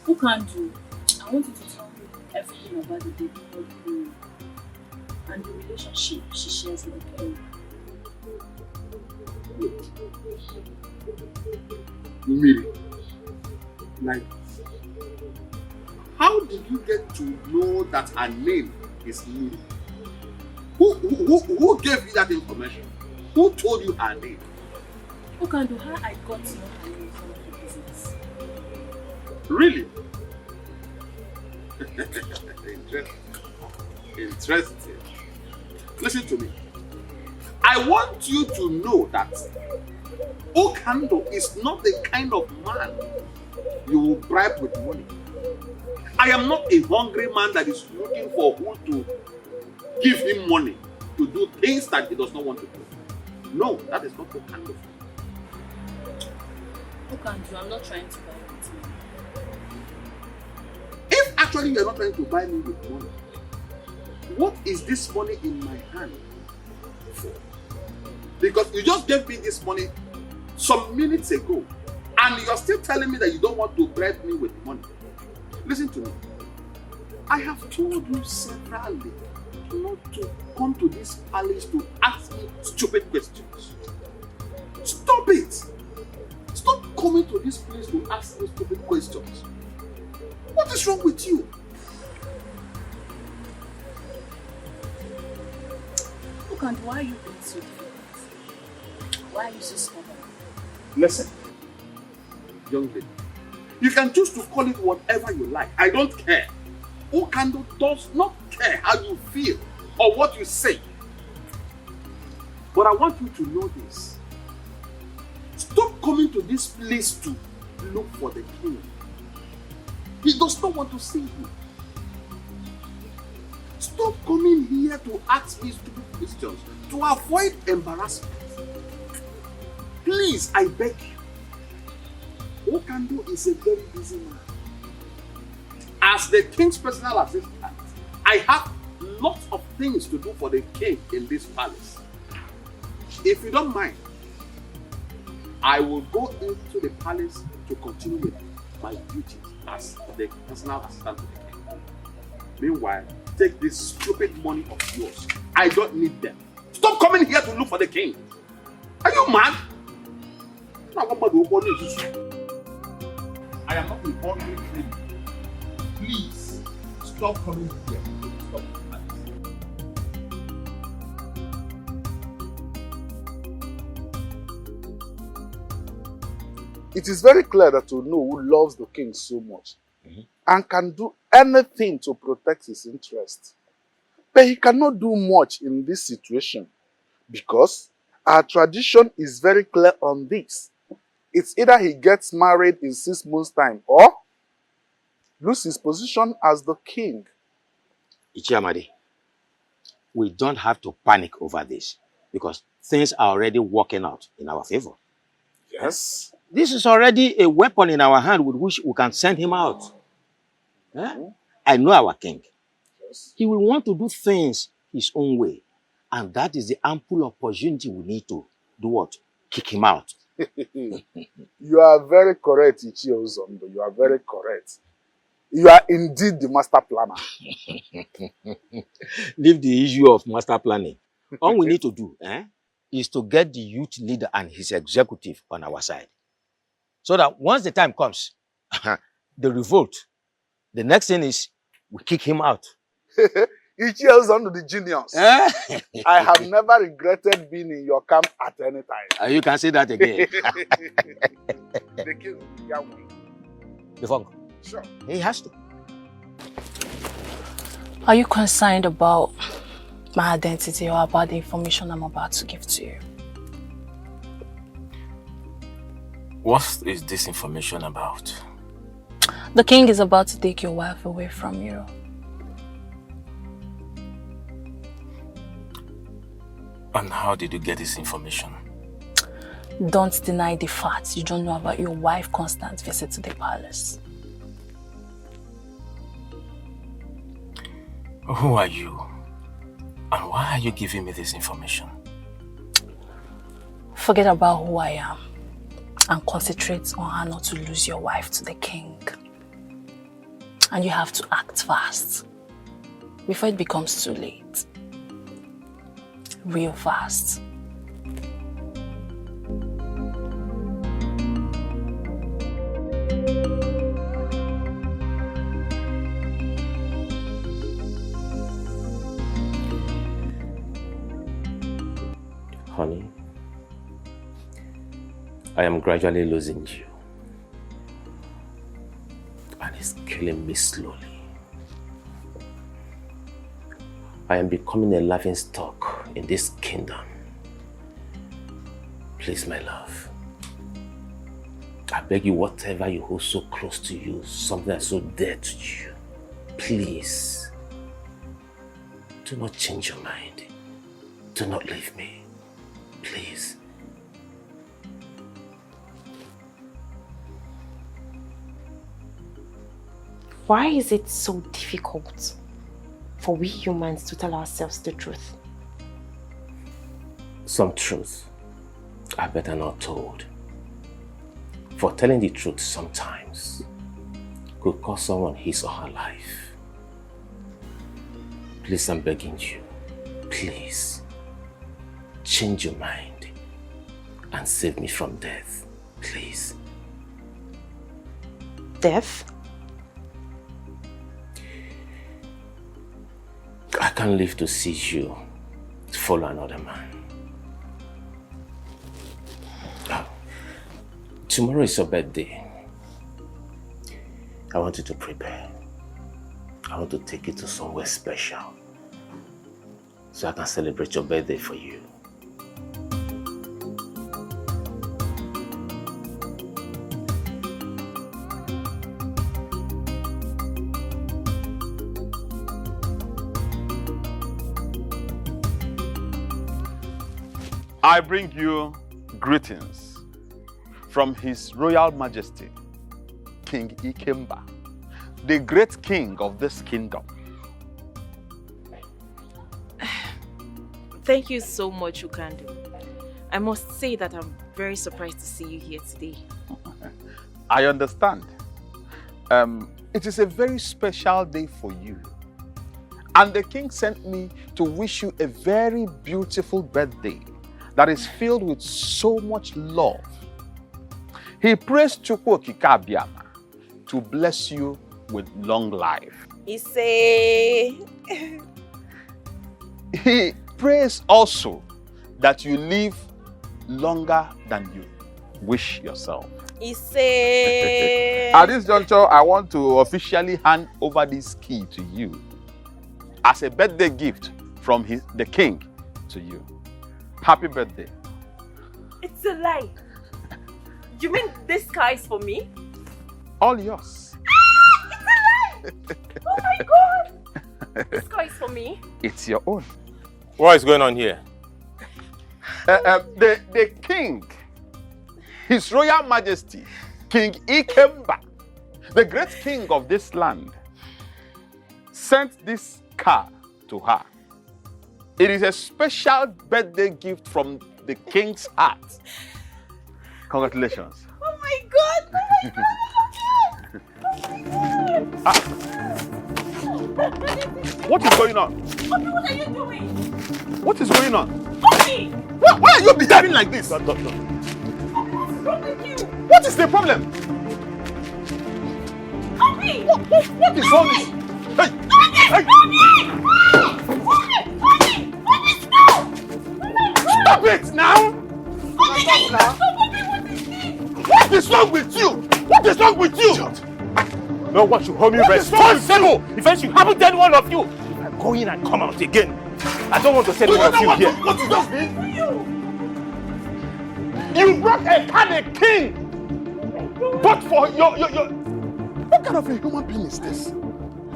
Who can do? I want you to tell me everything about the baby girl and the relationship she shares with him. Miri, like, how did you get to know that her name is Miri? Who gave you that information? Who told you her name? Who can do how I got to know her name from the business? Really? Interesting. Listen to me. I want you to know that Okando is not the kind of man you will bribe with money. I am not a hungry man that is looking for who to give him money to do things that he does not want to do. No, that is not Okando. Okando, I'm not trying to buy with you. If actually you are not trying to buy me with money, what is this money in my hand for? Because you just gave me this money some minutes ago and you are still telling me that you don't want to bribe me with money. Listen to me. I have told you severally not to come to this palace to ask me stupid questions. Stop it! Stop coming to this place to ask me stupid questions. What is wrong with you? Okando, why are you being so difficult? Why are you so stubborn? Listen, young lady, you can choose to call it whatever you like. I don't care. Okando does not care how you feel or what you say. But I want you to know this. Stop coming to this place to look for the king. He does not want to see you. Stop coming here to ask me stupid questions to avoid embarrassment. Please, I beg you. Okando is a very busy man. As the king's personal assistant, I have lots of things to do for the king in this palace. If you don't mind, I will go into the palace to continue with my duties as the personal assistant to the king. Meanwhile, take this stupid money of yours. I don't need them. Stop coming here to look for the king. Are you mad? I am not a hungry king. Please, stop coming here. Stop. It is very clear that Ono who loves the king so much and can do anything to protect his interest. But he cannot do much in this situation because our tradition is very clear on this. It's either he gets married in 6 months' time or lose his position as the king. Ichiamadi, we don't have to panic over this because things are already working out in our favor. Yes. This is already a weapon in our hand with which we can send him out. I know our king. Yes. He will want to do things his own way. And that is the ample opportunity we need to do what? Kick him out. You are very correct, Ichie Ozondo. You are very correct. You are indeed the master planner. Leave the issue of master planning. All we need to do is to get the youth leader and his executive on our side. So that once the time comes, the revolt The next thing is we kick him out. He cheers on to the genius. I have never regretted being in your camp at any time. You can say that again. The king, Yahweh. Before. Sure. He has to. Are you concerned about my identity or about the information I'm about to give to you? What is this information about? The king is about to take your wife away from you. And how did you get this information? Don't deny the facts. You don't know about your wife Constance's visit to the palace. Who are you? And why are you giving me this information? Forget about who I am and concentrate on how not to lose your wife to the king. And you have to act fast before it becomes too late. Real fast. Honey, I am gradually losing you. And it's killing me slowly. I am becoming a laughingstock in this kingdom. Please, my love. I beg you, whatever you hold so close to you, something that's so dear to you, please, do not change your mind. Do not leave me. Please. Why is it so difficult for we humans to tell ourselves the truth? Some truths are better not told. For telling the truth sometimes could cost someone his or her life. Please, I'm begging you, please, change your mind and save me from death, please. Death? I can't live to see you follow another man. Tomorrow is your birthday. I want you to prepare. I want to take you to somewhere special so I can celebrate your birthday for you. I bring you greetings from His Royal Majesty, King Ikemba, the great king of this kingdom. Thank you so much, Ukandu. I must say that I'm very surprised to see you here today. I understand. It is a very special day for you. And the king sent me to wish you a very beautiful birthday that is filled with so much love. He prays Chukwu Okike Abiama to bless you with long life. He prays also that you live longer than you wish yourself. At this juncture, I want to officially hand over this key to you as a birthday gift from the king to you. Happy birthday. It's a lie. You mean this car is for me? All yours. It's a lie! Oh my God! This car is for me? It's your own. What is going on here? The king, His Royal Majesty, King Ikemba, the great king of this land, sent this car to her. It is a special birthday gift from the king's heart. Congratulations. Oh my God! Oh my God! Oh my God! What is going on? Obi, what are you doing? What is going on? Obi! Why are you behaving like this? Obi, what's wrong with you? What is the problem? Obi! What is all this? Hey! Stop it now! What is wrong with you? What is wrong with you? No one should hold me responsible if anything happened to any one of you. If I go in and come out again, I don't want to say one of you here. What you just did? You brought a king! But for your... What kind of a human being is this?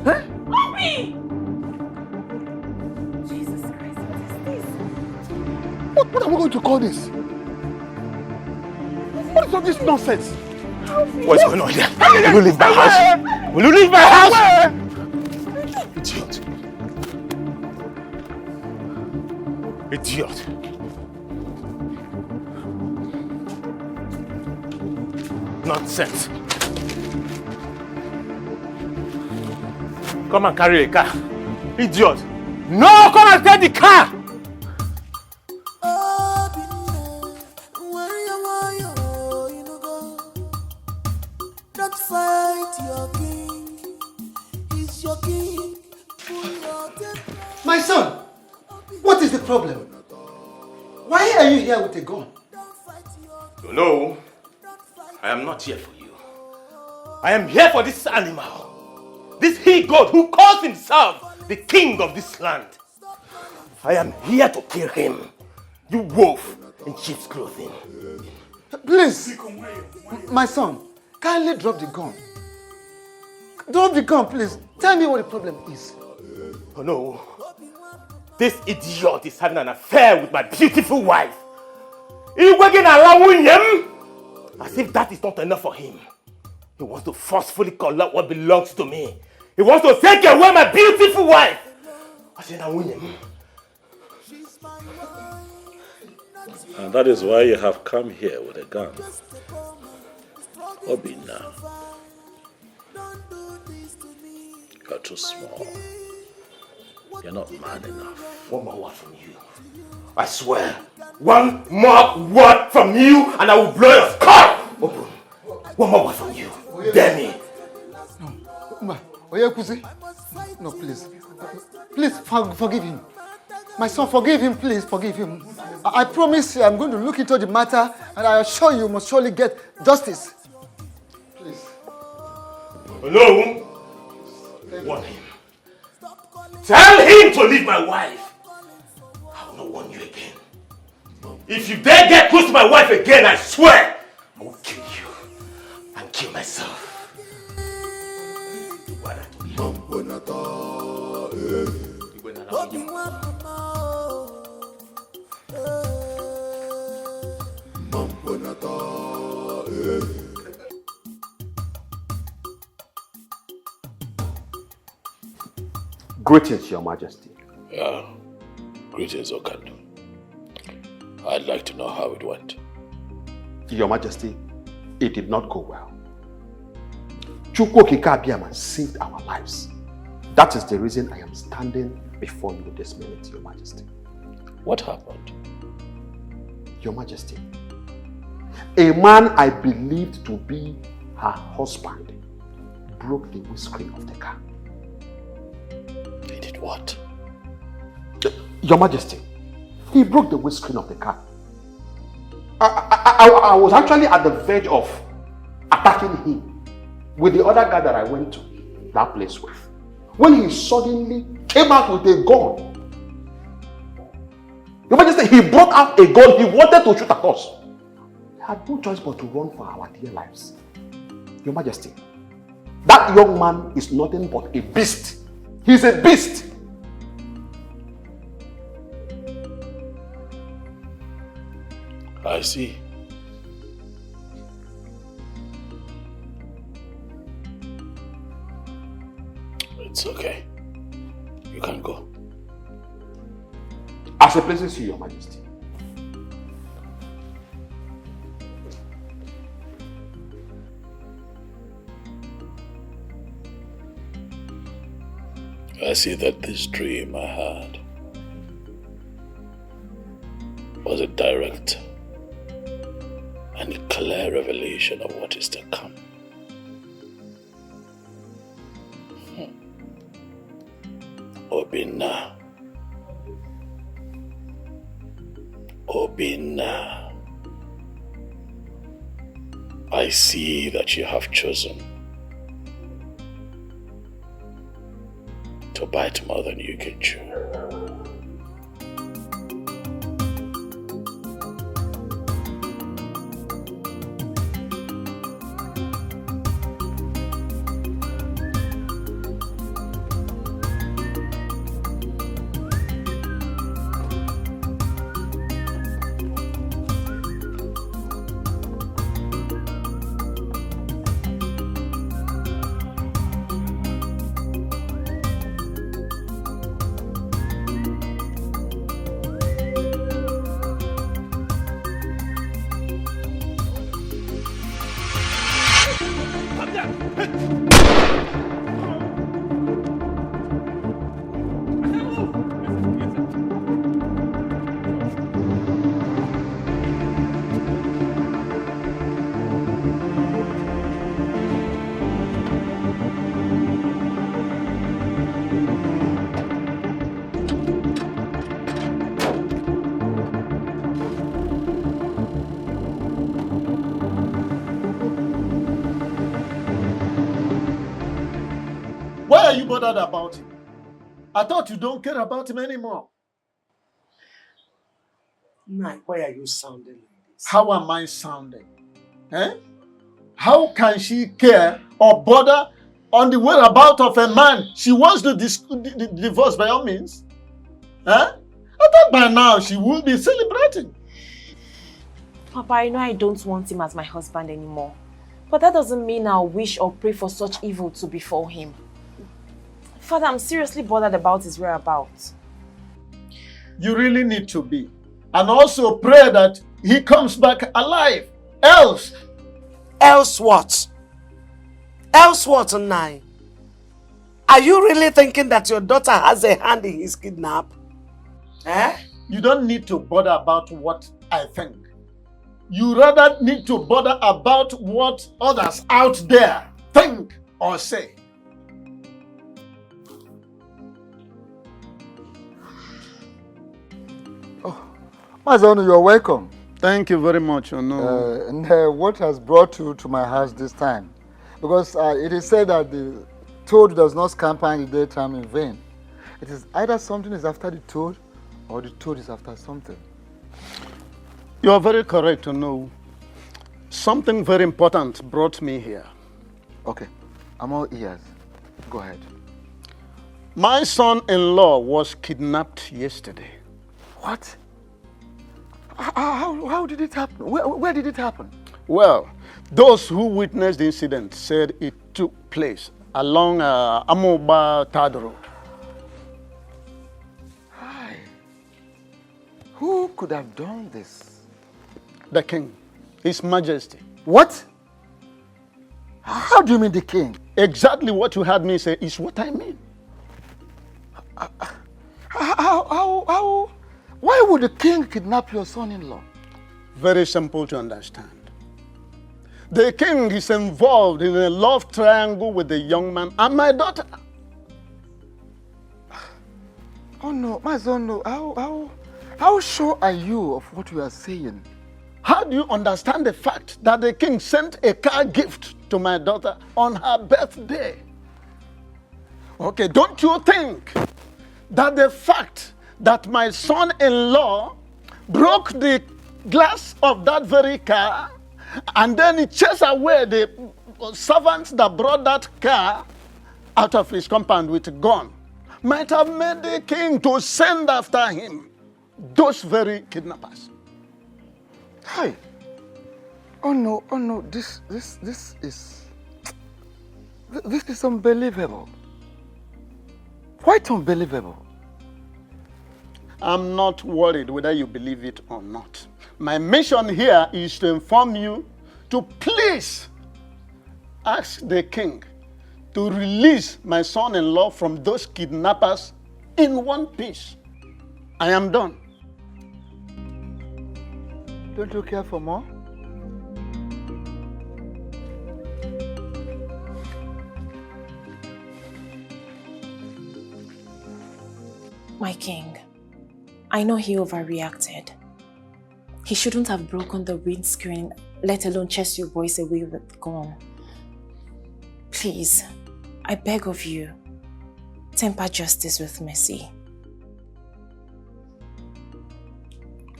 Huh? Bobby! Jesus Christ, what is this? What are we going to call this? What is all this nonsense? What's going on here? Will you leave my house? Will you leave my house? Idiot. Idiot. Nonsense. Come and carry a car. Idiot. No, come and take the car. Don't fight your king. He's your king. My son, what is the problem? Why are you here with a gun? No, I am not here for you. I am here for this animal. This he-goat who calls himself the king of this land. I am here to kill him. You wolf in sheep's clothing. Please, my son, kindly drop the gun. Drop the gun, please. Tell me what the problem is. Oh no. This idiot is having an affair with my beautiful wife. He's working allowing him. As if that is not enough for him. He wants to forcefully collect what belongs to me. He wants to take away my beautiful wife. I said, I win him. And that is why you have come here with a gun. Obi now. You're too small. You're not man enough. One more word from you. I swear. One more word from you and I will blow your skull open. One more word from you. Dare me. No, please. Please forgive him. My son, forgive him, please, forgive him. I promise you, I'm going to look into the matter and I assure you must surely get justice. Please. Hello? Warn him. Tell him to leave my wife. I will not warn you again. If you dare get close to my wife again, I swear, I will kill you and kill myself. Greetings, Your Majesty. Yeah, greetings, Okandu. I'd like to know how it went. Your Majesty, it did not go well. Chukwokika Abiyama saved our lives. That is the reason I am standing before you this minute, Your Majesty. What happened? Your Majesty, a man I believed to be her husband broke the windscreen of the car. He did what? Your Majesty, he broke the windscreen of the car. I was actually at the verge of attacking him with the other guy that I went to that place with, when he suddenly came out with a gun. Your Majesty, he brought out a gun. He wanted to shoot at us. We had no choice but to run for our dear lives. Your Majesty, that young man is nothing but a beast. He's a beast. I see. It's okay. You can go. As it pleases you, Your Majesty. I see that this dream I had was a direct and clear revelation of what is to come. Obinna. Obinna. I see that you have chosen to bite more than you can chew. Why are you bothered about him? I thought you don't care about him anymore. Nah, why are you sounding like this? How am I sounding? Eh? How can she care or bother on the whereabouts of a man she wants to divorce by all means? Eh? I thought by now she would be celebrating. Papa, I know I don't want him as my husband anymore. But that doesn't mean I'll wish or pray for such evil to befall him. Father, I'm seriously bothered about his whereabouts. You really need to be. And also pray that he comes back alive. Else. Else what? Else what, Nai? Are you really thinking that your daughter has a hand in his kidnap? Eh? You don't need to bother about what I think. You rather need to bother about what others out there think or say. Mazonu, you're welcome. Thank you very much, Ono. What has brought you to my house this time? Because it is said that the toad does not scamper in the daytime in vain. It is either something is after the toad or the toad is after something. You are very correct, Ono. Something very important brought me here. Okay, I'm all ears. Go ahead. My son-in-law was kidnapped yesterday. What? How did it happen? Where did it happen? Well, those who witnessed the incident said it took place along Amoba Third Road. Hi. Who could have done this? The king, His Majesty. What? How do you mean the king? Exactly what you had me say is what I mean. How? Why would the king kidnap your son-in-law? Very simple to understand. The king is involved in a love triangle with the young man and my daughter. Oh no, my son, no. How sure are you of what you are saying? How do you understand the fact that the king sent a car gift to my daughter on her birthday? Okay, don't you think that the fact that my son-in-law broke the glass of that very car and then he chased away the servants that brought that car out of his compound with a gun might have made the king to send after him those very kidnappers? Hi. Oh no, this is unbelievable. Quite unbelievable. I'm not worried whether you believe it or not. My mission here is to inform you to please ask the king to release my son-in-law from those kidnappers in one piece. I am done. Don't you care for more? My king, I know he overreacted. He shouldn't have broken the windscreen, let alone chase your boys away with the gun. Please, I beg of you, temper justice with mercy.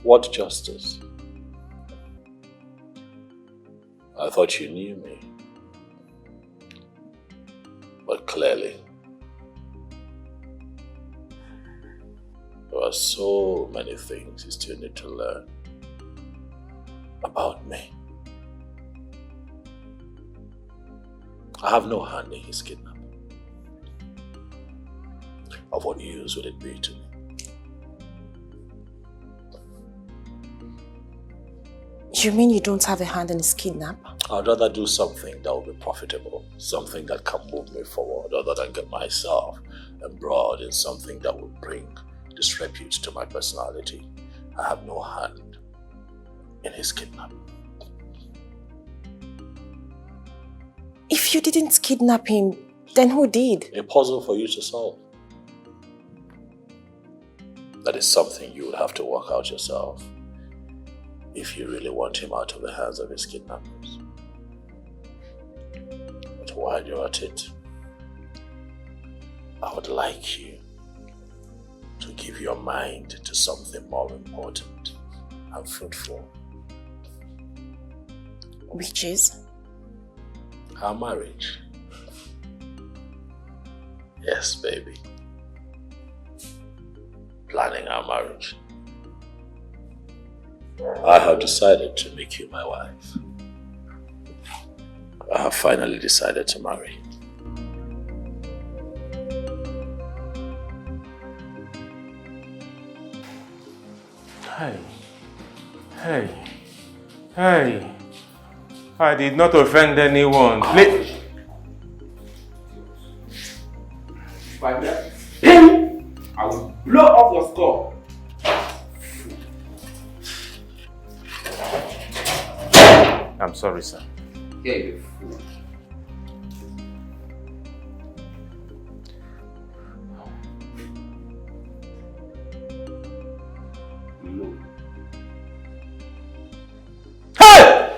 What justice? I thought you knew me. But clearly, there are so many things you still need to learn about me. I have no hand in his kidnapping. Of what use would it be to me? You mean you don't have a hand in his kidnap? I'd rather do something that will be profitable, something that can move me forward, other than get myself embroiled in something that will bring disrepute to my personality. I have no hand in his kidnapping. If you didn't kidnap him, then who did? A puzzle for you to solve. That is something you would have to work out yourself if you really want him out of the hands of his kidnappers. But while you're at it, I would like you to give your mind to something more important and fruitful. Which is? Our marriage. Yes, baby. Planning our marriage. I have decided to make you my wife. I have finally decided to marry. Hey. I did not offend anyone. Please. I will blow off your skull. I'm sorry, sir. Yeah, you fool. No. Hey!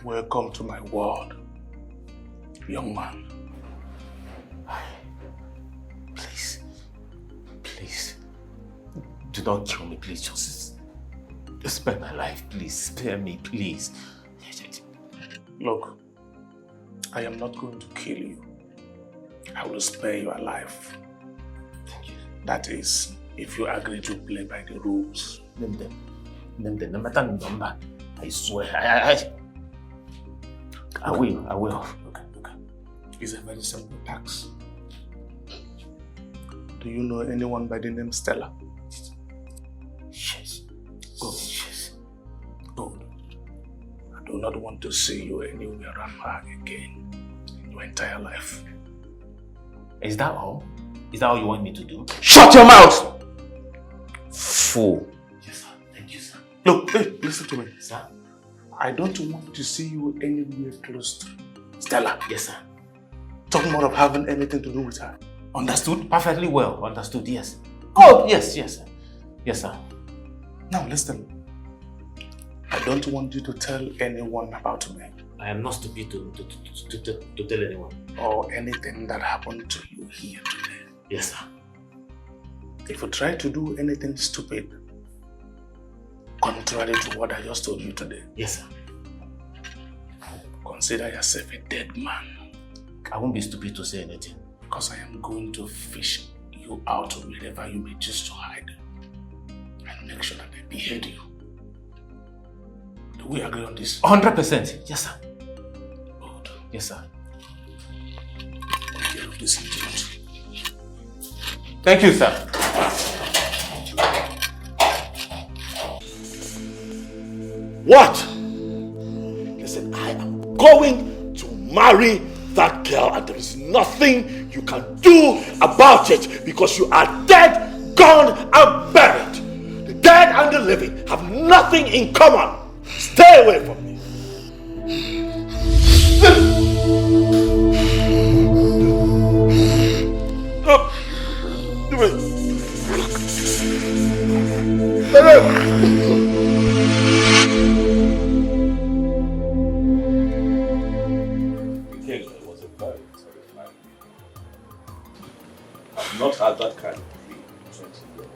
Welcome to my world, young man. Please. Do not kill me, please. Just spare my life, please. Spare me, please. Look, I am not going to kill you. I will spare your life. Thank you. That is, if you agree to play by the rules. Name them. No matter the number. I swear. I will. Okay. It's a very simple task. Do you know anyone by the name Stella? Yes. Good. I do not want to see you anywhere around her again in your entire life. Is that all? Is that all you want me to do? Shut your mouth! Fool. Yes, sir. Thank you, sir. Look, hey, listen to me. Sir? I don't want to see you anywhere close to Stella. Yes, sir. Talking more of having anything to do with her. Understood? Perfectly well. Understood, yes. Oh, yes, sir. Yes, sir. Now listen. I don't want you to tell anyone about me. I am not stupid to tell anyone. Or anything that happened to you here today. Yes, sir. If you try to do anything stupid, contrary to what I just told you today. Yes, sir. Consider yourself a dead man. I won't be stupid to say anything. Because I am going to fish you out of wherever you may choose to hide. And make sure that I behead you. Do we agree on this? 100%. Yes, sir. Good. Yes, sir. Take care of this idiot. Thank you, sir. What? Listen, I am going to marry that girl and there is nothing you can do about it because you are dead, gone and buried. The dead and the living have nothing in common. Stay away from me. Stop! Do it! King was a very terrifying. I've not had that kind of dream in 20 years.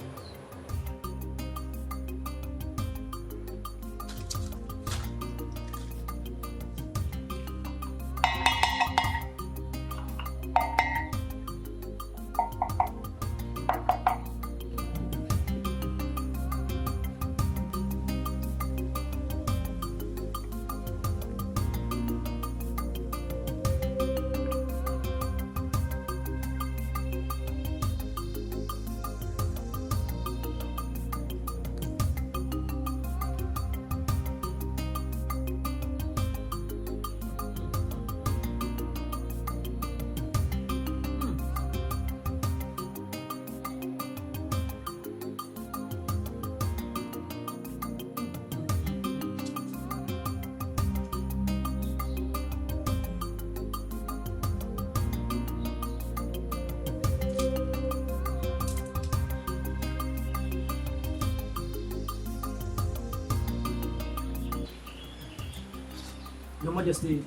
Your Majesty,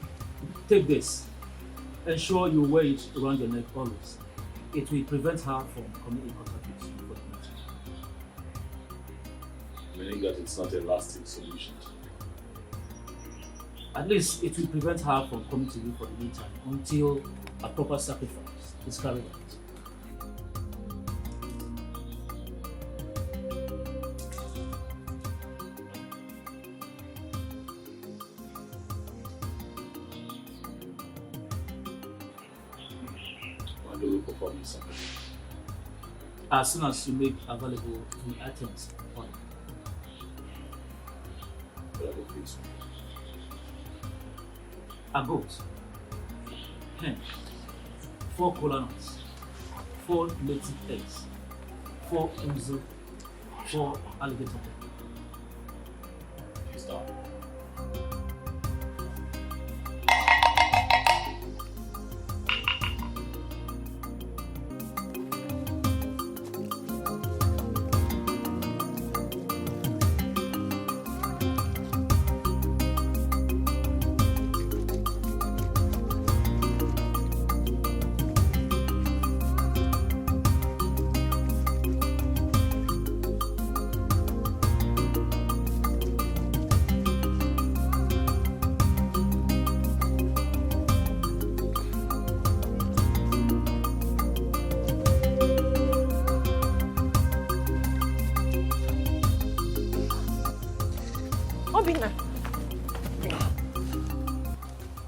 take this. Ensure you wear it around your neck always. It will prevent her from coming in contact with you for the meeting. Meaning that it's not a lasting solution. At least it will prevent her from coming to you for the meantime until a proper sacrifice is carried out. When do we perform this sacrifice? As soon as you make available the items on it. A goat, hen, 4 kola nuts, 4 native eggs, 4 mzo, 4 alligator. It's done.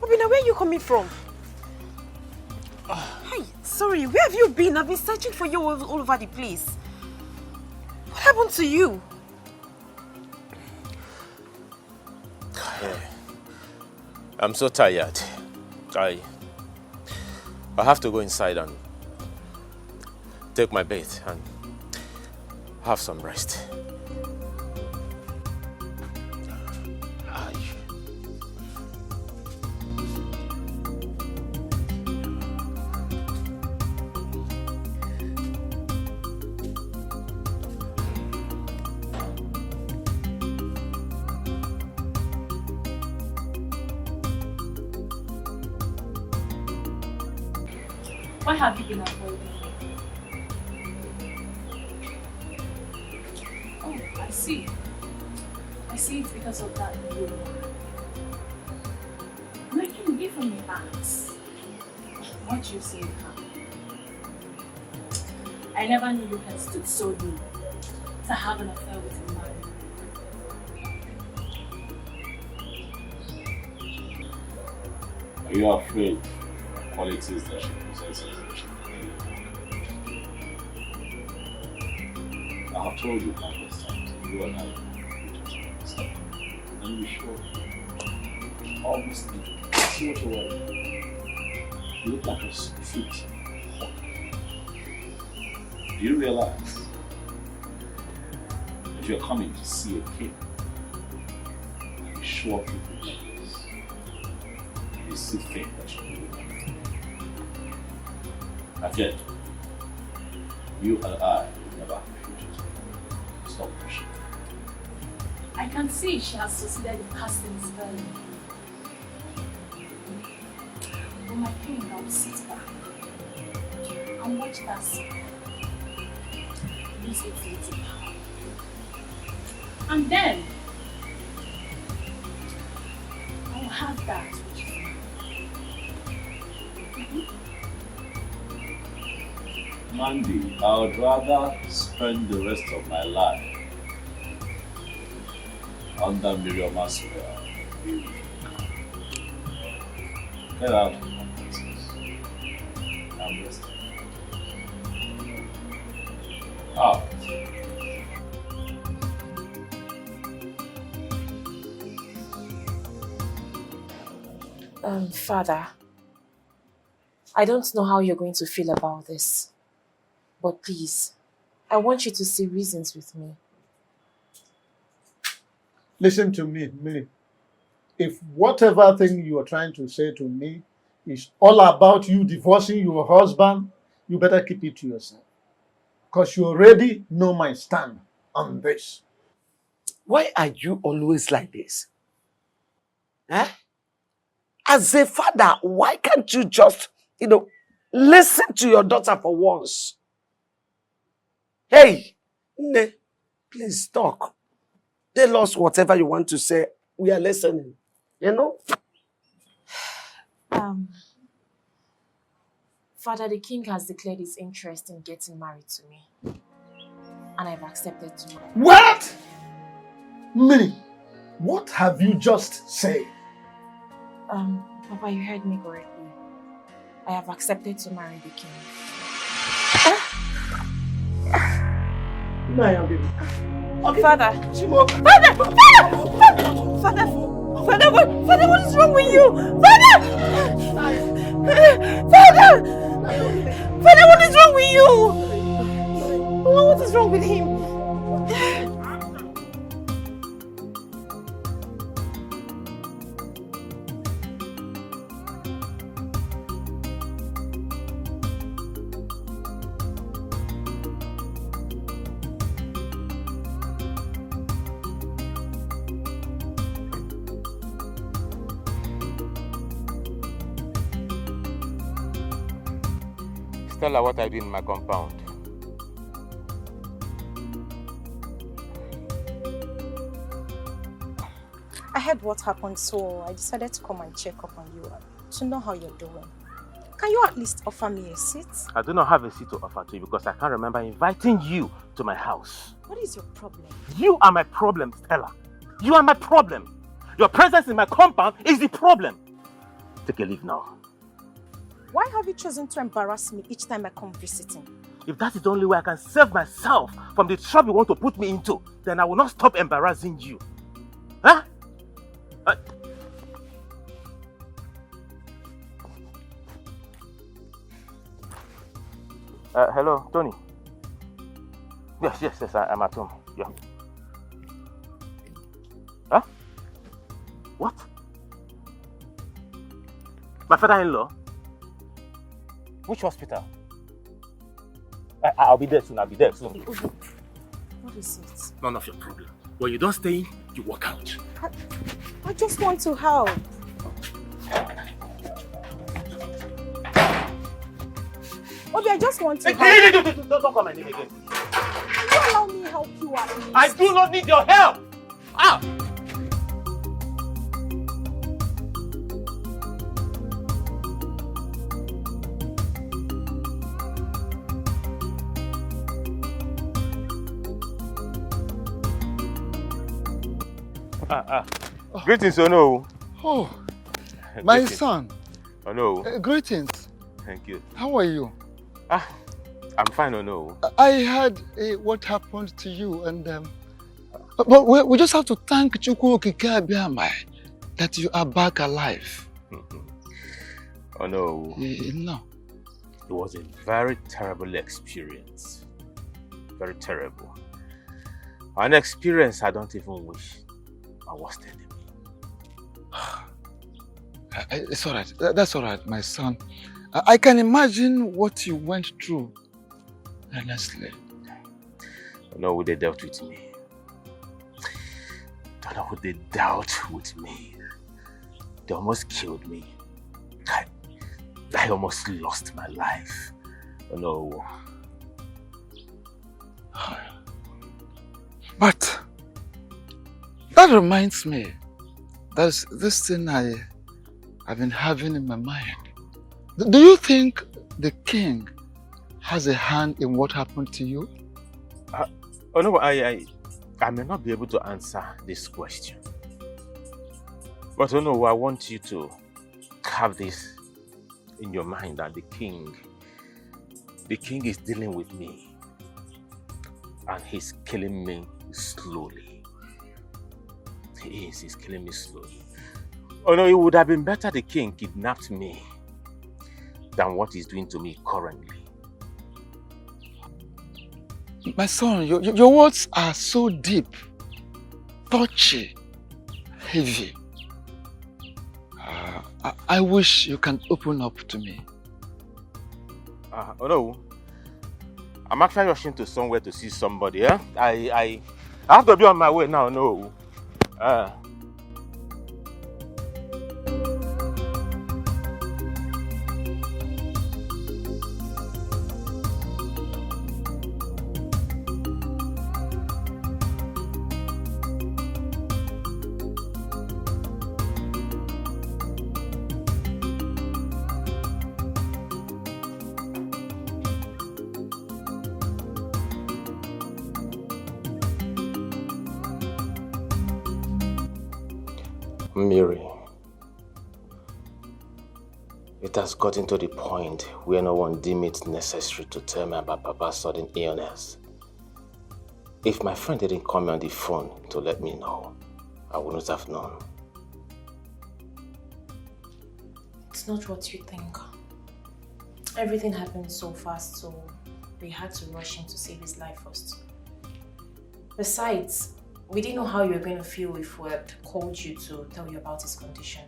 Obina, where are you coming from? Hi, sorry, where have you been? I've been searching for you all over the place. What happened to you? I'm so tired. I have to go inside and take my bath and have some rest. Why have you been avoiding me? Oh, I see. I see it's because of that blue. Making away from your acts. What you say, huh? I never knew you had stood so low to have an affair with a man. Are you afraid of qualities that she possesses? I have told you countless times, you and I understand. And you show obviously so much away. You look like a street hawk. Do you realize that you're coming to see a king? I'm sure people like this. is the thing that should be done. And yet, you and I will never have a future together. Stop pushing. I can see she has succeeded in casting spell. But my king, I will sit back and watch that spell lose its little power. And then I will have that which is mine. Mandy, I would rather spend the rest of my life under Miriam's spell. Get out of my presence. I'm resting. Out. Father, I don't know how you're going to feel about this, but please, I want you to see reasons with me. Listen to me, Millie. If whatever thing you are trying to say to me is all about you divorcing your husband, you better keep it to yourself. Because you already know my stand on this. Why are you always like this? Eh? As a father, why can't you just, listen to your daughter for once? Hey, Ne, please talk. Tell us whatever you want to say. We are listening. Father, the king has declared his interest in getting married to me. And I've accepted to. What? Millie, what have you just said? Papa, you heard me correctly. I have accepted to marry the king. No, I am baby. Okay. Father! Father, what is wrong with you? Father, what is wrong with you? What is wrong with him? Tell her what I did in my compound. I heard what happened, so I decided to come and check up on you to know how you're doing. Can you at least offer me a seat? I do not have a seat to offer to you because I can't remember inviting you to my house. What is your problem? You are my problem, Stella. You are my problem. Your presence in my compound is the problem. Take a leave now. Why have you chosen to embarrass me each time I come visiting? If that is the only way I can save myself from the trouble you want to put me into, then I will not stop embarrassing you. Huh? Hello, Tony. Yes, I'm at home. Yeah. Huh? What? My father-in-law? Which hospital? I'll be there soon. What is it? None of your problem. When you don't stay in, you walk out. I just want to help. Obi, I just want to help. Don't call my name again. Can you allow me help you at least? I do not need your help! Ah! Greetings, Ono. Oh, my son. Ono. Greetings. Thank you. How are you? I'm fine, Ono. I heard what happened to you, and but we just have to thank Chukwu Okike Abiamai that you are back alive. Oh no. No. It was a very terrible experience. Very terrible. An experience I don't even wish my worst enemy. It's all right. That's all right, my son. I can imagine what you went through, honestly. No, they dealt with me. Don't know what they dealt with me. They almost killed me. I almost lost my life. Oh no. But that reminds me, there's this thing I've been having in my mind. Do you think the king has a hand in what happened to you? Oh no, I may not be able to answer this question. But oh no, I want you to have this in your mind that the king is dealing with me. And he's killing me slowly. He's killing me slowly. Oh no, it would have been better the king kidnapped me than what he's doing to me currently. My son, your words are so deep, touchy, heavy. I wish you can open up to me. Oh no, I'm actually rushing to somewhere to see somebody. Eh? I have to be on my way now. No. Mary, it has gotten to the point where no one deemed it necessary to tell me about Papa's sudden illness. If my friend didn't call me on the phone to let me know, I wouldn't have known. It's not what you think. Everything happened so fast, so we had to rush in to save his life first. Besides, we didn't know how you were going to feel if we had called you to tell you about his condition.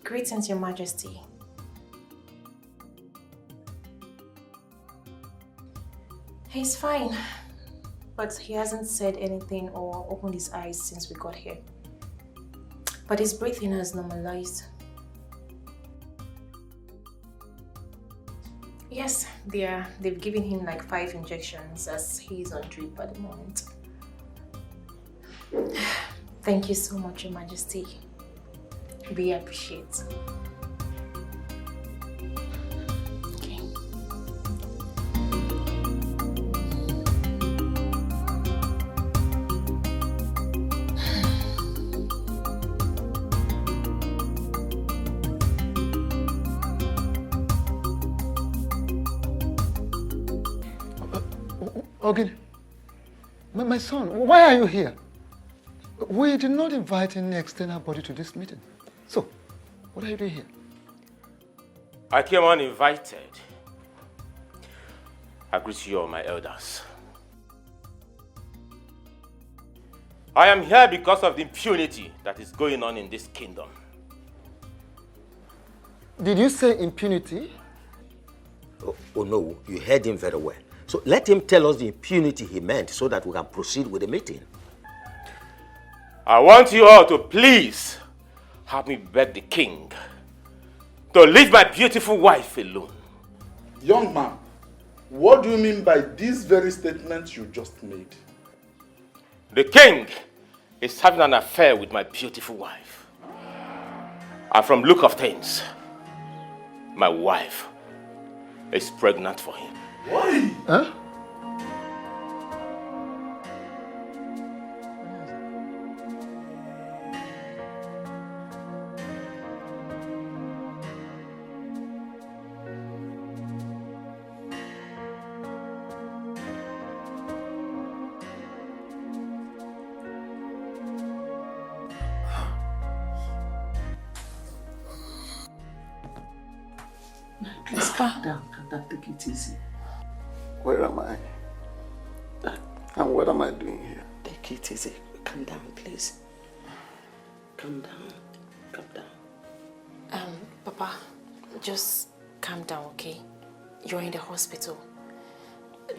Greetings, Your Majesty. He's fine, but he hasn't said anything or opened his eyes since we got here. But his breathing has normalized. Yes, they've given him like 5 injections as he's on drip at the moment. Thank you so much, Your Majesty. We appreciate. Okay. Okay. My son, why are you here? We did not invite any external body to this meeting. So, what are you doing here? I came uninvited. I greet you all, my elders. I am here because of the impunity that is going on in this kingdom. Did you say impunity? Oh no, you heard him very well. So let him tell us the impunity he meant so that we can proceed with the meeting. I want you all to please help me beg the king to leave my beautiful wife alone. Young man, what do you mean by these very statements you just made? The king is having an affair with my beautiful wife. And from look of things, my wife is pregnant for him. Why? Huh? Please calm down, take it easy. Where am I? And what am I doing here? Take it easy. Calm down, please. Calm down. Calm down. Papa, just calm down, okay? You're in the hospital.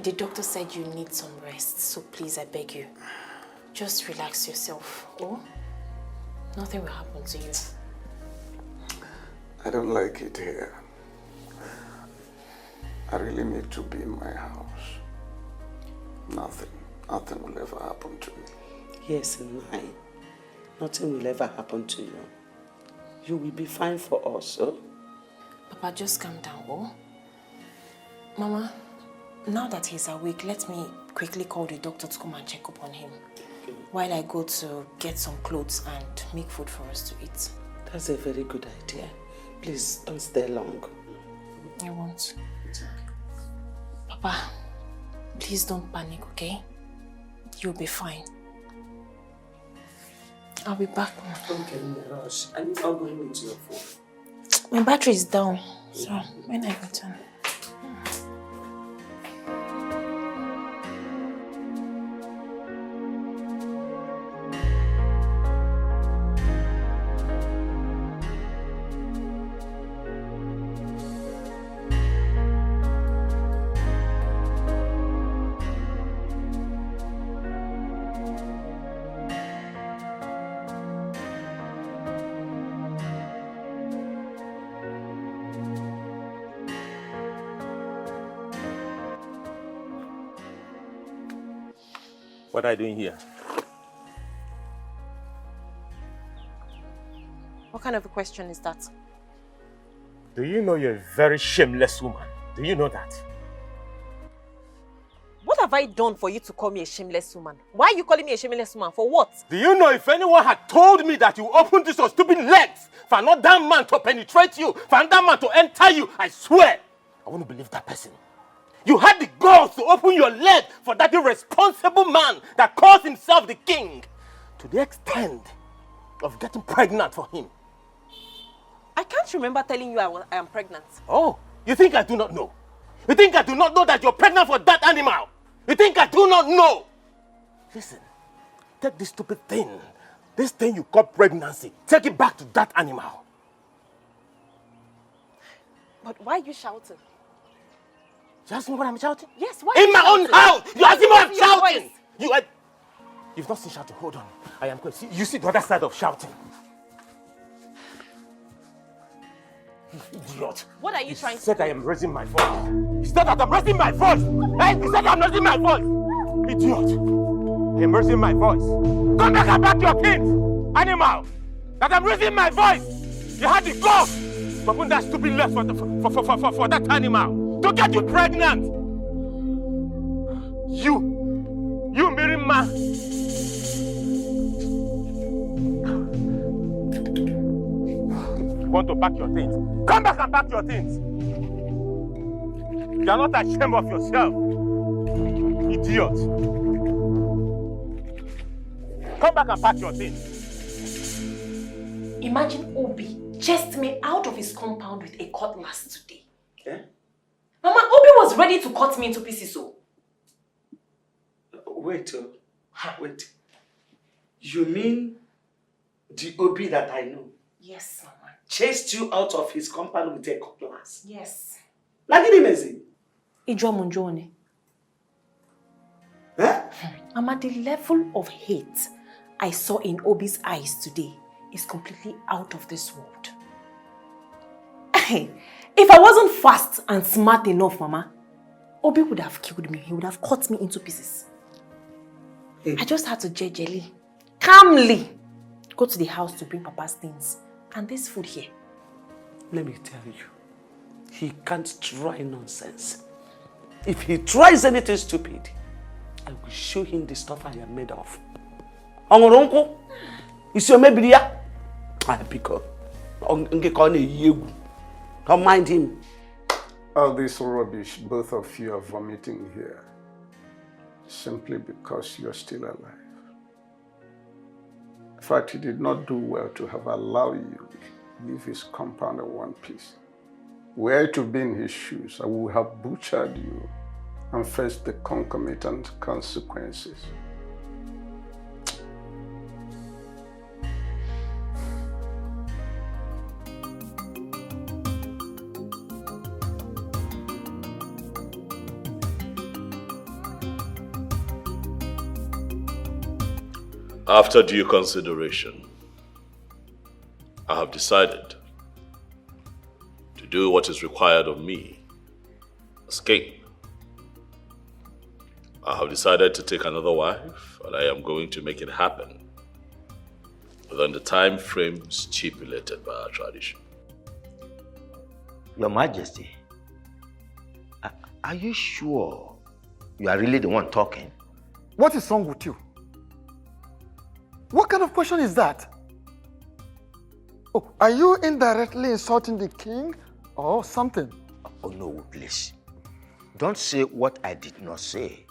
The doctor said you need some rest, so please, I beg you. Just relax yourself, oh? Nothing will happen to you. I don't like it here. I really need to be in my house. Nothing will ever happen to me. Yes, mine. Nothing will ever happen to you. You will be fine for us, oh? Papa, just calm down, oh? Mama, now that he's awake, let me quickly call the doctor to come and check up on him. While I go to get some clothes and make food for us to eat. That's a very good idea. Please, don't stay long. I won't. Papa, please don't panic, okay? You'll be fine. I'll be back. Don't get in a rush. I'm not going into your phone. My battery is down, so when I return. What are you doing here? What kind of a question is that? Do you know you're a very shameless woman? Do you know that? What have I done for you to call me a shameless woman? Why are you calling me a shameless woman? For what? Do you know if anyone had told me that you opened this your stupid legs for another man to penetrate you, for another man to enter you, I swear, I wouldn't believe that person. You had the guts to open your leg for that irresponsible man that calls himself the king, to the extent of getting pregnant for him. I can't remember telling you I am pregnant. Oh, you think I do not know? You think I do not know that you're pregnant for that animal? You think I do not know? Listen, take this stupid thing, this thing you call pregnancy, take it back to that animal. But why are you shouting? You ask me what I'm shouting? Yes, why? In my own house! You ask me what I'm shouting! Voice. You've not seen shouting. Hold on. I am going. You see the other side of shouting. You idiot. What are you trying to do? He said I am raising my voice. He said that I'm raising my voice. Hey, he said I'm raising my voice. Idiot. I am raising my voice. Come back and back your kids. Animal. That I'm raising my voice. You had the ghost to open that stupid left for that animal. To get you pregnant. You married man. Want to pack your things? Come back and pack your things. You are not ashamed of yourself, idiot. Come back and pack your things. Imagine Obi chased me out of his compound with a cutlass today. Eh? Mama, Obi was ready to cut me into pieces, so. Wait. You mean the Obi that I know? Yes, Mama. Chased you out of his compound with a cutlass? Yes. Like it messy. Ijomunjone. Eh? Mama, the level of hate I saw in Obi's eyes today is completely out of this world. If I wasn't fast and smart enough, Mama, Obi would have killed me. He would have cut me into pieces. Hey. I just had to gingerly, calmly go to the house to bring Papa's things. And this food here. Let me tell you, he can't try nonsense. If he tries anything stupid, I will show him the stuff I am made of. Ongoronko, is your maybe I pick up. Don't mind him. All this rubbish both of you are vomiting here, simply because you're still alive. In fact, he did not do well to have allowed you to leave his compound in one piece. Were I to be in his shoes, I would have butchered you and face the concomitant consequences. After due consideration, I have decided to do what is required of me as king. I have decided to take another wife, and I am going to make it happen within the time frame stipulated by our tradition. Your Majesty, are you sure you are really the one talking? What is wrong with you? What kind of question is that? Oh, are you indirectly insulting the king or something? Oh no, please. Don't say what I did not say.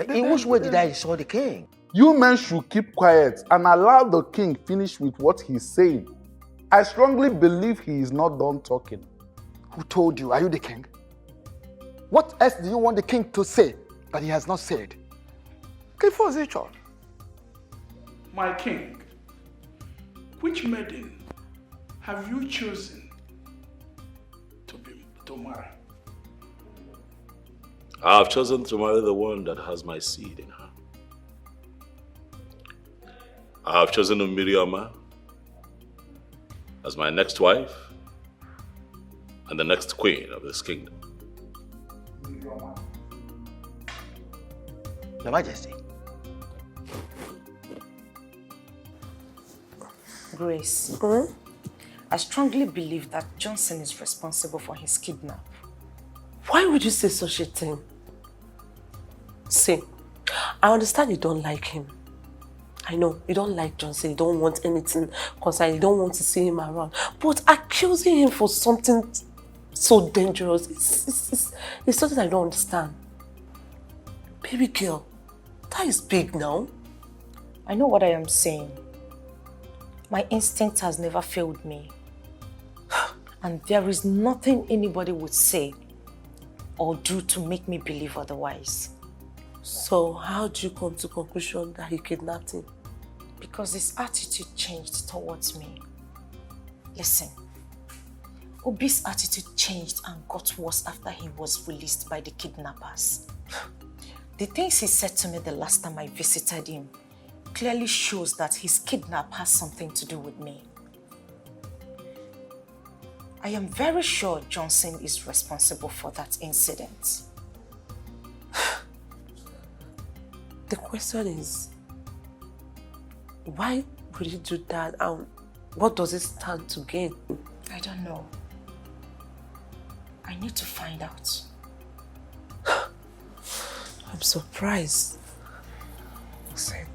In which way did I insult the king? You men should keep quiet and allow the king finish with what he's saying. I strongly believe he is not done talking. Who told you? Are you the king? What else do you want the king to say that he has not said? My king, which maiden have you chosen to marry? I have chosen to marry the one that has my seed in her. I have chosen Miriama as my next wife and the next queen of this kingdom. Your Majesty. Grace, I strongly believe that Johnson is responsible for his kidnap. Why would you say such a thing? See, I understand you don't like him. I know, you don't like Johnson, you don't want anything concerning, you don't want to see him around. But accusing him for something so dangerous, it's something I don't understand. Baby girl, that is big now. I know what I am saying. My instinct has never failed me. And there is nothing anybody would say or do to make me believe otherwise. So how do you come to the conclusion that he kidnapped him? Because his attitude changed towards me. Listen, Obi's attitude changed and got worse after he was released by the kidnappers. The things he said to me the last time I visited him clearly shows that his kidnap has something to do with me. I am very sure Johnson is responsible for that incident. The question is, why would he do that and what does it stand to gain? I don't know. I need to find out. I'm surprised. Same.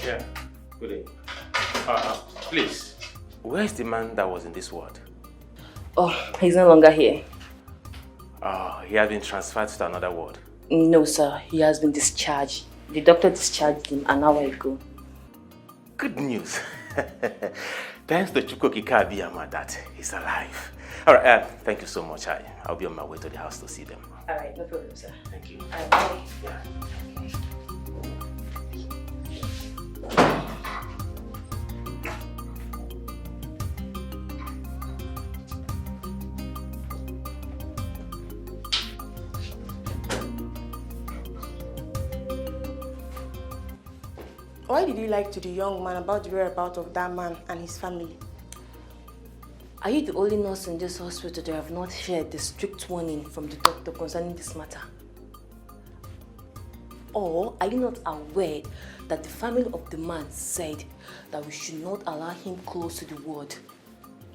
Yeah, good evening. Please, where is the man that was in this ward? Oh, he's no longer here. He has been transferred to another ward. No, sir. He has been discharged. The doctor discharged him an hour ago. Good news. Thanks to Chukokika Abiyama that he's alive. All right, thank you so much. I'll be on my way to the house to see them. All right, no problem, sir. Thank you. All right, bye. Yeah. Why did you lie to the young man about the whereabouts of that man and his family? Are you the only nurse in this hospital that have not heard the strict warning from the doctor concerning this matter? Or are you not aware that the family of the man said that we should not allow him close to the ward?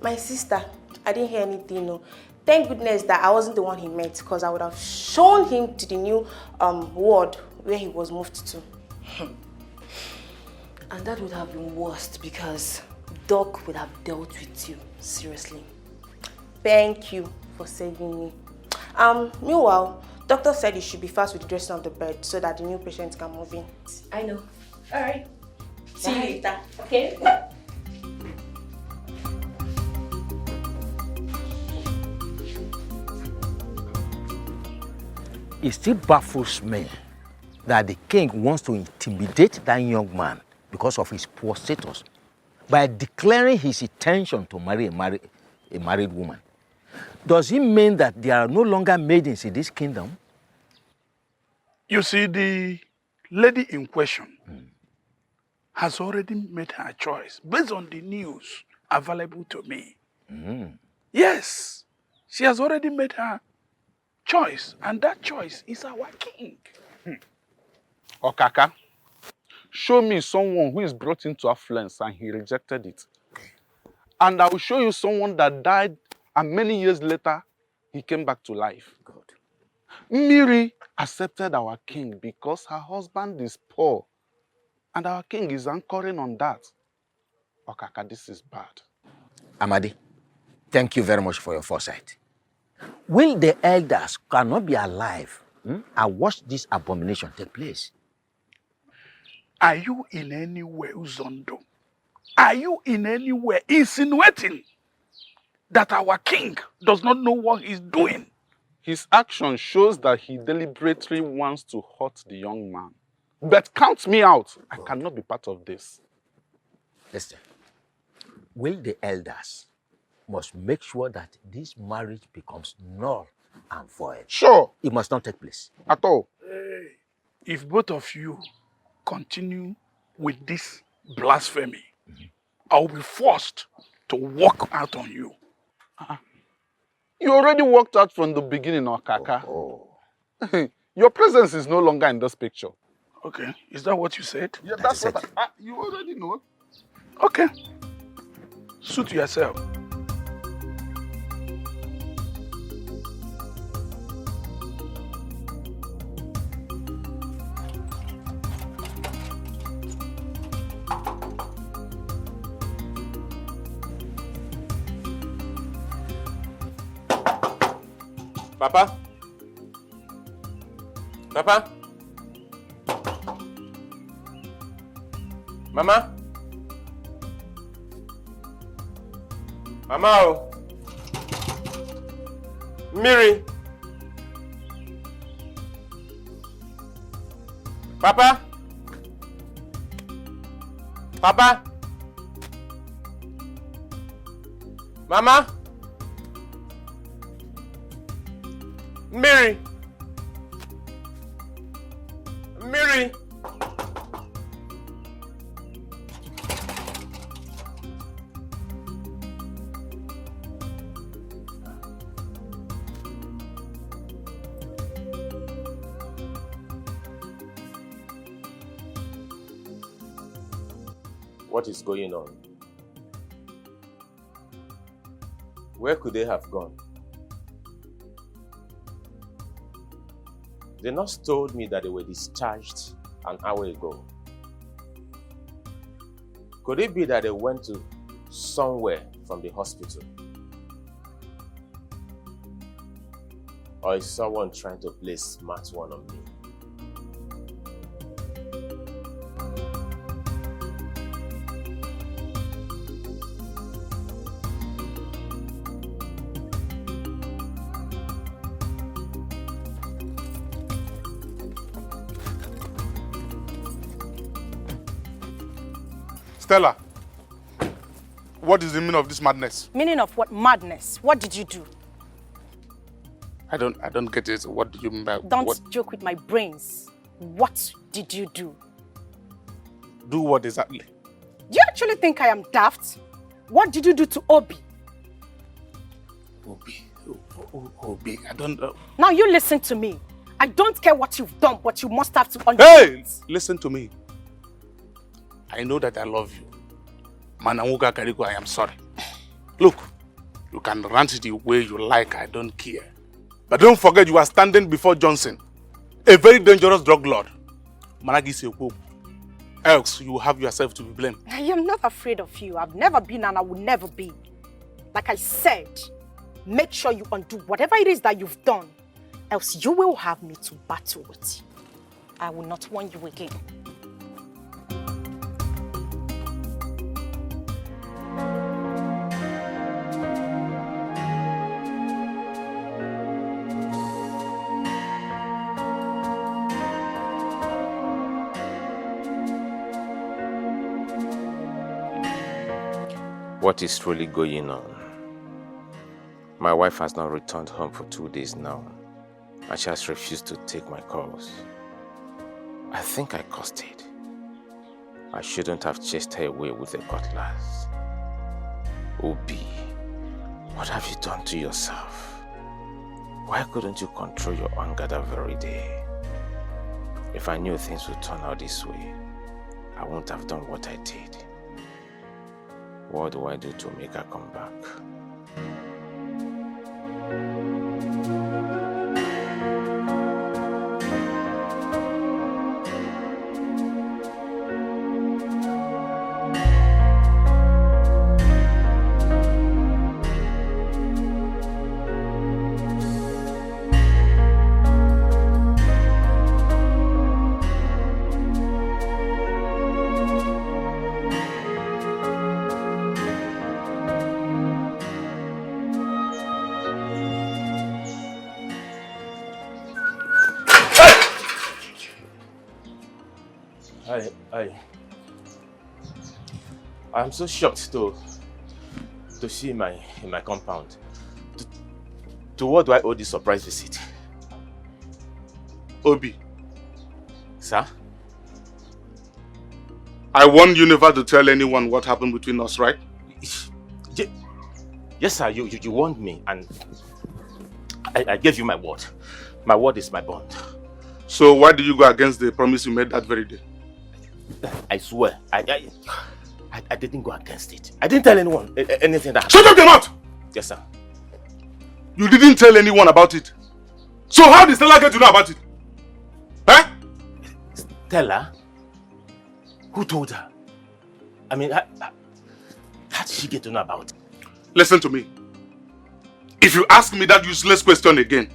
My sister, I didn't hear anything, no. Thank goodness that I wasn't the one he met, because I would have shown him to the new ward where he was moved to. And that would have been worse because Doc would have dealt with you seriously. Thank you. for saving me. Meanwhile, doctor said you should be fast with the dressing of the bed so that the new patient can move in. I know. All right. See you later. Okay. It still baffles me that the king wants to intimidate that young man because of his poor status by declaring his intention to marry a married woman. Does it mean that there are no longer maidens in this kingdom? You see, the lady in question has already made her choice based on the news available to me. Yes, she has already made her choice, and that choice is our king. Okaka, show me someone who is brought into affluence and he rejected it. And I will show you someone that died and many years later, he came back to life. Good. Miri accepted our king because her husband is poor. And our king is anchoring on that. Okaka, this is bad. Amadi, thank you very much for your foresight. Will the elders cannot be alive and watch this abomination take place? Are you in any way, Uzondo? Are you in any way insinuating that our king does not know what he's doing? His action shows that he deliberately wants to hurt the young man. But count me out. I cannot be part of this. Listen, will the elders must make sure that this marriage becomes null and void? Sure. It must not take place. At all. Hey, if both of you continue with this blasphemy, I will be forced to walk out on you. You already walked out from the beginning, Okaka. Your presence is no longer in this picture. Okay, is that what you said? Yeah, that's what you already know. Okay, suit yourself. Papa? Papa? Mama? Mama? Oh. Miri? Papa? Papa? Mama? Miri? Miri? What is going on? Where could they have gone? The nurse told me that they were discharged an hour ago. Could it be that they went to somewhere from the hospital? Or is someone trying to play smart one on me? Stella, what is the meaning of this madness? Meaning of what? Madness? What did you do? I don't get it. What do you mean by Don't what? joke with my brains. What did you do? Do what exactly? Do you actually think I am daft? What did you do to Obi? Obi, I don't know. Now you listen to me. I don't care what you've done, but you must have to understand. Hey, listen to me. I know that I love you. Manawuga Kariko, I am sorry. Look, you can rant the way you like, I don't care. But don't forget you are standing before Johnson, a very dangerous drug lord. Managi Sekwo. Else you have yourself to be blamed. I am not afraid of you. I've never been and I will never be. Like I said, make sure you undo whatever it is that you've done, else you will have me to battle with. I will not warn you again. What is really going on? My wife has not returned home for 2 days now, and she has refused to take my calls. I think I caused it. I shouldn't have chased her away with a cutlass. Obi, what have you done to yourself? Why couldn't you control your anger that very day? If I knew things would turn out this way, I wouldn't have done what I did. What do I do to make her come back? I'm so shocked to see in my compound. To what do I owe this surprise visit? Obi. Sir? I warned you never to tell anyone what happened between us, right? Yes, sir. You warned me, and I gave you my word. My word is my bond. So why did you go against the promise you made that very day? I swear, I didn't go against it. I didn't tell anyone anything that happened. Shut up your mouth! Yes, sir. You didn't tell anyone about it. So how did Stella get to know about it? Huh? Stella? Who told her? I mean, how did she get to know about it? Listen to me. If you ask me that useless question again,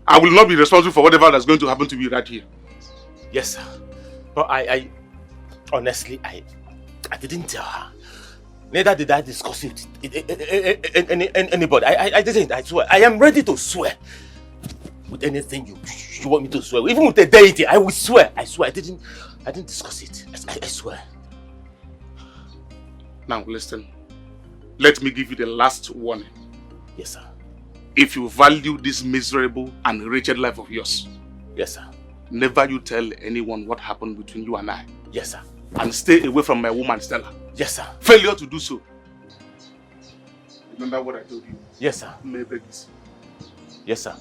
I will not be responsible for whatever that's going to happen to me right here. Yes, sir. But I honestly, I didn't tell her. Neither did I discuss it with anybody. I didn't, I swear. I am ready to swear. With anything you want me to swear. Even with the deity, I will swear. I swear. I didn't discuss it. I swear. Now listen. Let me give you the last warning. Yes, sir. If you value this miserable and wretched life of yours. Yes, sir. Never you tell anyone what happened between you and I. Yes, sir. And stay away from my woman, Stella. Yes, sir. Failure to do so. Remember what I told you? Yes, sir. Maybe. Yes, sir.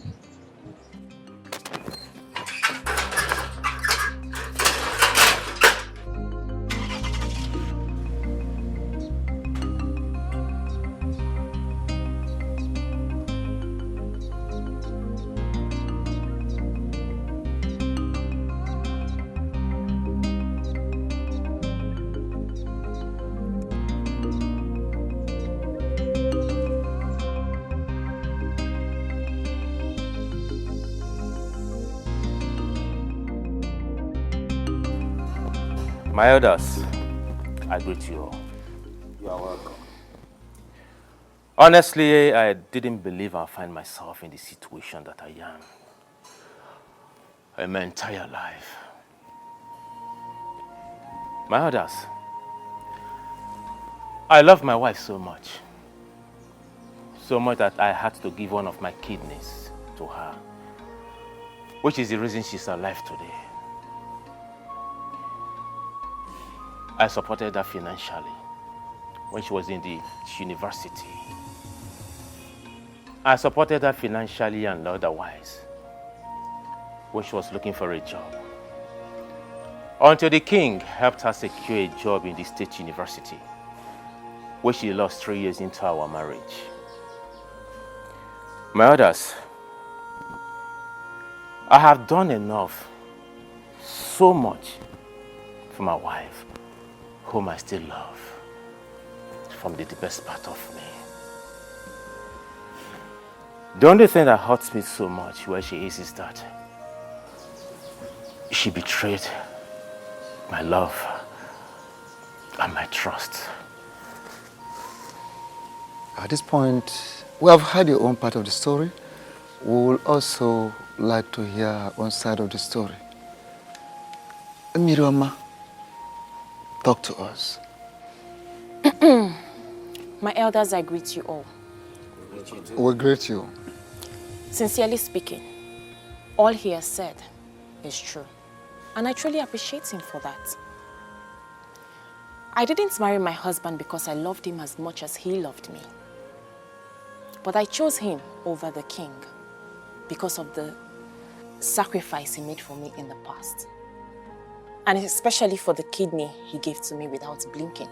My elders, I greet you all. You are welcome. Honestly, I didn't believe I'd find myself in the situation that I am in my entire life. My elders, I love my wife so much that I had to give one of my kidneys to her, which is the reason she's alive today. I supported her financially when she was in the university. I supported her financially and otherwise when she was looking for a job. Until the king helped her secure a job in the state university, where she lost 3 years into our marriage. My others, I have done enough, so much, for my wife, whom I still love, from the deepest part of me. The only thing that hurts me so much where she is that she betrayed my love and my trust. At this point, we have heard your own part of the story. We will also like to hear our own side of the story. Miriama, talk to us. My elders, I greet you all. We greet you. Sincerely speaking, all he has said is true. And I truly appreciate him for that. I didn't marry my husband because I loved him as much as he loved me. But I chose him over the king because of the sacrifice he made for me in the past. And especially for the kidney he gave to me without blinking.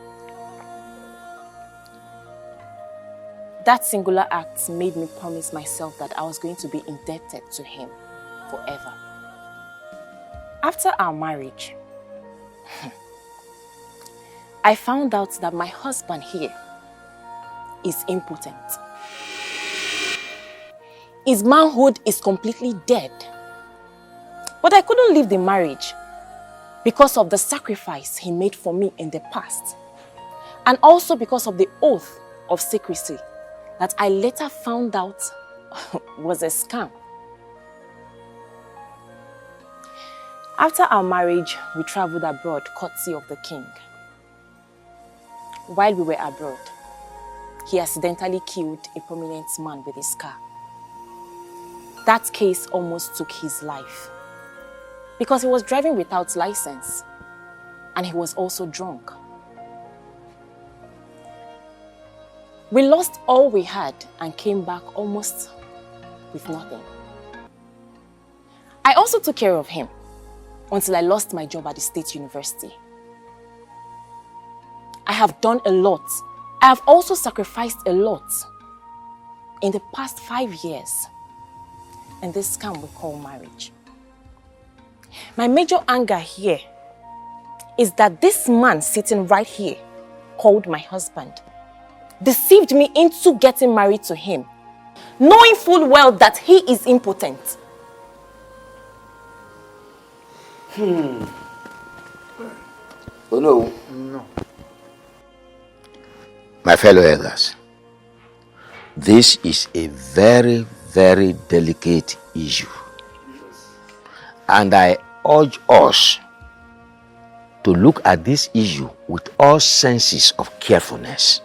That singular act made me promise myself that I was going to be indebted to him forever. After our marriage, I found out that my husband here is impotent. His manhood is completely dead. But I couldn't leave the marriage because of the sacrifice he made for me in the past. And also because of the oath of secrecy that I later found out was a scam. After our marriage, we traveled abroad courtesy of the king. While we were abroad, he accidentally killed a prominent man with his car. That case almost took his life because he was driving without license and he was also drunk. We lost all we had and came back almost with nothing. I also took care of him until I lost my job at the State University. I have done a lot. I have also sacrificed a lot in the past 5 years in this scam we call marriage. My major anger here is that this man sitting right here, called my husband, deceived me into getting married to him, knowing full well that he is impotent. Oh no. No. My fellow elders, this is a very, very delicate issue. And I urge us to look at this issue with all senses of carefulness.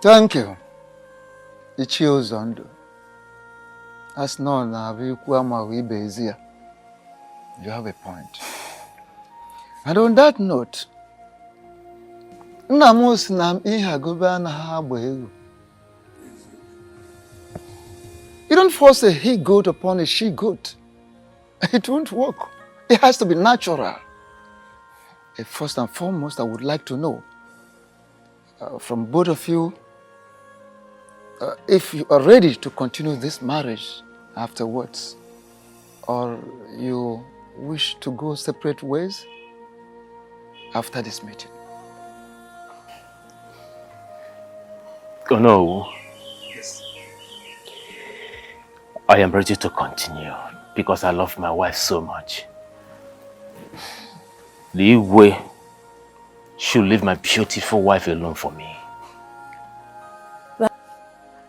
Thank you. Ichie Ozondo. As known, you have a point. And on that note, you don't force a he-goat upon a she-goat. It won't work. It has to be natural. First and foremost, I would like to know from both of you if you are ready to continue this marriage afterwards, or you wish to go separate ways after this meeting. Oh no. Yes. I am ready to continue because I love my wife so much. The way should leave my beautiful wife alone for me.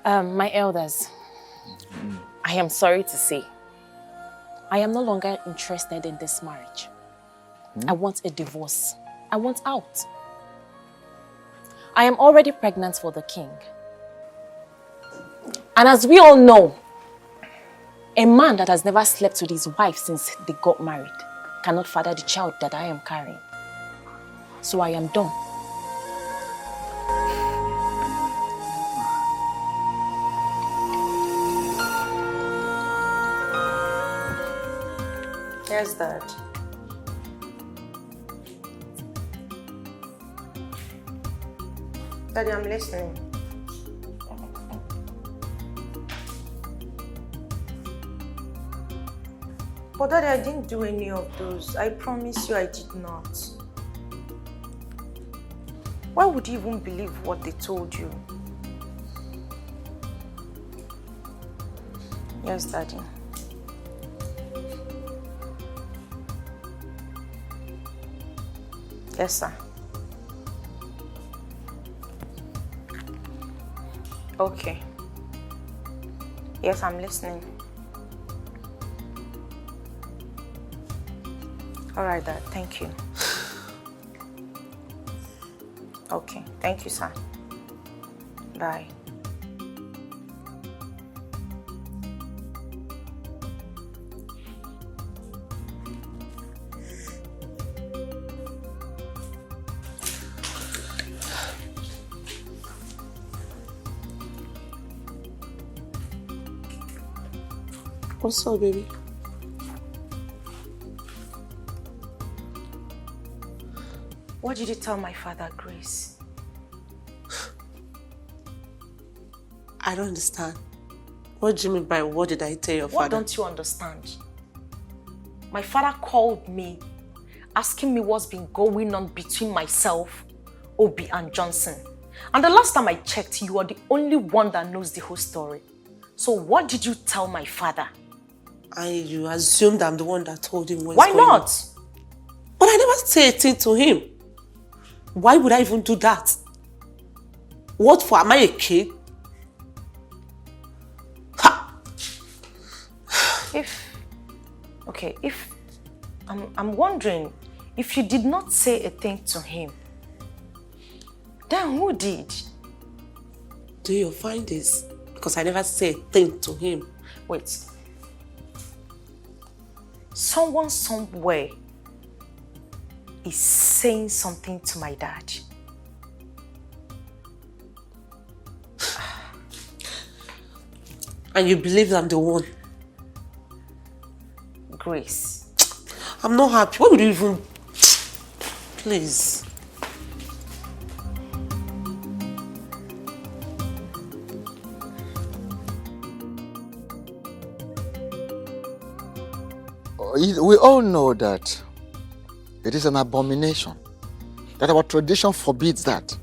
My elders, I am sorry to say, I am no longer interested in this marriage. I want a divorce. I want out. I am already pregnant for the king. And as we all know, a man that has never slept with his wife since they got married cannot father the child that I am carrying. So I am done. Yes, Dad. Daddy, I'm listening. But Daddy, I didn't do any of those. I promise you I did not. Why would you even believe what they told you? Yes, Daddy. Yes, sir. Okay. Yes, I'm listening. All right, Dad. Thank you. Okay. Thank you, sir. Bye. What's up, baby? What did you tell my father, Grace? I don't understand. What do you mean by what did I tell your father? What don't you understand? My father called me, asking me what's been going on between myself, Obi, and Johnson. And the last time I checked, you are the only one that knows the whole story. So what did you tell my father? You assumed I'm the one that told him what's Why going on. not? But I never said a thing to him. Why would I even do that? What for? Am I a kid? I'm wondering, if you did not say a thing to him, then who did? Do you find this? Because I never said a thing to him. Wait. Someone somewhere is saying something to my dad. And you believe I'm the one? Grace. I'm not happy. Why would you even... Please. We all know that it is an abomination, that our tradition forbids that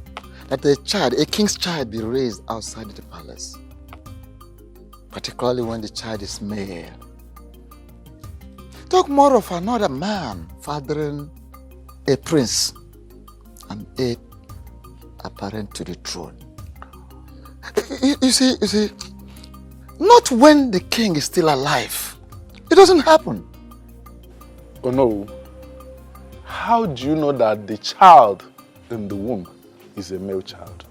a king's child be raised outside the palace, particularly when the child is male. Talk more of another man fathering a prince and heir apparent to the throne. You see, not when the king is still alive. It doesn't happen. Oh no. How do you know that the child in the womb is a male child?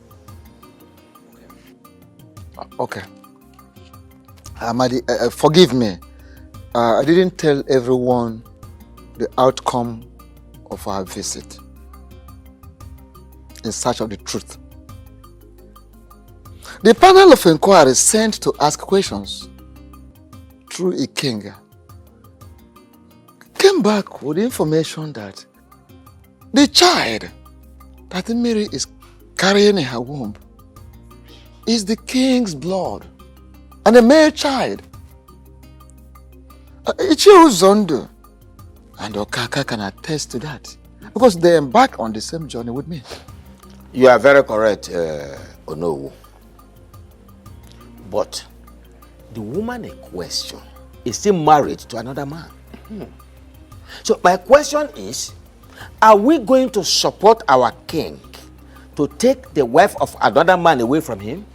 Okay. Amadi, forgive me. I didn't tell everyone the outcome of our visit in search of the truth. The panel of inquiry sent to ask questions through a king came back with information that the child that Mary is carrying in her womb is the king's blood and a male child. Ichio Zondo and Okaka can attest to that because they embark on the same journey with me. You are very correct, Onowu. But the woman in question is still married to another man. So my question is, are we going to support our king to take the wife of another man away from him?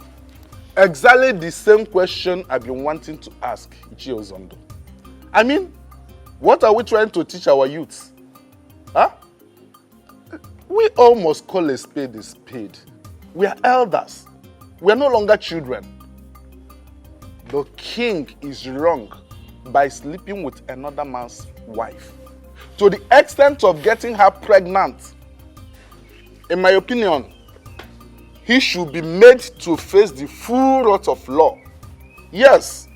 Exactly the same question I've been wanting to ask Ichio Zondo. I mean, what are we trying to teach our youths? Huh? We all must call a spade a spade. We are elders. We are no longer children. The king is wrong by sleeping with another man's wife, to the extent of getting her pregnant. In my opinion, he should be made to face the full wrath of law. Yes.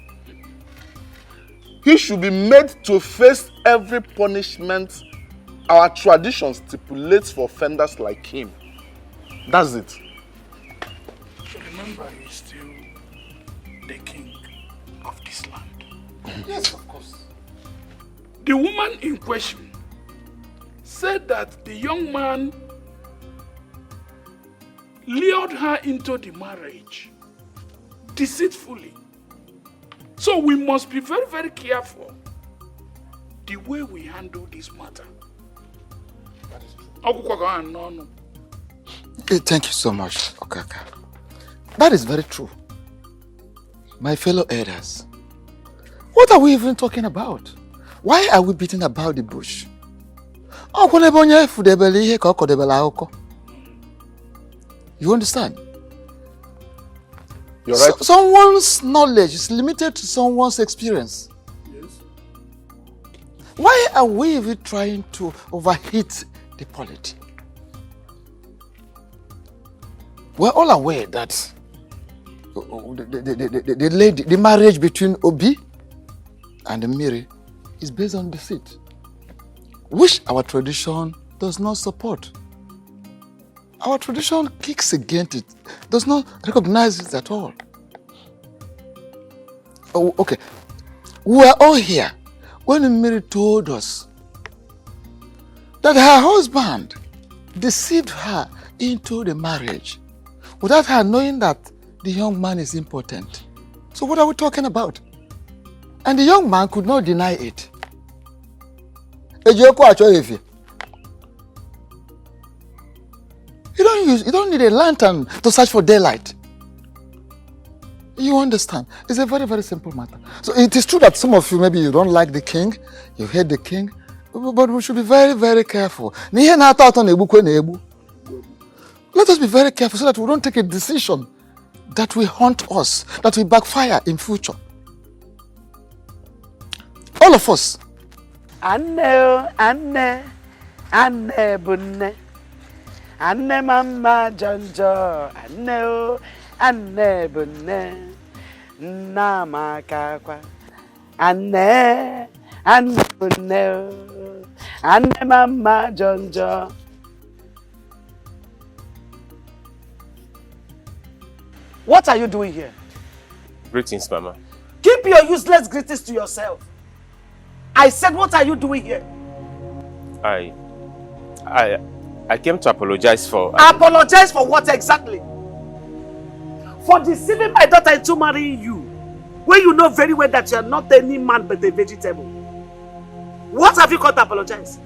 He should be made to face every punishment our tradition stipulates for offenders like him. That's it. Remember, he's still the king of this land. Yes, of course. The woman in question said that the young man lured her into the marriage deceitfully. So we must be very, very careful the way we handle this matter. Thank you so much, Okaka. That is very true. My fellow elders, what are we even talking about? Why are we beating about the bush? You understand? You're right. Someone's knowledge is limited to someone's experience. Yes. Why are we even trying to overheat the polity? We're all aware that the marriage between Obi and Miri is based on deceit, which our tradition does not support. Our tradition kicks against it, does not recognize it at all. Oh, okay. We were all here when Miri told us that her husband deceived her into the marriage without her knowing that the young man is impotent. So what are we talking about? And the young man could not deny it. You don't need a lantern to search for daylight. You understand? It's a very, very simple matter. So it is true that some of you, maybe you don't like the king, you hate the king, but we should be very, very careful. Let us be very careful so that we don't take a decision that will haunt us, that will backfire in future. All of us. Anne bunne. Anne mama jonjo. Anne bunne. Nama kakwa. Anne bunne. Anne mama jonjo. What are you doing here? Greetings, Mama. Keep your useless greetings to yourself. I said, what are you doing here? I came to apologize for... Apologize for what exactly? For deceiving my daughter into marrying you, when you know very well that you are not any man but a vegetable. What have you got to apologize?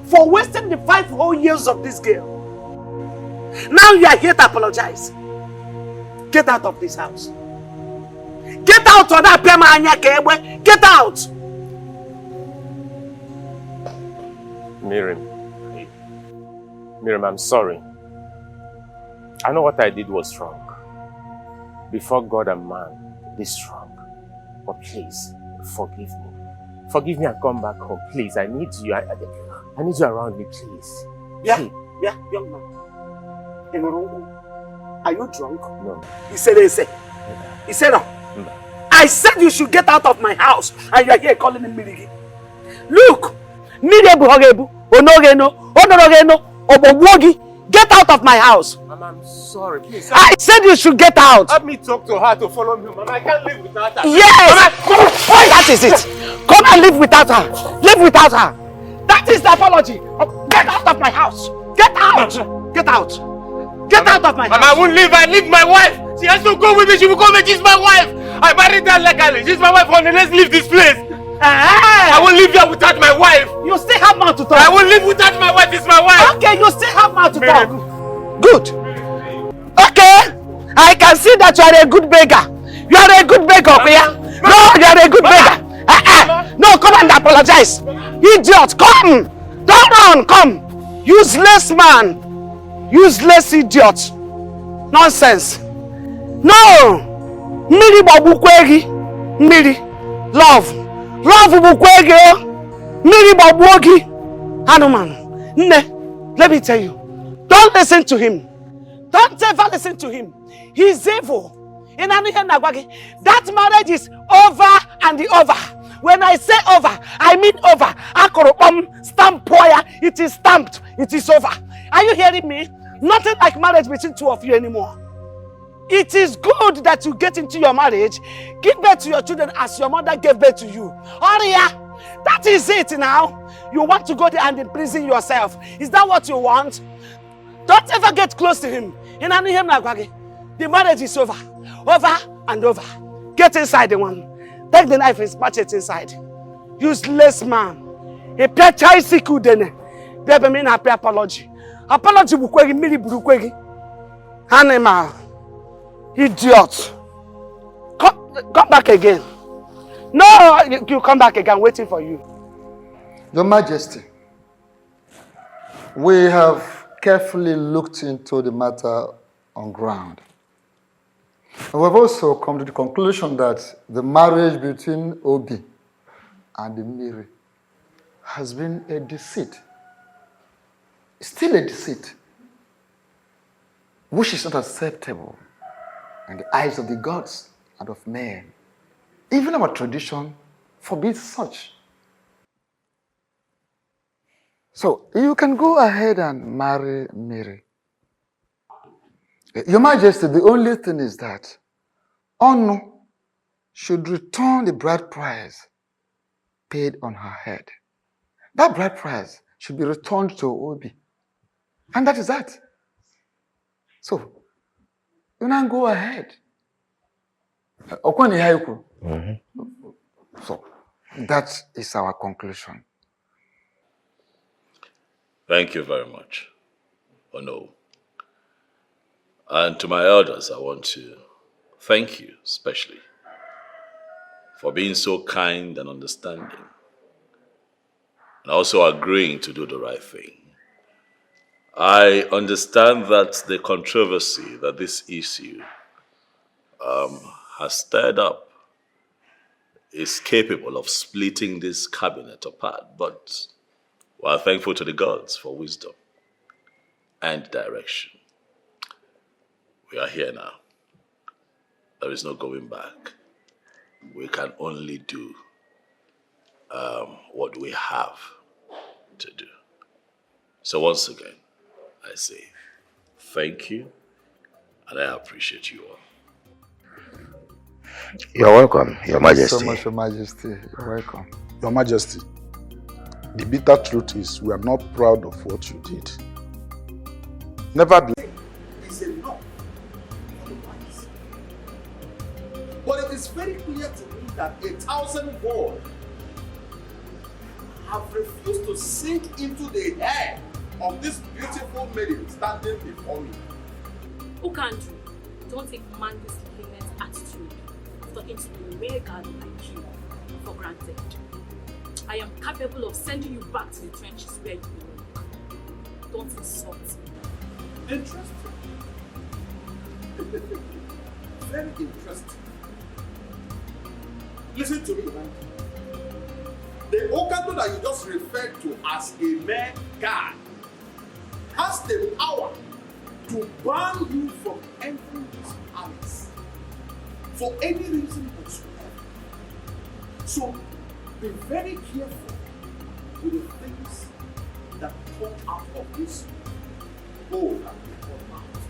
For wasting the 5 whole years of this girl. Now you are here to apologize. Get out of this house. Get out of that Pema. Get out. Miriam, I'm sorry. I know what I did was wrong. Before God and man, this wrong. But please, forgive me. Forgive me and come back home. Please, I need you. I need you around me, please. Yeah, young man. Are you drunk? No. He said, He said, no. I said you should get out of my house, and you are here calling him Mirigi. Look! Get out of my house. Mama, I'm sorry. Please. I said you should get out. Help me talk to her to follow me. Mama, I can't live without her. Yes! Mama, that is it. Come and live without her. Live without her. That is the apology. Get out of my house. Get out. Get out. Get out of my house. Mama, I won't leave. I need my wife. She has to go with me. She will come with me. She's my wife. I married her legally. She's my wife. Honey, let's leave this place. I won't live here without my wife. You still have mouth to talk. I won't live without my wife. It's my wife. Okay, you still have mouth to talk. Good. Okay. I can see that you are a good beggar. You are a good beggar, Pia. No, you are a good beggar. No, come and apologize. Idiot, come. Don't run, come. Useless man. Useless idiot. Nonsense. No. Miri babu kwegi. Miri. Love. Love bukwege. Miri babu ogi. Hanuman. Nne. Let me tell you. Don't listen to him. Don't ever listen to him. He's evil. That marriage is over and over. When I say over, I mean over. Stamp poya. It is stamped. It is over. Are you hearing me? Nothing like marriage between two of you anymore. It is good that you get into your marriage, give birth to your children as your mother gave birth to you. Oria, that is it now. You want to go there and imprison yourself. Is that what you want? Don't ever get close to him. The marriage is over. Over and over. Get inside the one. Take the knife and smash it inside. Useless man. A pia chai siku dene. Bebe mean happy apology. Apology bukwegi mili burukwegi. Animal. Idiot. Come back again. No, you come back again. I'm waiting for you. Your Majesty, we have carefully looked into the matter on ground. And we've also come to the conclusion that the marriage between Obi and Miri has been a deceit. Still a deceit, which is not acceptable in the eyes of the gods and of men. Even our tradition forbids such. So you can go ahead and marry Miri. Your Majesty, the only thing is that Onu should return the bride price paid on her head. That bride price should be returned to Obi. And that is that. So, you now go ahead. So, that is our conclusion. Thank you very much, Ono. And to my elders, I want to thank you especially for being so kind and understanding and also agreeing to do the right thing. I understand that the controversy that this issue has stirred up is capable of splitting this cabinet apart, but we are thankful to the gods for wisdom and direction. We are here now. There is no going back. We can only do what we have to do. So once again, I say thank you, and I appreciate you all. You're welcome, Your Majesty. Thank you so much, Your Majesty. You're welcome. Your Majesty, the bitter truth is we are not proud of what you did. Nevertheless, Is enough for the wise. But it is very clear to me that 1,000 boys have refused to sink into the head of this beautiful maiden standing before me. Ukandru, don't take man this lenient attitude of talking to a mere girl like you for granted. I am capable of sending you back to the trenches where you belong. Don't insult me. Interesting. Very interesting. Listen to me, man. The Okando that you just referred to as a mere guy has the power to ban you from entering this palace for any reason whatsoever. So be very careful with the things that come out of this bowl and your mouth.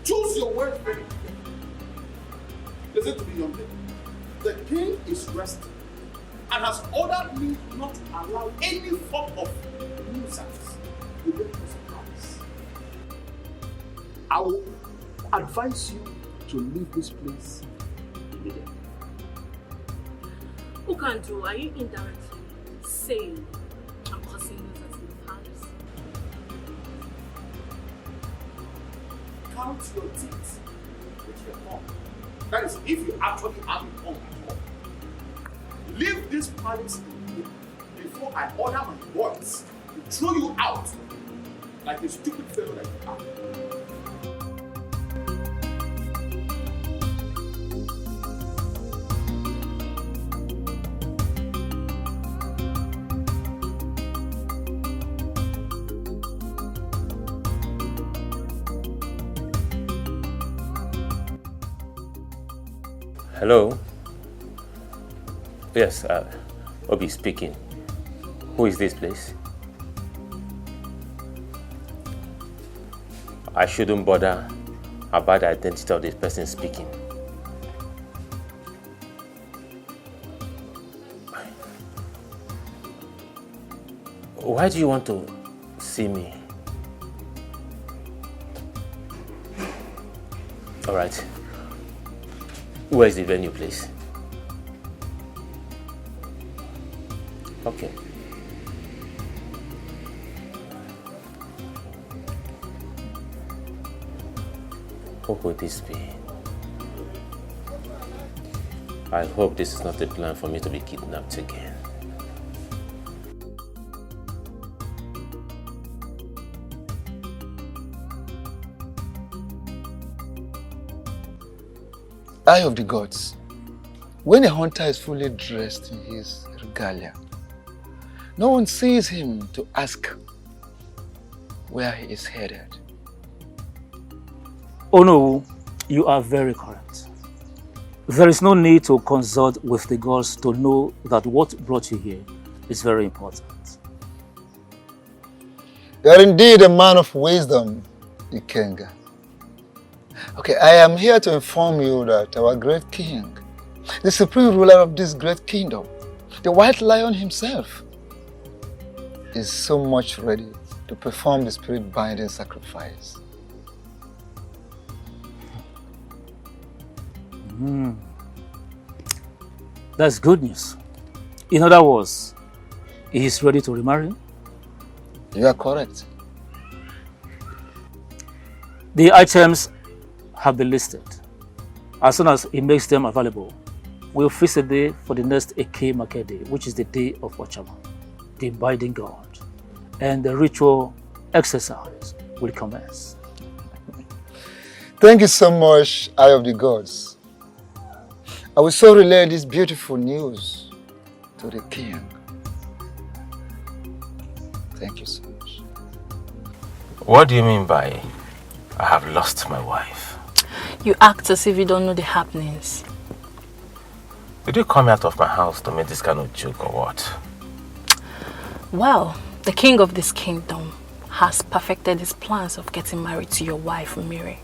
Choose your words very carefully. Listen to me, young lady. The king is resting and has ordered me not to allow any form of nuisance within this palace. I will advise you to leave this place immediately. Ukandru, are you indirectly saying I'm causing nuisance in the palace? Count your teeth with your tongue. That is, if you actually have a tongue at all. Leave this palace before I order my boys to throw you out like a stupid fellow like you are. Hello? Yes, Obi speaking. Who is this, please? I shouldn't bother about the identity of this person speaking. Why do you want to see me? All right. Where is the venue, please? Okay. What could this be? I hope this is not a plan for me to be kidnapped again. Eye of the gods. When a hunter is fully dressed in his regalia, no one sees him to ask where he is headed. Oh no, you are very correct. There is no need to consult with the gods to know that what brought you here is very important. You are indeed a man of wisdom, Ikenga. Okay, I am here to inform you that our great king, the supreme ruler of this great kingdom, the white lion himself, is so much ready to perform the spirit-binding sacrifice. That's good news. In other words, he is ready to remarry? You are correct. The items have been listed. As soon as he makes them available, we'll fix a day for the next Eke Market Day, which is the day of Ochama, the binding god, and the ritual exercise will commence. Thank you so much, Eye of the Gods. I will so relay this beautiful news to the king. Thank you so much. What do you mean by I have lost my wife? You act as if you don't know the happenings. Did you come out of my house to make this kind of joke or what? Well, the king of this kingdom has perfected his plans of getting married to your wife, Miri.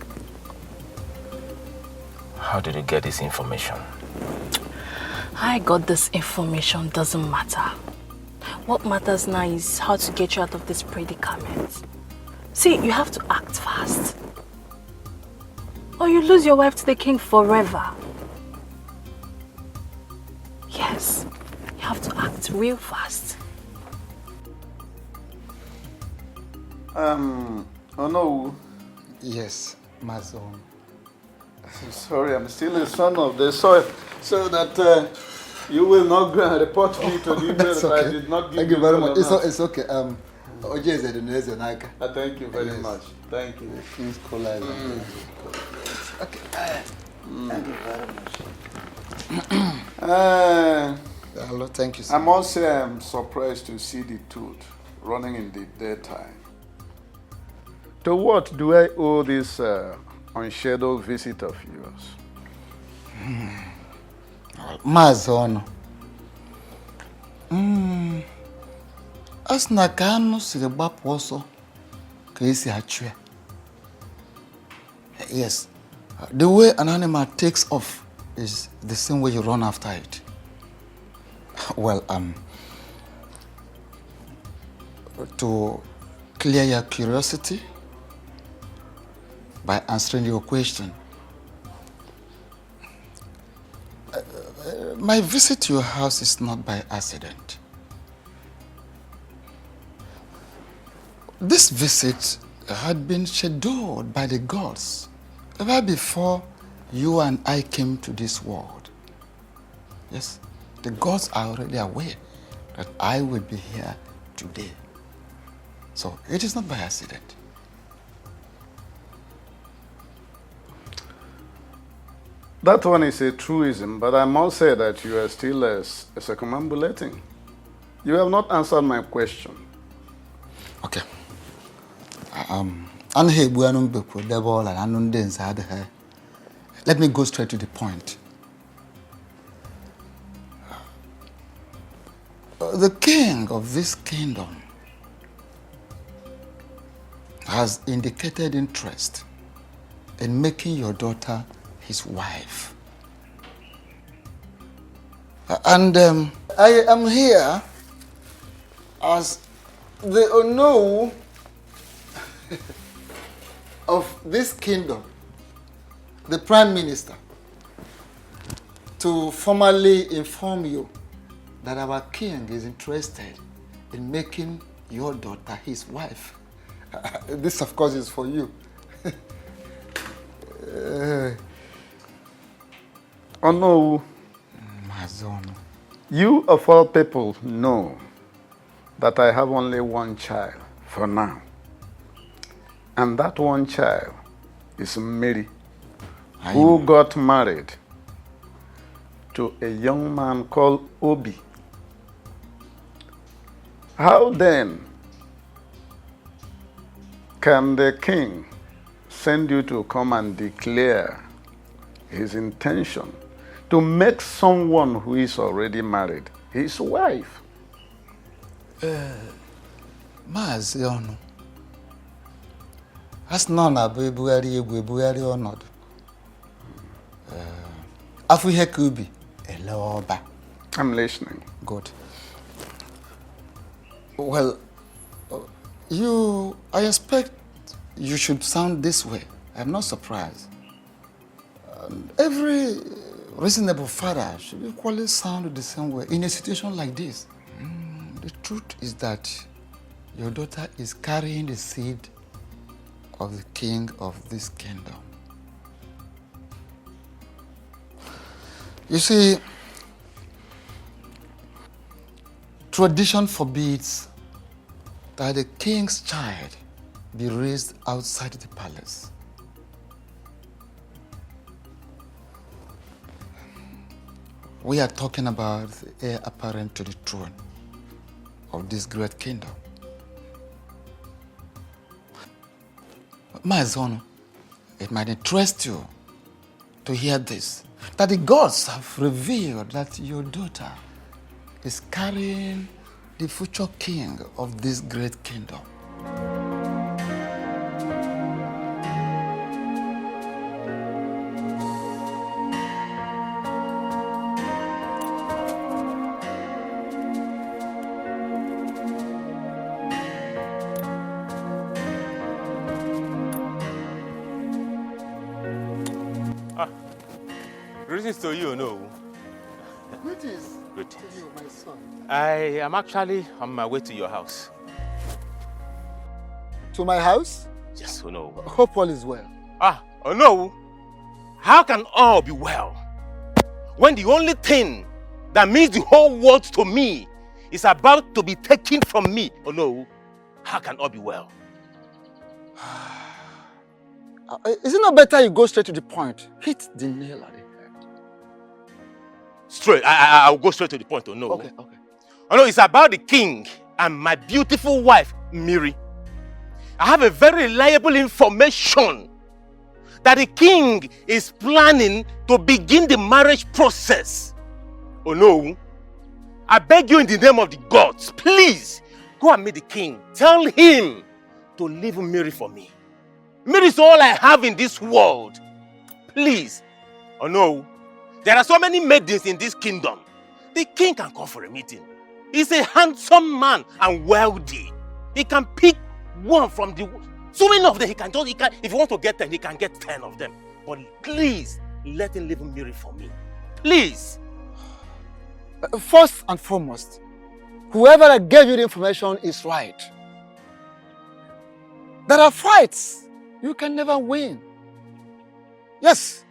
How did you get this information? I got this information, doesn't matter. What matters now is how to get you out of this predicament. See, you have to act fast, or you lose your wife to the king forever. Yes, you have to act real fast. Oh no. Yes, my son. Sorry, I'm still a son of the soil, so that you will not go and report me to the That's that okay. I did not give Thank you very much. It's not. it's okay. Oje is Indonesia, Naka. Thank you very much. Thank you. King's College. Okay. Thank you very much. Hello, thank you so I must say I'm surprised to see the tooth running in the daytime. To what do I owe this unscheduled visit of yours? Mazono. Asna kanu siri gbapụ ọsọ ka esi achụ ya. Yes, the way an animal takes off is the same way you run after it. Well, to clear your curiosity by answering your question, my visit to your house is not by accident. This visit had been scheduled by the gods ever before you and I came to this world. Yes, the gods are already aware that I will be here today. So it is not by accident. That one is a truism, but I must say that you are still circumambulating. You have not answered my question. Okay. Let me go straight to the point. The king of this kingdom has indicated interest in making your daughter his wife. And I am here as the Ono of this kingdom the Prime Minister to formally inform you that our king is interested in making your daughter his wife. This, of course, is for you. Oh no. You of all people know that I have only one child for now. And that one child is Mary, who got married to a young man called Obi. How then can the king send you to come and declare his intention to make someone who is already married his wife? Maazi ọnụ. As nọ na bụ ebugharị egwu ebugharị ọnọdụ. Afọ ihe ka ubi ele ọba. I'm listening. Good. Well, I expect you should sound this way. I'm not surprised. Every reasonable father should equally sound the same way in a situation like this. The truth is that your daughter is carrying the seed of the king of this kingdom. You see, tradition forbids that the king's child be raised outside the palace. We are talking about the heir apparent to the throne of this great kingdom. My son, it might interest you to hear this, that the gods have revealed that your daughter is carrying the future king of this great kingdom. Greetings to you, no? Greetings. Greetings. To you, my son. I am actually on my way to your house. To my house? Yes, oh no. Hope all is well. Oh no. How can all be well when the only thing that means the whole world to me is about to be taken from me? Oh no. How can all be well? Is it not better you go straight to the point? Hit the nail on the head. Straight. I'll go straight to the point. Oh no. Okay. Oh no, it's about the king and my beautiful wife, Miri. I have a very reliable information that the king is planning to begin the marriage process. Oh no. I beg you in the name of the gods, please go and meet the king. Tell him to leave Miri for me. Miri is all I have in this world. Please. Oh no. There are so many maidens in this kingdom. The king can come for a meeting. He's a handsome man and wealthy. He can pick one from the... So many of them, if he wants to get 10, he can get 10 of them. But please, let him leave Miri for me. Please. First and foremost, whoever gave you the information is right. There are fights you can never win. Yes.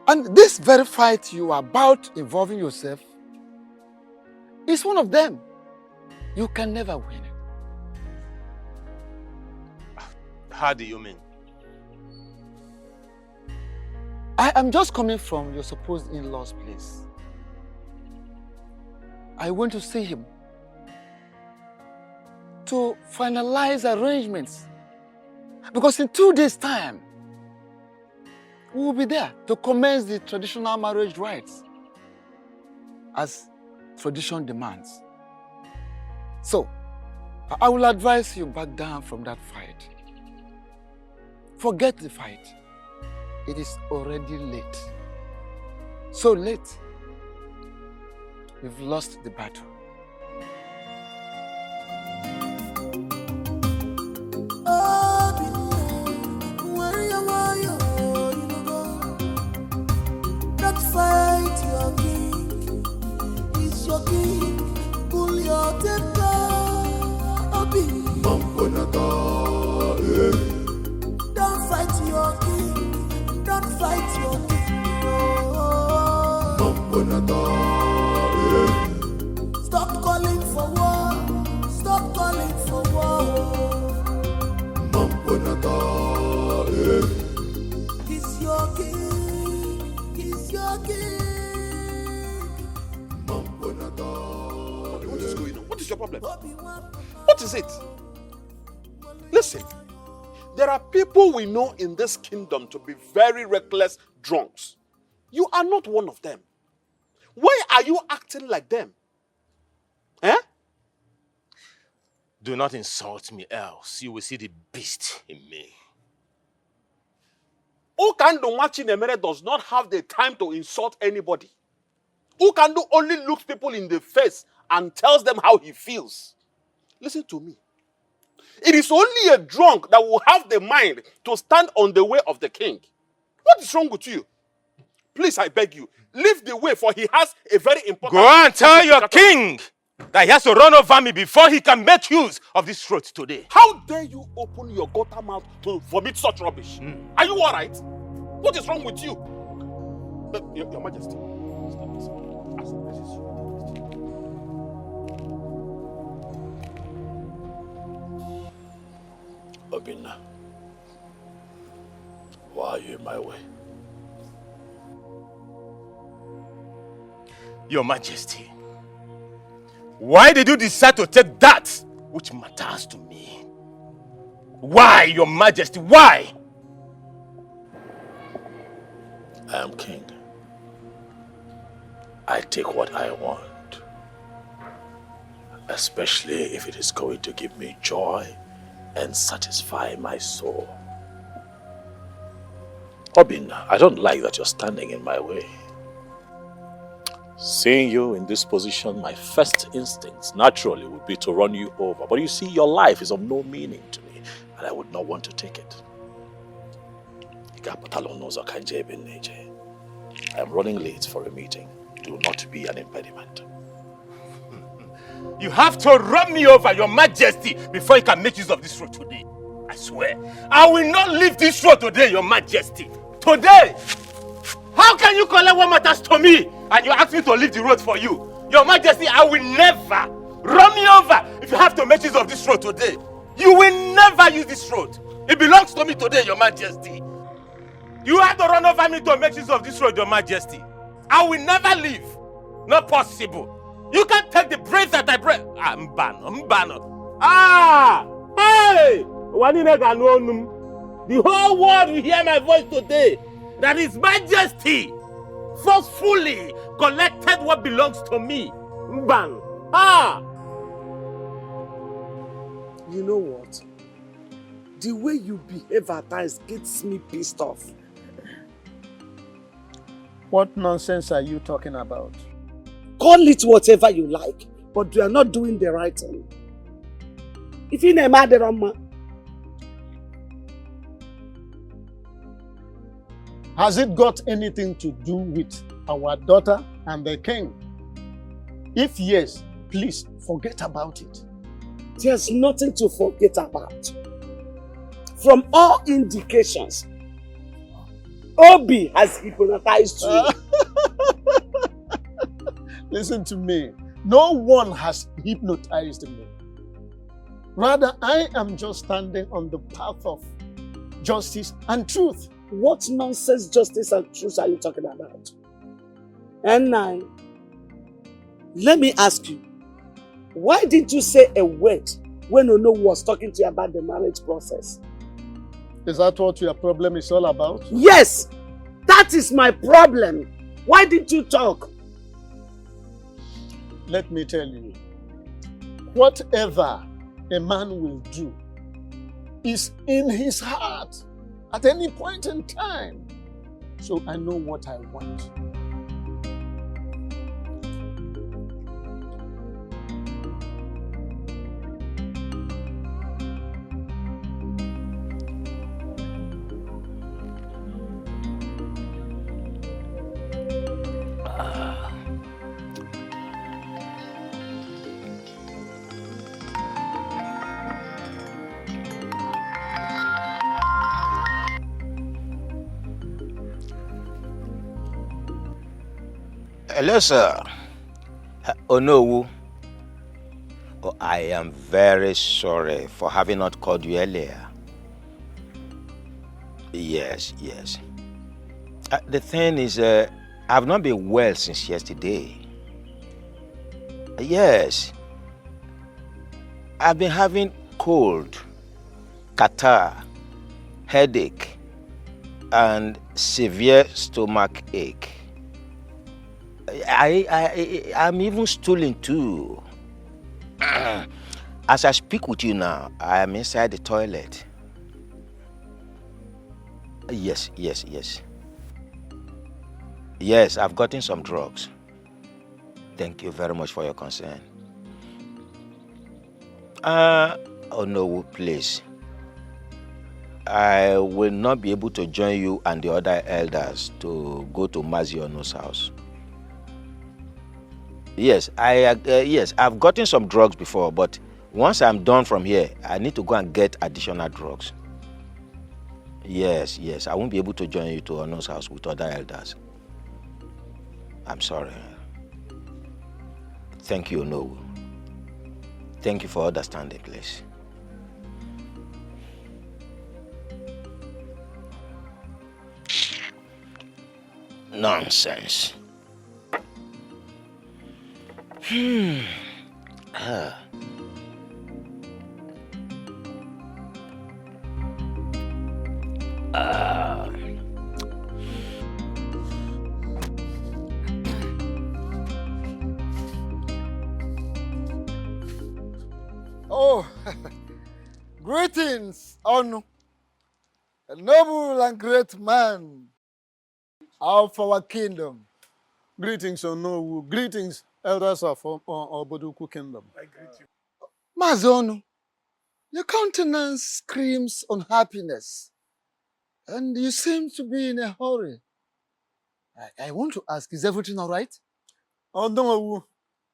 And this very fight you are about involving yourself is one of them. You can never win it. How do you mean? I am just coming from your supposed in-law's place. I went to see him to finalize arrangements. Because in 2 days' time, we will be there to commence the traditional marriage rites as tradition demands. So, I will advise you back down from that fight. Forget the fight. It is already late. So late, you've lost the battle. problem? What is it? Listen, there are people we know in this kingdom to be very reckless drunks. You are not one of them. Why are you acting like them? Eh? Do not insult me, else you will see the beast in me. Ukando Machinemere does not have the time to insult anybody. Ukando only looks people in the face and tells them how he feels. Listen to me. It is only a drunk that will have the mind to stand on the way of the king. What is wrong with you? Please, I beg you, leave the way, for he has a very important... Go and tell your king that he has to run over me before he can make use of this throat today. How dare you open your gutter mouth to vomit such rubbish? Are you all right? What is wrong with you? Your Majesty. Obinna, why are you in my way? Your Majesty, why did you decide to take that which matters to me? Why, Your Majesty, why? I am king. I take what I want, especially if it is going to give me joy and satisfy my soul. Obinna, I don't like that you're standing in my way. Seeing you in this position, my first instincts naturally would be to run you over. But you see, your life is of no meaning to me, and I would not want to take it. I am running late for a meeting. Do not be an impediment. You have to run me over, Your Majesty, before you can make use of this road today. I swear, I will not leave this road today, Your Majesty. Today! How can you collect what matters to me and you ask me to leave the road for you? Your Majesty, I will never run me over if you have to make use of this road today. You will never use this road. It belongs to me today, Your Majesty. You have to run over me to make use of this road, Your Majesty. I will never leave. Not possible. You can't take the breath that I breathe. Mbano. Ah! Hey! The whole world will hear my voice today. That His Majesty forcefully collected what belongs to me. Mban. Ah! You know what? The way you behave at times gets me pissed off. What nonsense are you talking about? Call it whatever you like, but you are not doing the right thing. If you name Aderama, has it got anything to do with our daughter and the king? If yes, please forget about it. There's nothing to forget about. From all indications, Obi has hypnotized you. Listen to me. No one has hypnotized me. Rather, I am just standing on the path of justice and truth. What nonsense justice and truth are you talking about? And now, let me ask you, why didn't you say a word when Ono was talking to you about the marriage process? Is that what your problem is all about? Yes! That is my problem. Why didn't you talk? Let me tell you, whatever a man will do is in his heart at any point in time. So I know what I want. Hello, sir. Onowu. Oh, I am very sorry for having not called you earlier. Yes. The thing is, I've not been well since yesterday. Yes. I've been having cold, catarrh, headache, and severe stomach ache. I'm even stooling too. As I speak with you now, I am inside the toilet. Yes. Yes, I've gotten some drugs. Thank you very much for your concern. Oh no, please. I will not be able to join you and the other elders to go to Maziono's house. Yes, I've gotten some drugs before, but once I'm done from here, I need to go and get additional drugs. Yes, I won't be able to join you to Ono's house with other elders. I'm sorry. Thank you, Ono. Thank you for understanding, please. Nonsense. Oh, greetings, Onu, a noble and great man of our kingdom. Greetings, NOLLWOOD. Greetings, elders of Oboduku Kingdom. I greet you. Mazonu, your countenance screams unhappiness, and you seem to be in a hurry. I want to ask, is everything all right? Oh, no,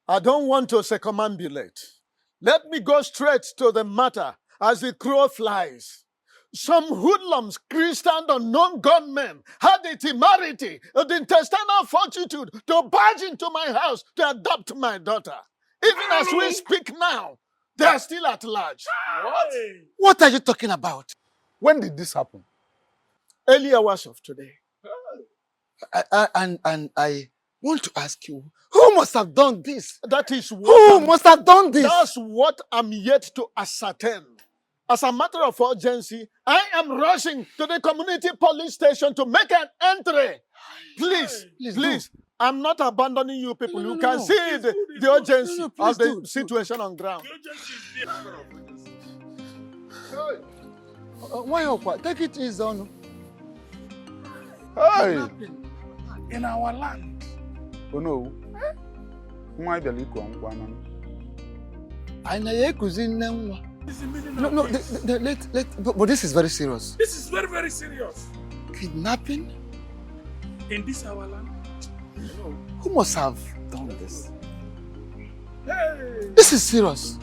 I don't want to circumambulate. Let me go straight to the matter as the crow flies. Some hoodlums, Christian unknown gunmen, had the temerity, the intestinal fortitude to barge into my house to adopt my daughter. Even as we speak now, they are still at large. What are you talking about? When did this happen? Early hours of today. And I want to ask you, who must have done this? That is what Who must have done this? That's what I'm yet to ascertain. As a matter of urgency, I am rushing to the community police station to make an entry. Please, I'm not abandoning you people. You can see the urgency of the situation on ground. Why, take it easy, Onu. Hey, in our land. Oh no. Why the liquor on one? I know No, but this is very serious. This is very, very serious. Kidnapping? In this our land? No. Who must have done this? Hey. This is serious.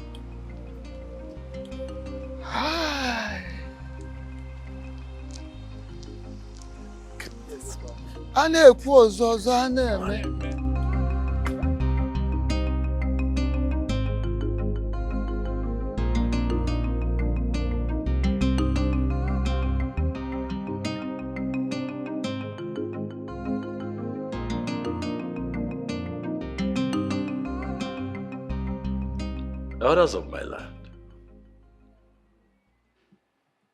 Hi. Elders of my land,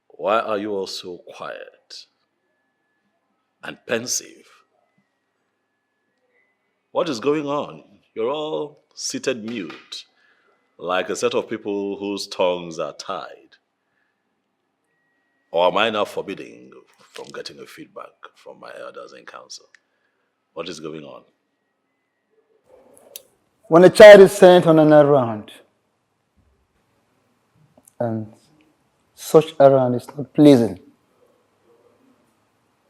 why are you all so quiet and pensive? What is going on? You're all seated mute, like a set of people whose tongues are tied. Or am I now forbidding from getting a feedback from my elders in council? What is going on? When a child is sent on an errand, and such errand is not pleasing,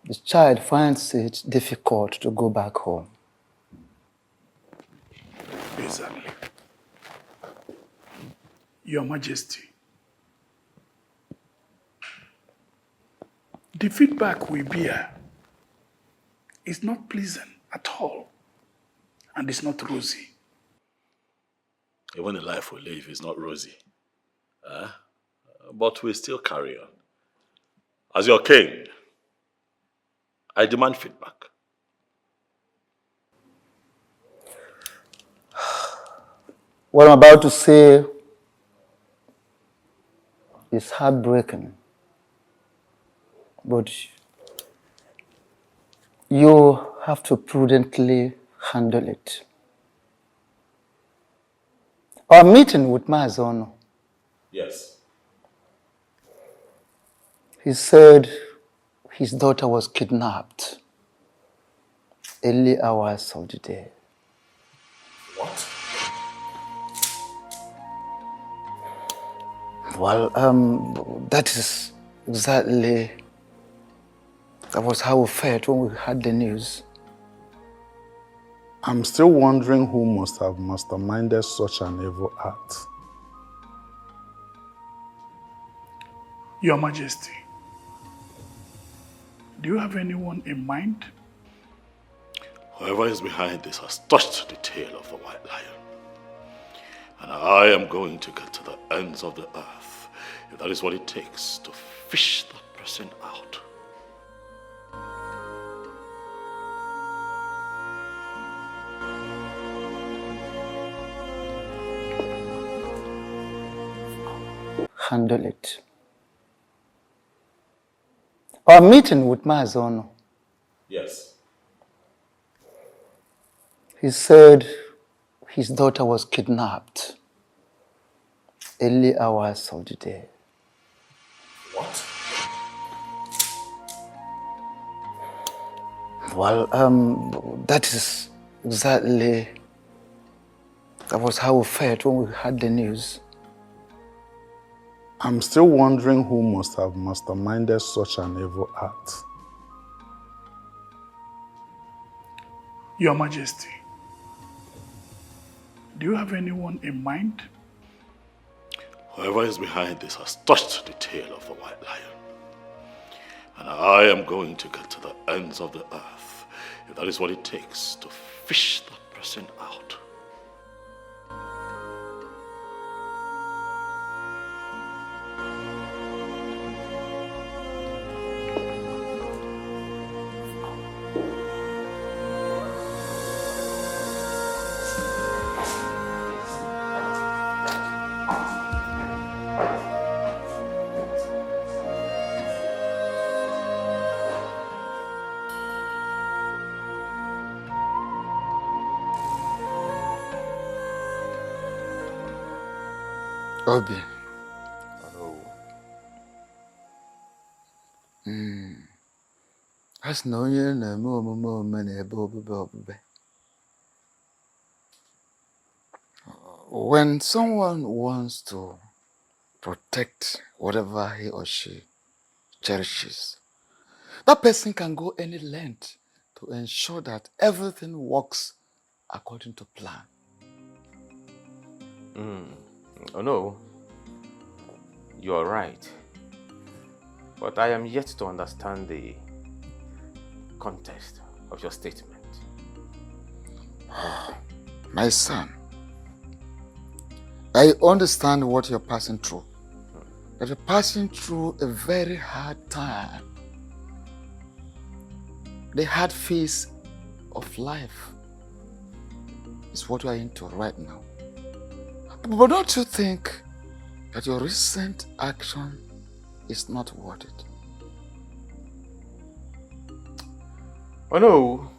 the child finds it difficult to go back home. Exactly. Your Majesty, the feedback we bear is not pleasant at all, and it's not rosy. Even the life we live is not rosy. But we still carry on. As your king, I demand feedback. What I'm about to say is heartbreaking. But you have to prudently handle it. Our meeting with Mazono, Yes. he said his daughter was kidnapped early hours of the day. What? Well, that was how we felt when we heard the news. I'm still wondering who must have masterminded such an evil act. Your Majesty, do you have anyone in mind? Whoever is behind this has touched the tail of the white lion. And I am going to get to the ends of the earth, if that is what it takes to fish that person out. Handle it. Our meeting with Mazono, Yes. he said his daughter was kidnapped early hours of the day. What? Well, that was how we felt when we heard the news. I'm still wondering who must have masterminded such an evil act. Your Majesty, do you have anyone in mind? Whoever is behind this has touched the tail of the white lion. And I am going to get to the ends of the earth, if that is what it takes to fish that person out. Obi. As no one na-eme omume n'ebe obube. When someone wants to protect whatever he or she cherishes, that person can go any length to ensure that everything works according to plan. Oh no, you are right. But I am yet to understand the context of your statement. My son, I understand what you're passing through. But you're passing through a very hard time. The hard phase of life is what we're into right now. But don't you think that your recent action is not worth it? Oh no,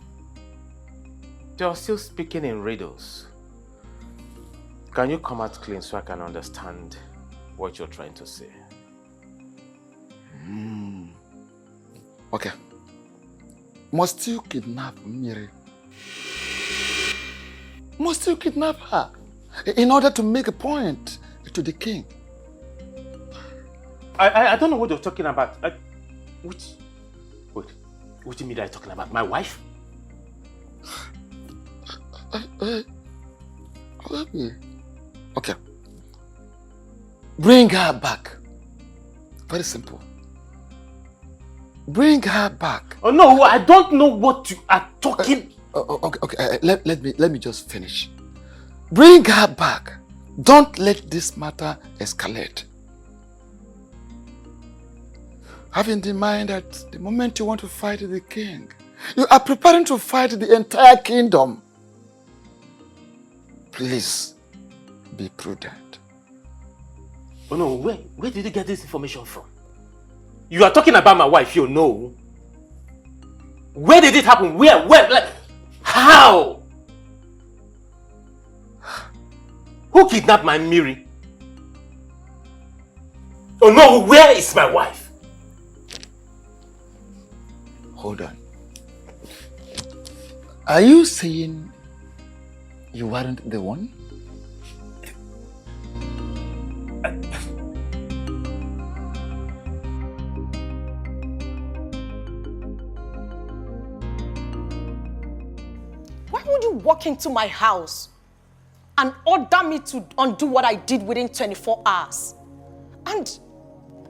you're still speaking in riddles. Can you come out clean so I can understand what you're trying to say? Okay. Must you kidnap Miri? Must you kidnap her in order to make a point to the king? I don't know what you're talking about. What do you mean that you're talking about? My wife? Okay. Bring her back. Very simple. Bring her back. Oh no, I don't know what you are talking. Okay. Let me just finish. Bring her back. Don't let this matter escalate. Have in mind that the moment you want to fight the king, you are preparing to fight the entire kingdom. Please be prudent. Oh no, where did you get this information from? You are talking about my wife, you know. Where did it happen? Where? Like, how? Who kidnapped my Miri? Oh no, where is my wife? Hold on. Are you saying you weren't the one? Why would you walk into my house and order me to undo what I did within 24 hours? And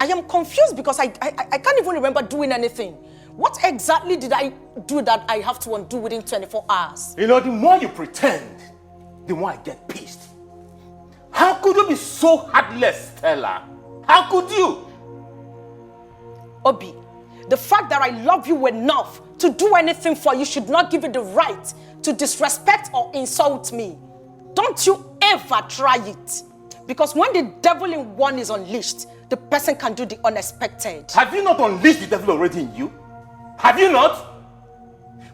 I am confused because I can't even remember doing anything. What exactly did I do that I have to undo within 24 hours? You know, the more you pretend, the more I get pissed. How could you be so heartless, Stella? How could you? Obi, the fact that I love you enough to do anything for you should not give you the right to disrespect or insult me. Don't you ever try it. Because when the devil in one is unleashed, the person can do the unexpected. Have you not unleashed the devil already in you? Have you not?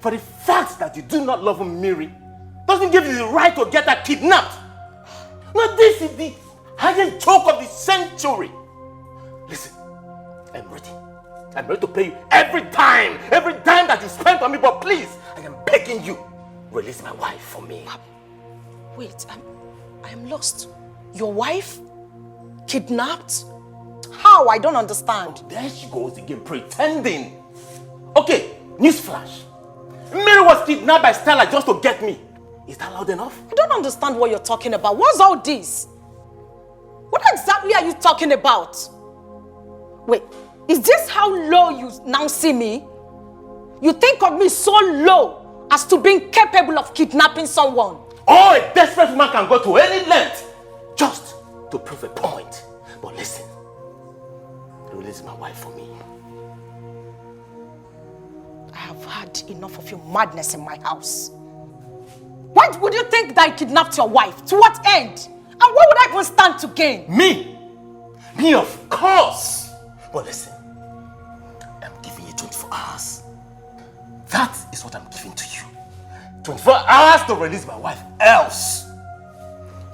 For the fact that you do not love Miri doesn't give you the right to get her kidnapped. Now this is the highest joke of the century. Listen, I'm ready. I'm ready to pay you every dime that you spend on me, but please, I am begging you, release my wife for me. Wait, I am lost. Your wife? Kidnapped? How? I don't understand. Oh, there she goes again, pretending. Okay, newsflash. Mary was kidnapped by Stella just to get me. Is that loud enough? I don't understand what you're talking about. What's all this? What exactly are you talking about? Wait, is this how low you now see me? You think of me so low as to being capable of kidnapping someone? Oh, a desperate woman can go to any length just to prove a point. But listen, release my wife for me. I have had enough of your madness in my house. Why would you think that I kidnapped your wife? To what end? And what would I even stand to gain? Me? Me, of course. But listen, I'm giving you 24 hours. That is what I'm giving to you. 24 hours to release my wife. Else,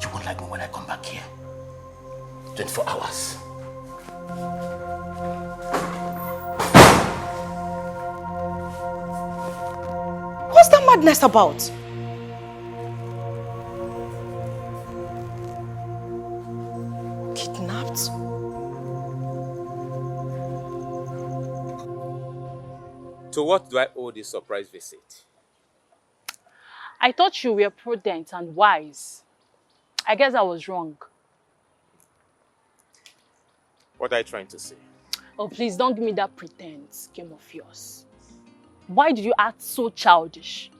you won't like me when I come back here. 24 hours. What's that madness about? Kidnapped? To what do I owe this surprise visit? I thought you were prudent and wise. I guess I was wrong. What are you trying to say? Oh, please don't give me that pretense game of yours. Why did you act so childish?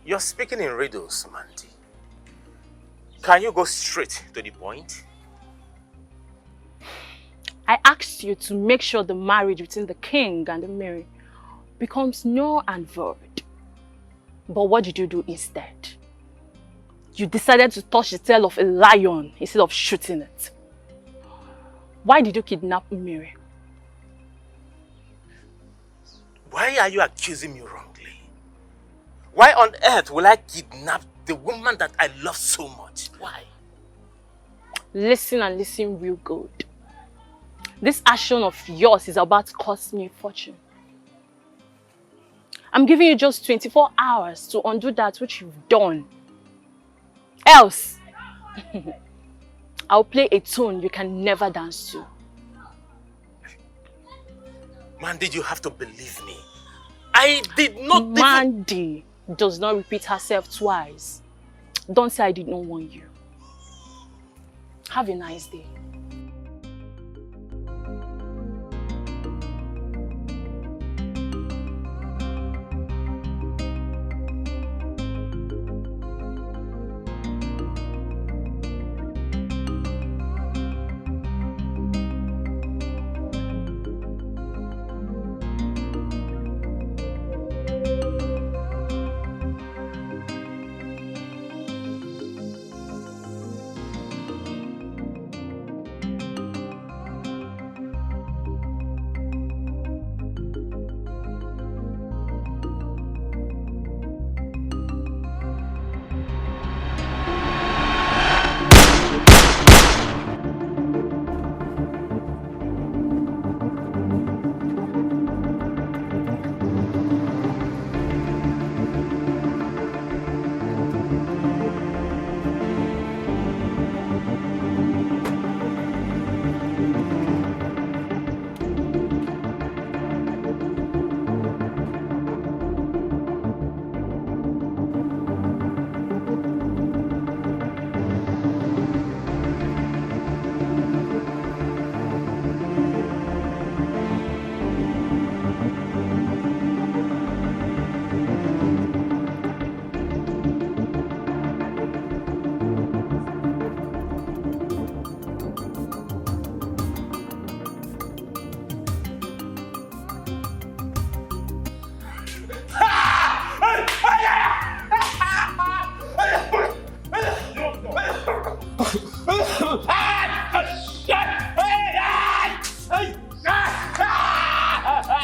You're speaking in riddles, Mandy. Can you go straight to the point? I asked you to make sure the marriage between the king and the Mary becomes null and void. But what did you do instead? You decided to touch the tail of a lion instead of shooting it. Why did you kidnap Mary? Why are you accusing me wrongly? Why on earth will I kidnap the woman that I love so much? Why? Listen and listen real good. This action of yours is about to cost me a fortune. I'm giving you just 24 hours to undo that which you've done. Else, I'll play a tune you can never dance to. Mandy, you have to believe me. I did not... Mandy does not repeat herself twice. Don't say I did not warn you. Have a nice day.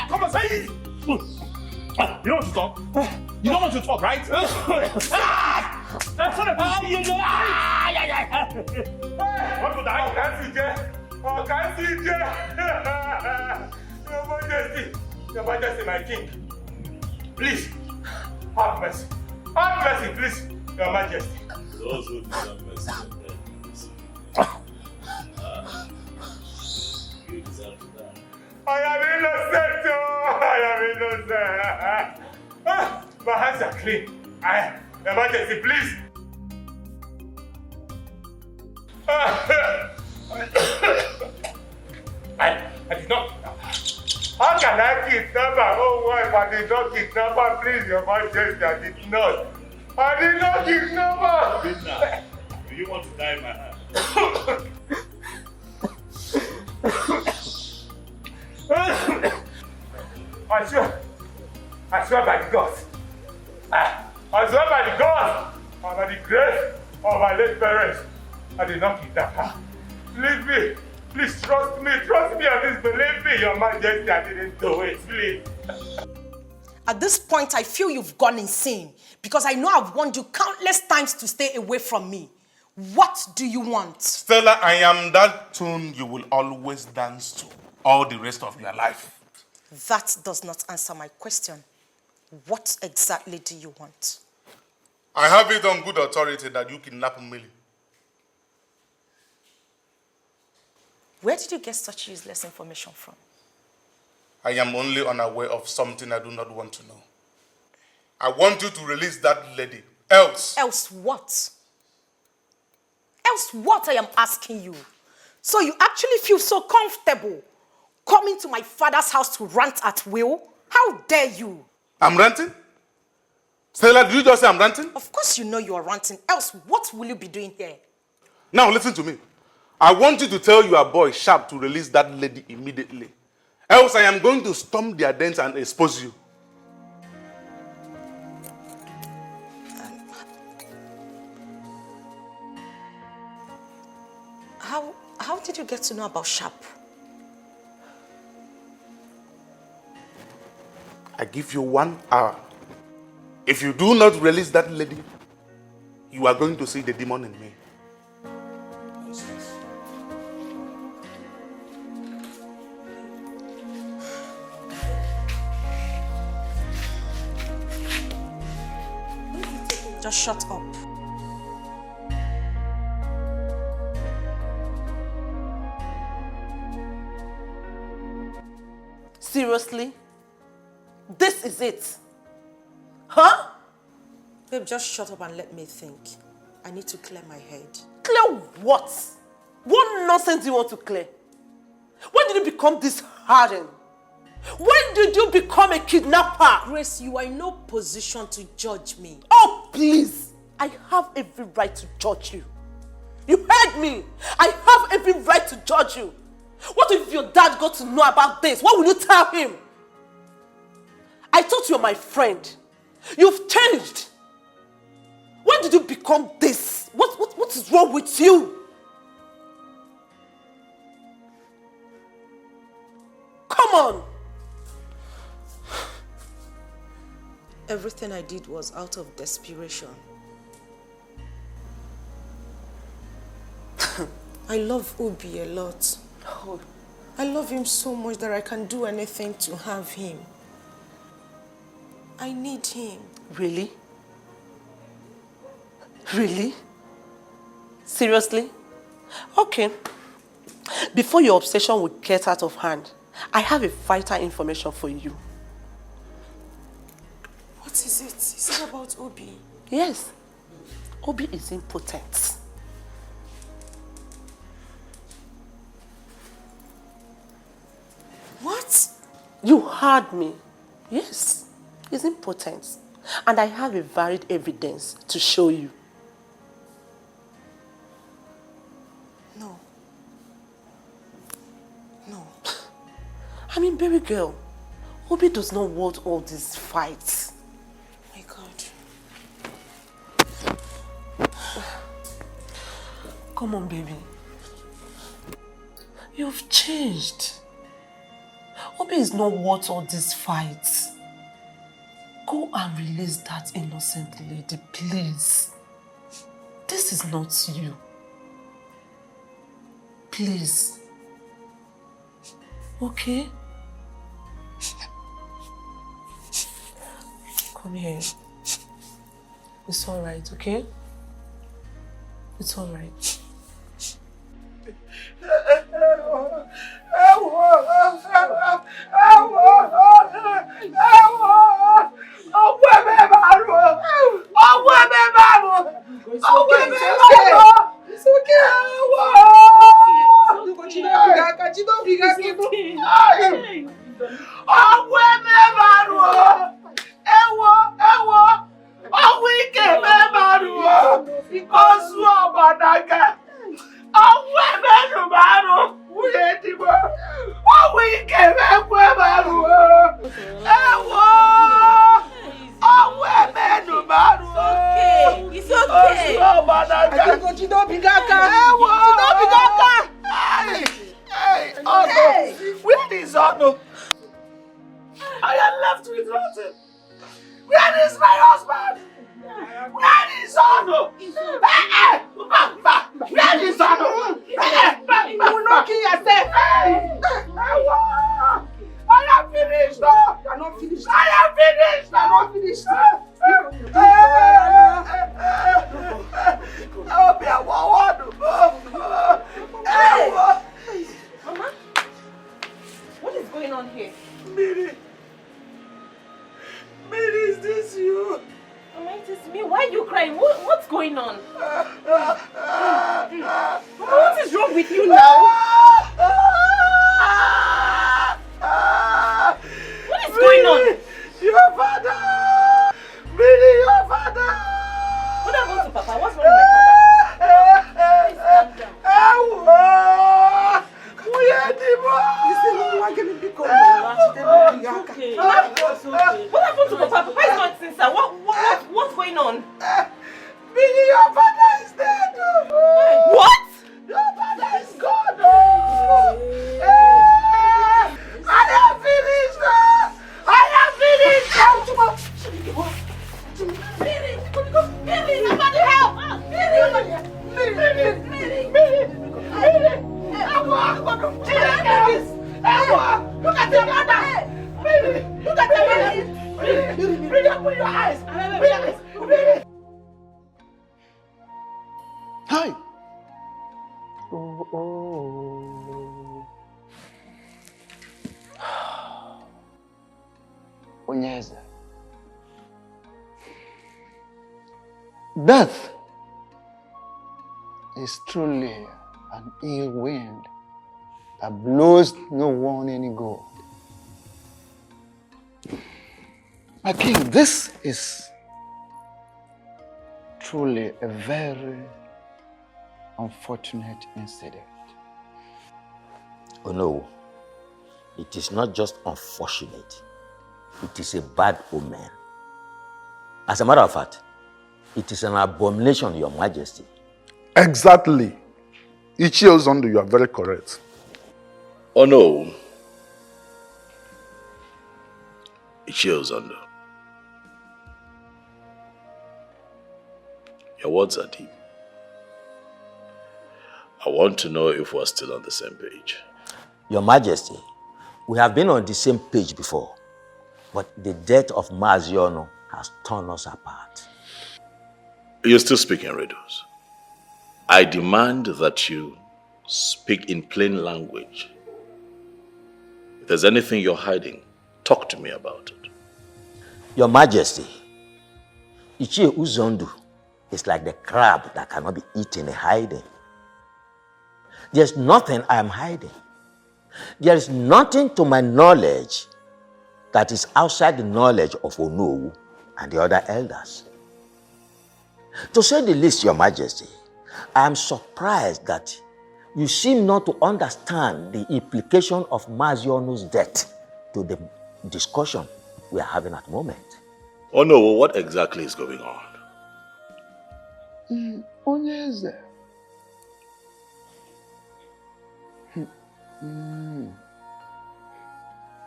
Come on, say it! You don't want to talk? You don't want to talk, right? Want to die? I can't see Your Majesty, my king. Please, have mercy. Have mercy, please, Your Majesty. Those who deserve mercy, you deserve to die. I am innocent, I am innocent. My hands are clean. Your Majesty, please. I did not. How can I kidnap my own wife? I did not kidnap her. Please, Your Majesty, I did not. I did not kidnap her. Do you want to die in my hand? I swear by the gods. I swear by the gods and by the grace of my late parents. I did not kidnap her. Believe me. Please trust me and disbelieve me, Your Majesty. I didn't do it, please. At this point, I feel you've gone insane because I know I've warned you countless times to stay away from me. What do you want? Stella, I am that tune you will always dance to all the rest of your life. That does not answer my question. What exactly do you want? I have it on good authority that you kidnapped Millie. Where did you get such useless information from? I am only unaware of something I do not want to know. I want you to release that lady. Else. Else what? Else what, I am asking you? So you actually feel so comfortable coming to my father's house to rant at will? How dare you? I'm ranting? Stella, did you just say I'm ranting? Of course you know you are ranting. Else what will you be doing here? Now listen to me. I want you to tell your boy Sharp to release that lady immediately. Else I am going to storm their dens and expose you. How did you get to know about Sharp? I give you 1 hour. If you do not release that lady, you are going to see the demon in me. Just shut up. Seriously? This is it? Huh? Babe, just shut up and let me think. I need to clear my head. Clear what? What nonsense do you want to clear? When did you become this hardened? When did you become a kidnapper? Grace, you are in no position to judge me. Oh, please. I have every right to judge you. You heard me. I have every right to judge you. What if your dad got to know about this? What will you tell him? I thought you were my friend. You've changed. When did you become this? What is wrong with you? Come on. Everything I did was out of desperation. I love Obi a lot. Oh. I love him so much that I can do anything to have him. I need him. Really? Really? Seriously? Okay. Before your obsession will get out of hand, I have a vital information for you. What is it? Is it about Obi? Yes. Obi is impotent. You heard me. Yes, it's important. And I have a valid evidence to show you. No. No. I mean, baby girl, Obi does not want all these fights. My God. Come on, baby. You've changed. Obi is not worth all these fights. Go and release that innocent lady, please. This is not you. Please. Okay? Come here. It's alright, okay? It's alright. Death is truly an ill wind that blows no one any good. My king, this is truly a very unfortunate incident. Oh no, it is not just unfortunate, it is a bad omen. As a matter of fact, it is an abomination, Your Majesty. Exactly. Ichie Ozondo, you are very correct. Oh no. Ichie Ozondo. Your words are deep. I want to know if we're still on the same page. Your Majesty, we have been on the same page before, but the death of Maziono has torn us apart. You're still speaking riddles. I demand that you speak in plain language. If there's anything you're hiding, talk to me about it. Your Majesty, Ichie Ozondo is like the crab that cannot be eaten in hiding. There's nothing I am hiding. There is nothing to my knowledge that is outside the knowledge of Onowu and the other elders. To say the least, Your Majesty, I am surprised that you seem not to understand the implication of Mazionu's death to the discussion we are having at the moment. Oh no, what exactly is going on? Onyeze.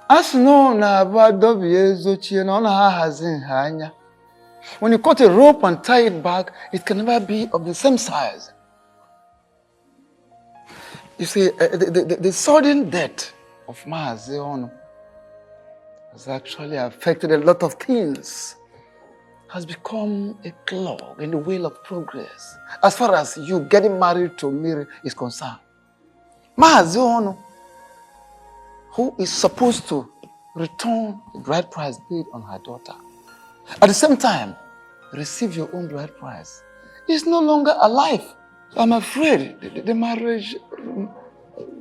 As no na abadobi ezochie na ona hazi nha anya. When you cut a rope and tie it back, it can never be of the same size. You see, the sudden death of Maazi Onu has actually affected a lot of things. Has become a clog in the wheel of progress as far as you getting married to Miri is concerned. Maazi Onu, who is supposed to return the bride price paid on her daughter, at the same time receive your own bride price, is no longer alive. So I'm afraid the marriage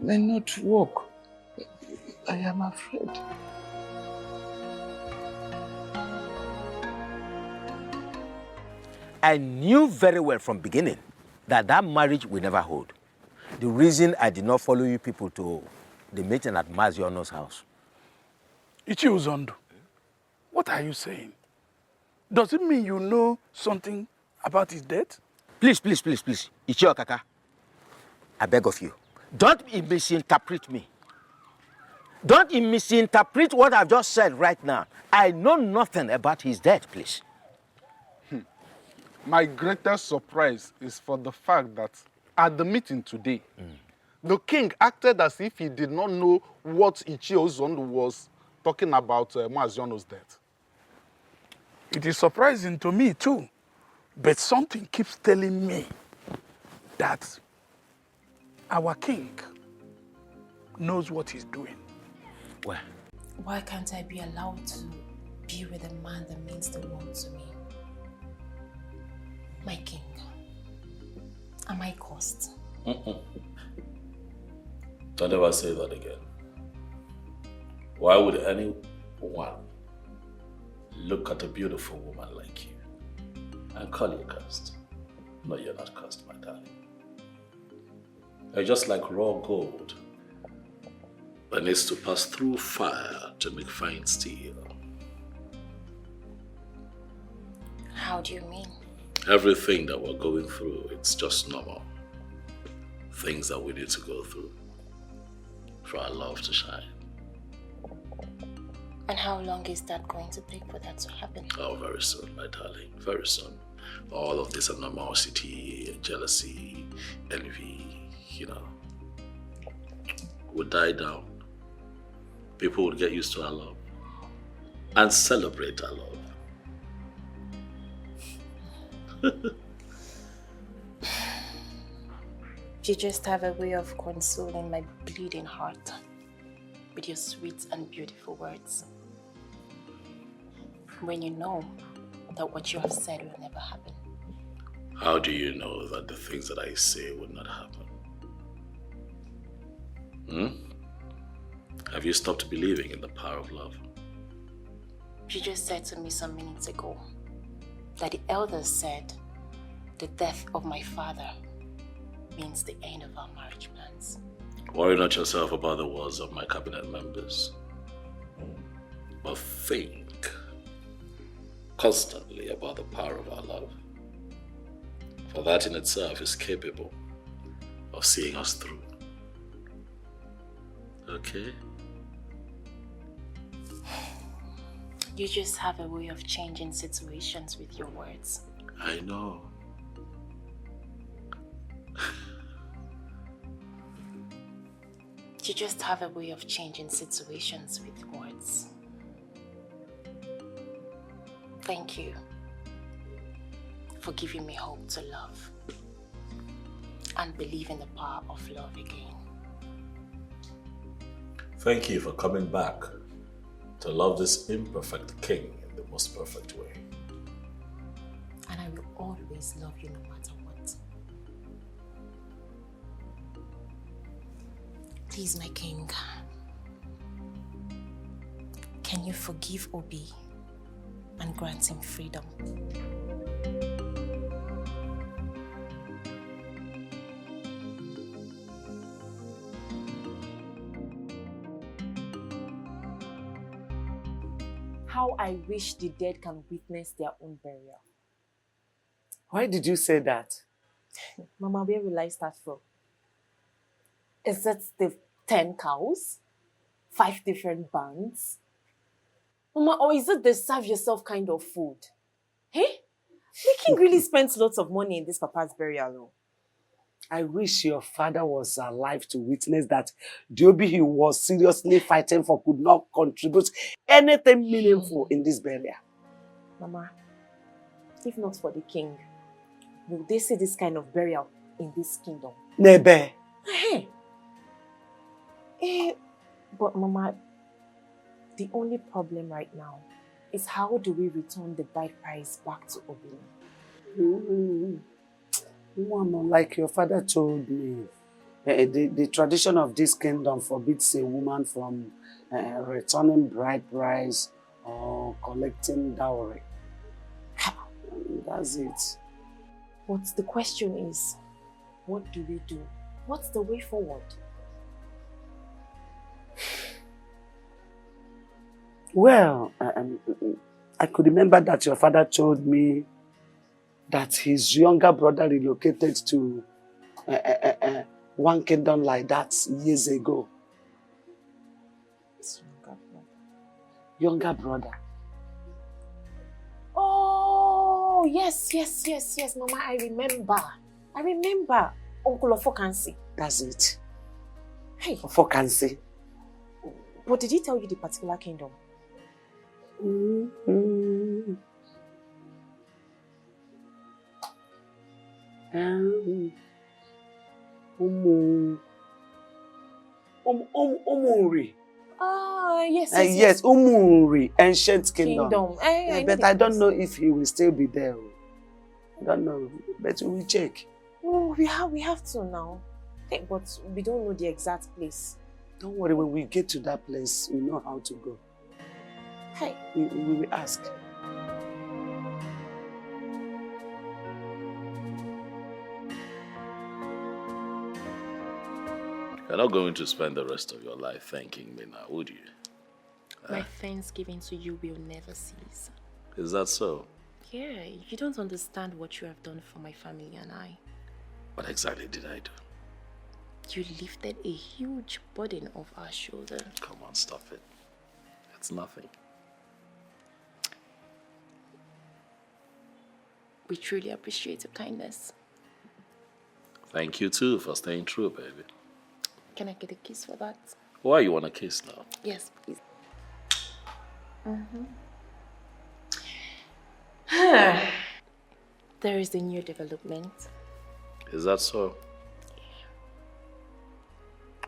may not work. I am afraid. I knew very well from beginning that that marriage will never hold. The reason I did not follow you people to the meeting at Maziono's house. Ichi Uzondo, what are you saying? Does it mean you know something about his death? Please, please, please, please. Ichi Okaka, I beg of you, don't misinterpret me. Don't misinterpret what I've just said right now. I know nothing about his death, please. My greatest surprise is for the fact that at the meeting today, the king acted as if he did not know what Ichi Uzondo was talking about Maziono's death. It is surprising to me too, but something keeps telling me that our king knows what he's doing. Well, why can't I be allowed to be with a man that means the world to me? My king, am I cursed? Don't ever say that again. Why would anyone look at a beautiful woman like you and call you cursed? No, you're not cursed, my darling. You're just like raw gold that needs to pass through fire to make fine steel. How do you mean? Everything that we're going through, it's just normal. Things that we need to go through for our love to shine. And how long is that going to take for that to happen? Oh, very soon, my darling, very soon. All of this animosity, jealousy, envy, would die down. People would get used to our love and celebrate our love. You just have a way of consoling my bleeding heart with your sweet and beautiful words. When you know that what you have said will never happen. How do you know that the things that I say would not happen? Have you stopped believing in the power of love? You just said to me some minutes ago that the elders said the death of my father means the end of our marriage plans. Worry not yourself about the words of my cabinet members, but think constantly about the power of our love. For that in itself is capable of seeing us through. Okay? You just have a way of changing situations with your words. I know. You just have a way of changing situations with words. Thank you for giving me hope to love and believe in the power of love again. Thank you for coming back to love this imperfect king in the most perfect way. And I will always love you no matter what. Please, my king, Can you forgive Obi and grant him freedom? How I wish the dead can witness their own burial. Why did you say that? Mama, where will I start from? Is it the 10 cows? 5 different bands? Mama, or is it the serve yourself kind of food? Hey? The king really spends lots of money in this papa's burial. I wish your father was alive to witness that the Obi he was seriously fighting for could not contribute anything meaningful in this burial. Mama, if not for the king, will they see this kind of burial in this kingdom? Nebe. But Mama, the only problem right now is how do we return the bride price back to Obi? Woman, like your father told me, the tradition of this kingdom forbids a woman from returning bride price or collecting dowry. That's it. But the question is, what do we do? What's the way forward? Well, I could remember that your father told me that his younger brother relocated to one kingdom like that years ago. His younger brother. Younger brother. Oh, yes, Mama, I remember. Uncle Ofokansi. That's it. Hey. Ofokansi. But did he tell you the particular kingdom? Umuri. Yes. Yes, Umuri, ancient kingdom. But I don't know if he will still be there. I don't know, but we will check. Oh, we have to now. Hey, but we don't know the exact place. Don't worry, when we get to that place, we know how to go. Hey. We will ask. You're not going to spend the rest of your life thanking me now, would you? My thanksgiving to you will never cease. Is that so? Yeah, you don't understand what you have done for my family and I. What exactly did I do? You lifted a huge burden off our shoulder. Come on, stop it. It's nothing. We truly appreciate your kindness. Thank you too for staying true, baby. Can I get a kiss for that? Why you want a kiss now? Yes, please. There is a new development. Is that so?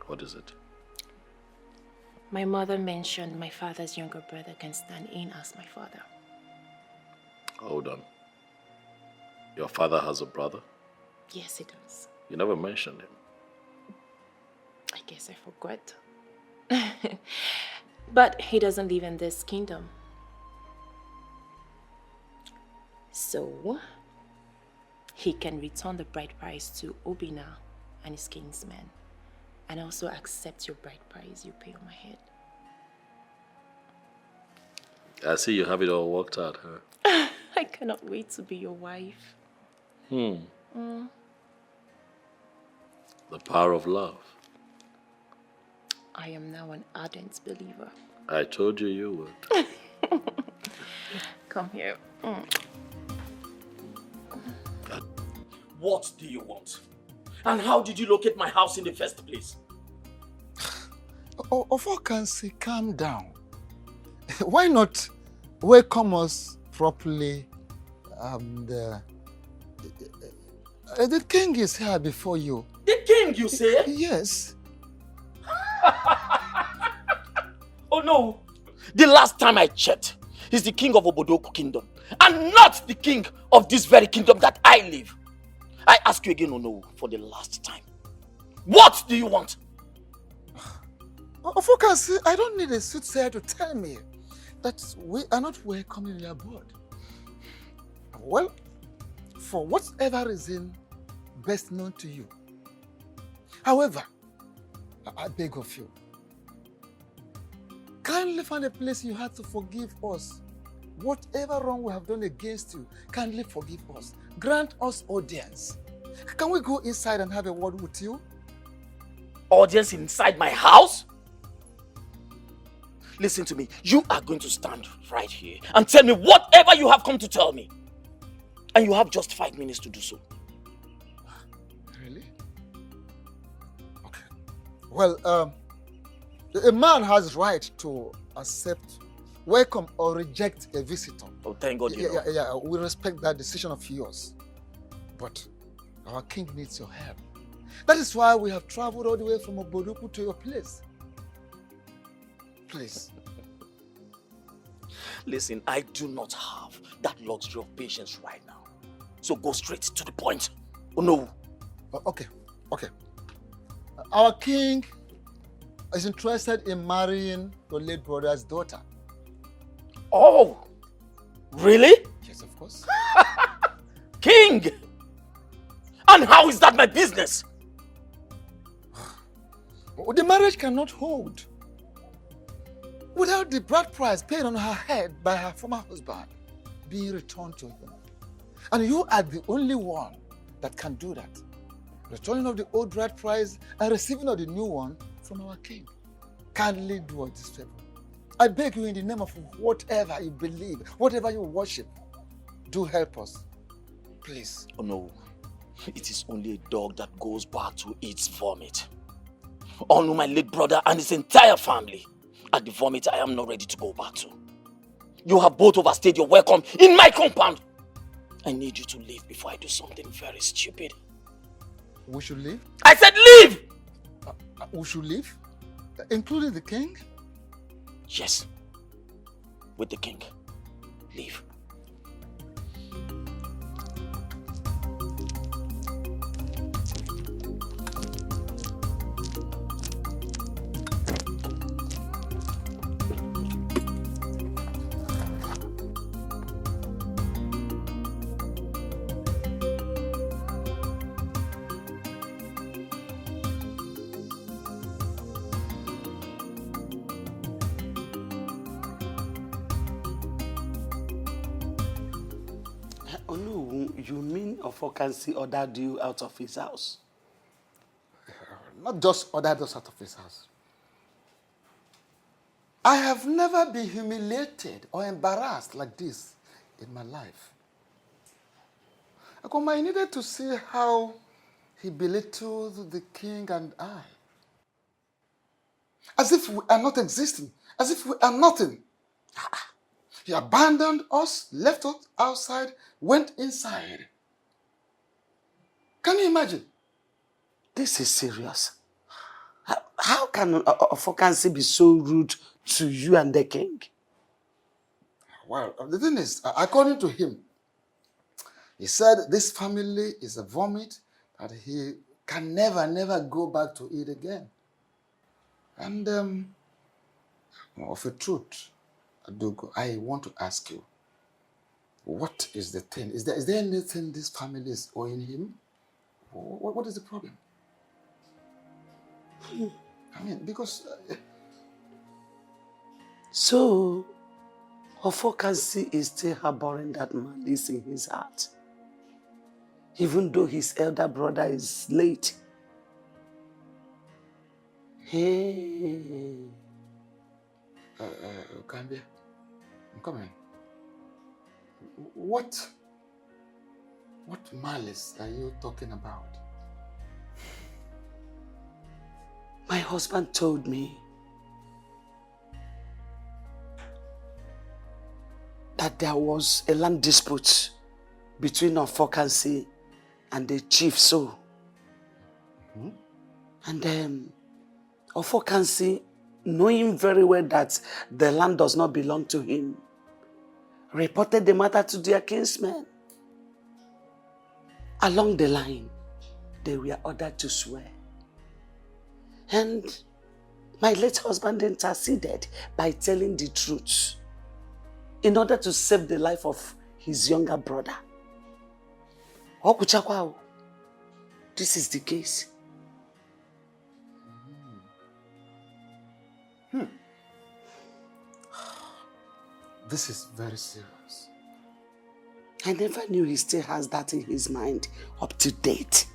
What is it? My mother mentioned my father's younger brother can stand in as my father. Hold on. Your father has a brother? Yes, he does. You never mentioned him. I guess I forgot. But he doesn't live in this kingdom. So, he can return the bride price to Obina and his kinsmen, and also accept your bride price you pay on my head. I see you have it all worked out, huh? I cannot wait to be your wife. The power of love. I am now an ardent believer. I told you you would. Come here. What do you want? And how did you locate my house in the first place? Ofokansi, calm down. Why not welcome us properly? The king is here before you. The king, you say? Yes. Oh no! The last time I checked, he's the king of Obodoku kingdom, and not the king of this very kingdom that I live. I ask you again, Ono, for the last time. What do you want? Ofokansi, I don't need a soothsayer to tell me. that we are not welcome in your abode. Well, for whatever reason best known to you. However, I beg of you, kindly find a place you had to forgive us. Whatever wrong we have done against you, kindly forgive us. Grant us audience. Can we go inside and have a word with you? Audience inside my house? Listen to me. You are going to stand right here and tell me whatever you have come to tell me. And you have just 5 minutes to do so. Really? Okay. Well, a man has right to accept, welcome or reject a visitor. Oh, thank God you know. Yeah, we respect that decision of yours. But our king needs your help. That is why we have traveled all the way from Oboduku to your place. Please. Listen, I do not have that luxury of patience right now. So go straight to the point. Oh no. Okay. Our king is interested in marrying your late brother's daughter. Oh, really? Yes, of course. King! And how is that my business? The marriage cannot hold without the bride price paid on her head by her former husband being returned to him. And you are the only one that can do that. Returning of the old bride price and receiving of the new one from our king. Kindly do us this favor. I beg you in the name of whatever you believe, whatever you worship, do help us. Please. Oh no. It is only a dog that goes back to its vomit. Honor my late brother and his entire family. At the vomit I am not ready to go back to. You have both overstayed your welcome in my compound. I need you to leave before I do something very stupid. We should leave? I said leave! We should leave? Including the king? Yes. With the king. Leave. You mean Ofokansi ordered you out of his house? Not just ordered us out of his house. I have never been humiliated or embarrassed like this in my life. I needed to see how he belittled the king and I. As if we are not existing, as if we are nothing. He abandoned us, left us outside, went inside. Can you imagine? This is serious. How can Ofokansi be so rude to you and the king? Well, the thing is, according to him, he said this family is a vomit that he can never go back to it again. And of a truth, Adugo, I want to ask you, what is the thing? Is there anything this family is owing him? What is the problem? I mean, because... So, Ofokansi is still harboring that malice in his heart, even though his elder brother is late. Hey. Kambia, I'm coming. What malice are you talking about? My husband told me that there was a land dispute between Ofokansi and the chief So. And then Ofokansi, knowing very well that the land does not belong to him, reported the matter to their kinsmen. Along the line, they were ordered to swear. And my late husband interceded by telling the truth in order to save the life of his younger brother. This is the case. This is very serious. I never knew he still has that in his mind. Up to date.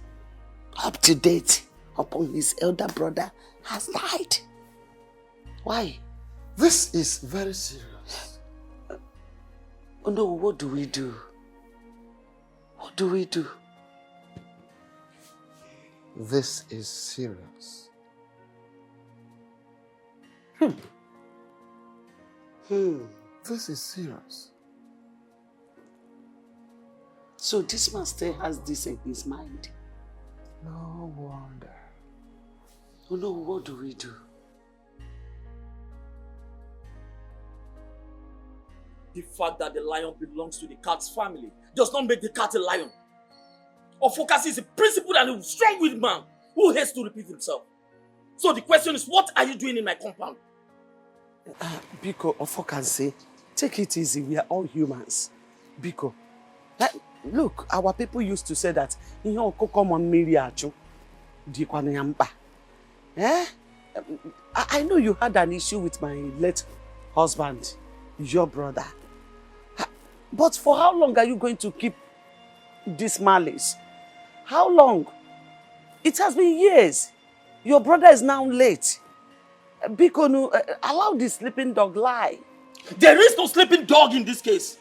Upon his elder brother has died. Why? This is very serious. Oh no, what do we do? What do we do? This is serious. This is serious. So this man still has this in his mind. No wonder. Oh no, what do we do? The fact that the lion belongs to the cat's family does not make the cat a lion. Ofokasi is a principled and strong-willed man who hates to repeat himself. So the question is, what are you doing in my compound? Biko, Ofokasi, take it easy. We are all humans. Biko, look, our people used to say that I know you had an issue with my late husband, your brother. But for how long are you going to keep this malice? How long? It has been years. Your brother is now late. Biko, allow the sleeping dog lie. There is no sleeping dog in this case.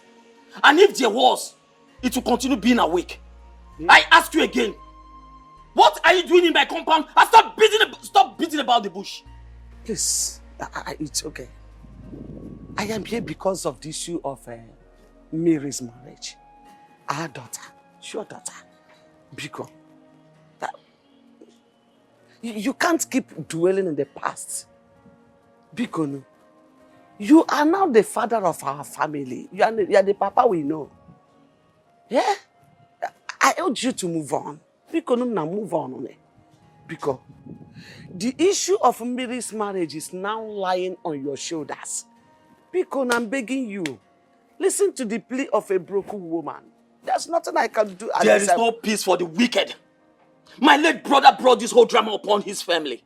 And if there was, it will continue being awake. I ask you again, what are you doing in my compound? And stop beating about the bush. Please, it's okay. I am here because of the issue of Mary's marriage. Our daughter, your daughter, Biko. You can't keep dwelling in the past. Biko, you are now the father of our family. You are the papa we know. Yeah? I urge you to move on. Biko, now move on. Biko, the issue of Mary's marriage is now lying on your shoulders. Biko, I'm begging you. Listen to the plea of a broken woman. There's nothing I can do. There is no peace for the wicked. My late brother brought this whole drama upon his family.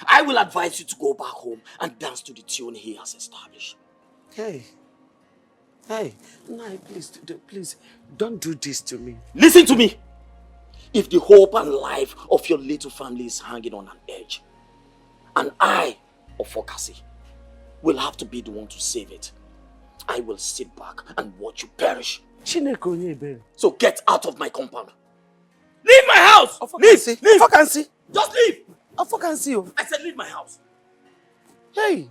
I will advise you to go back home and dance to the tune he has established. Hey, no, please, don't do this to me. Listen to me. If the hope and life of your little family is hanging on an edge, and I, Ofokasi, will have to be the one to save it, I will sit back and watch you perish. So get out of my compound. Leave my house! Leave! Ofokasi! Just leave! Ofokasi! I said leave my house. Hey!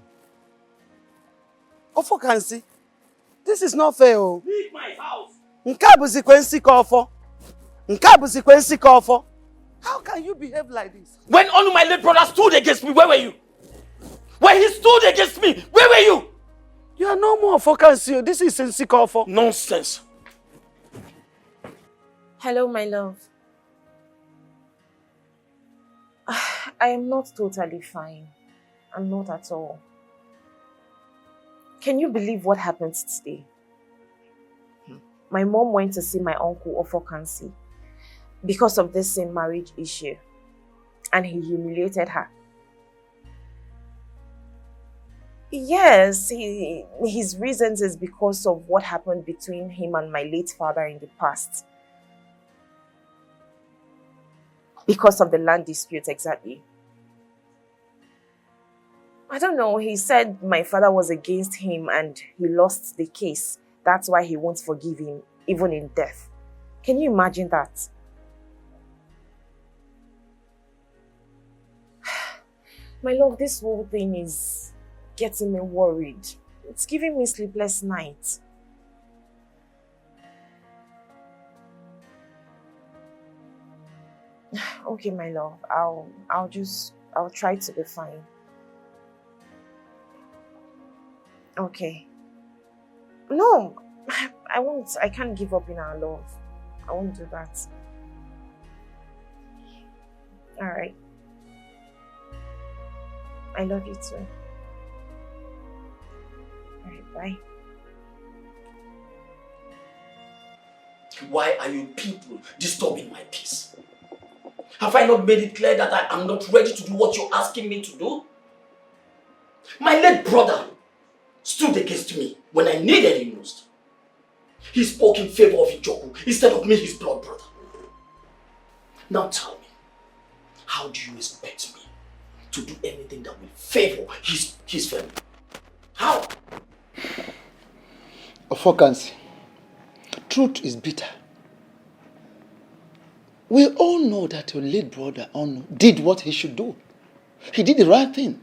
Ofokasi! This is not fair. Leave my house! How can you behave like this? When only my late brother stood against me, where were you? When he stood against me, where were you? You are no more Ofokasi. This is Nsikofo. Nonsense. Hello, my love. I am not totally fine. I'm not at all. Can you believe what happened today? My mom went to see my uncle Ofokansi because of this same marriage issue, and he humiliated her. Yes, his reasons is because of what happened between him and my late father in the past. Because of the land dispute, exactly. I don't know, he said my father was against him and he lost the case. That's why he won't forgive him, even in death. Can you imagine that? My love, this whole thing is getting me worried. It's giving me sleepless nights. Okay, my love, I'll try to be fine. Okay. No, I won't. I can't give up in our love. I won't do that. All right. I love you too. All right, bye. Why are you people disturbing my peace? Have I not made it clear that I am not ready to do what you're asking me to do? My late brother stood against me when I needed him most. He spoke in favor of Ijoku instead of me, his blood brother. Now tell me, how do you expect me to do anything that will favor his family? How? Ofokansi, truth is bitter. We all know that your late brother Onu did what he should do. He did the right thing.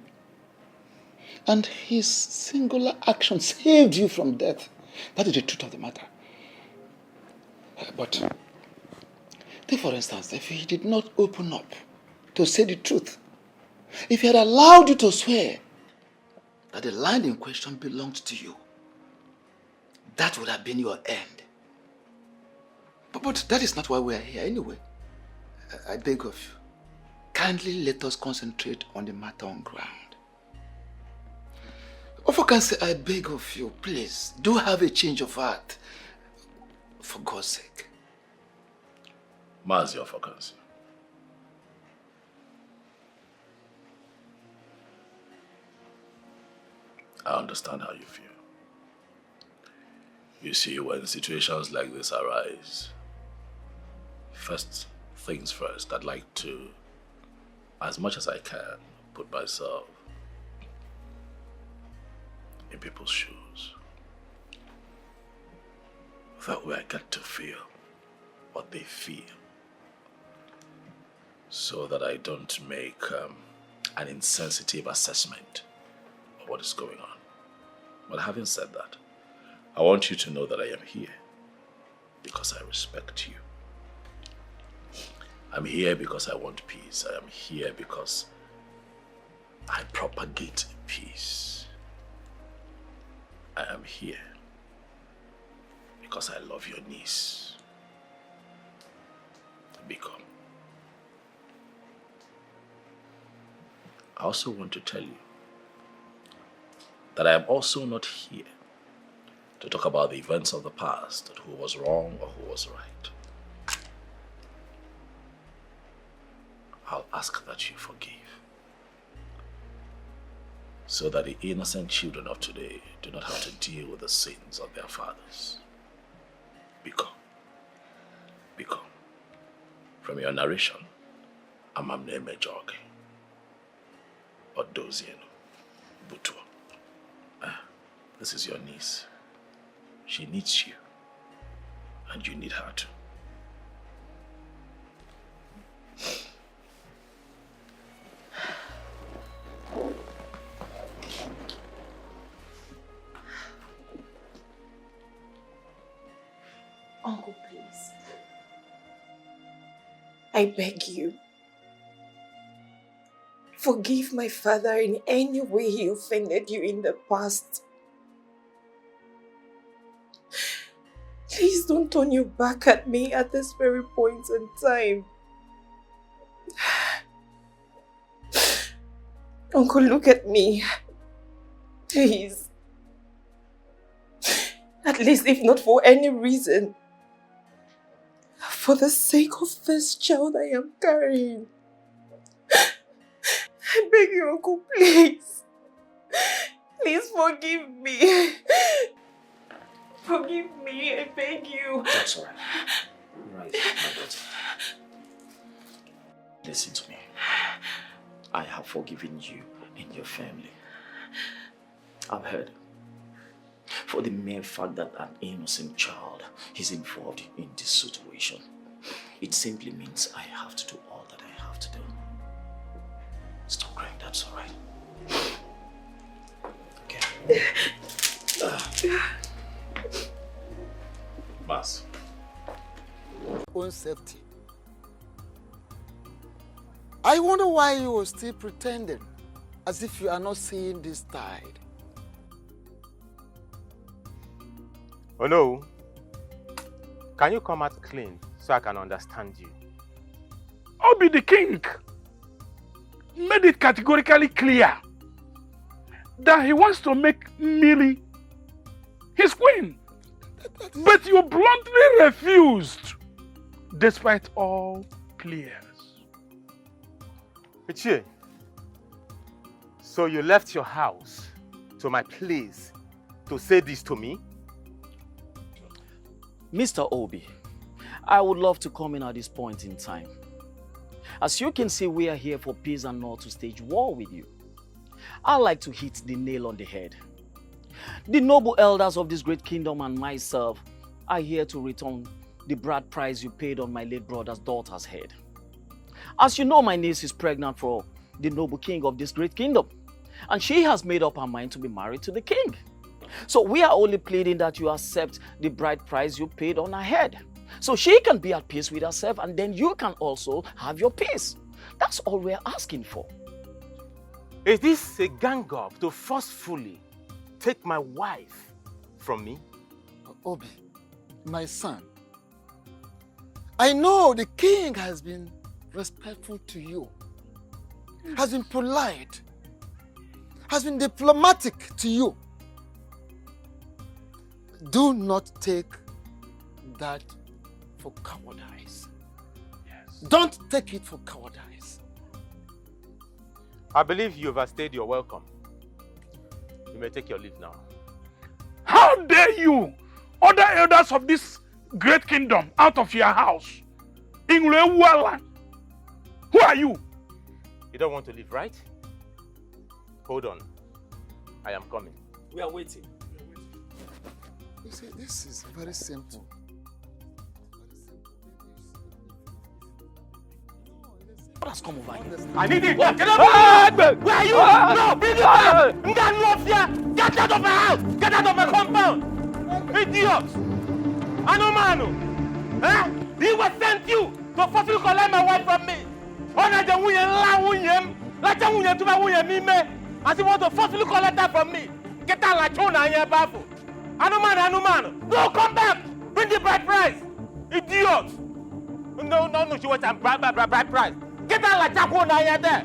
And his singular action saved you from death. That is the truth of the matter. But take for instance, if he did not open up to say the truth, if he had allowed you to swear that the land in question belonged to you, that would have been your end. But that is not why we are here anyway. I beg of you, kindly let us concentrate on the matter on ground. Ofokansi, I beg of you, please, do have a change of heart. For God's sake. Mazi Ofokansi. I understand how you feel. You see, when situations like this arise, first things first, I'd like to, as much as I can, put myself in people's shoes. That way I get to feel what they feel, so that I don't make an insensitive assessment of what is going on. But having said that, I want you to know that I am here because I respect you. I'm here because I want peace. I am here because I propagate peace. I am here because I love your niece, Biko. I also want to tell you that I am also not here to talk about the events of the past, who was wrong or who was right. I'll ask that you forgive, so that the innocent children of today do not have to deal with the sins of their fathers. Biko, from your narration, Amamne Mejoge, Odozieno, Butua. This is your niece. She needs you, and you need her too. Uncle, please. I beg you. Forgive my father in any way he offended you in the past. Please don't turn your back at me at this very point in time. Uncle, look at me. Please. At least if not for any reason, for the sake of this child I am carrying. I beg you, Uncle, please. Please forgive me. Forgive me, I beg you. That's all right. Right, my daughter. Listen to me. I have forgiven you and your family. I've heard. For the mere fact that an innocent child is involved in this situation, it simply means I have to do all that I have to do. Stop crying, that's all right. Okay. Mas. Own safety. I wonder why you are still pretending as if you are not seeing this tide. Oh no. Can you come out clean so I can understand you? Obi the king made it categorically clear that he wants to make Millie his queen. But you bluntly refused, despite all pleas. Ichie, so you left your house to my place to say this to me? Mr. Obi, I would love to come in at this point in time. As you can see, we are here for peace and not to stage war with you. I like to hit the nail on the head. The noble elders of this great kingdom and myself are here to return the bride price you paid on my late brother's daughter's head. As you know, my niece is pregnant for the noble king of this great kingdom, and she has made up her mind to be married to the king. So we are only pleading that you accept the bride price you paid on her head, so she can be at peace with herself, and then you can also have your peace. That's all we're asking for. Is this a gang up to forcefully take my wife from me? Obi, my son, I know the king has been respectful to you, has been polite, has been diplomatic to you. Do not take that for cowardice. Yes. Don't take it for cowardice. I believe you overstayed your welcome. You may take your leave now. How dare you order elders of this great kingdom out of your house? Who are you? You don't want to leave, right? Hold on. I am coming. We are waiting. You see, this is very simple. What has come over here? I need it! What? Get up! Where are you? No! Bring it back! Get out of my house! Get out of my compound! Idiot! Anomano! Eh? He was sent you to forcefully collect my wife from me! As he want to forcefully collect her from me! Get out like Chona here, Bafu! Anomano! No, come back! Bring the bride price! Idiot! No, she wants a bride price! Get out like Chona here there!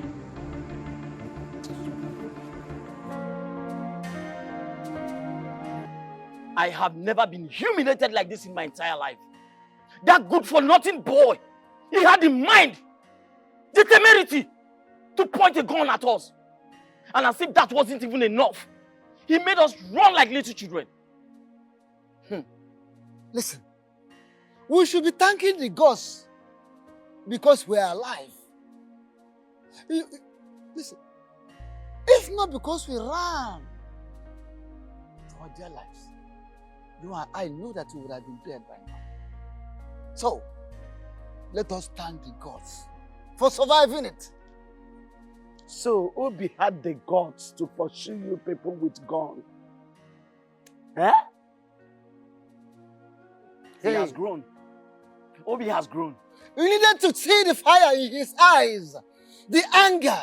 I have never been humiliated like this in my entire life. That good-for-nothing boy, he had the mind, the temerity to point a gun at us. And as if that wasn't even enough, he made us run like little children. Listen, we should be thanking the gods because we are alive. Listen, if not because we ran for dear lives, you and I know that we would have been dead by now. So, let us thank the gods for surviving it. So, Obi had the guts to pursue you people with guns. Eh? He has grown. Obi has grown. We needed to see the fire in his eyes, the anger,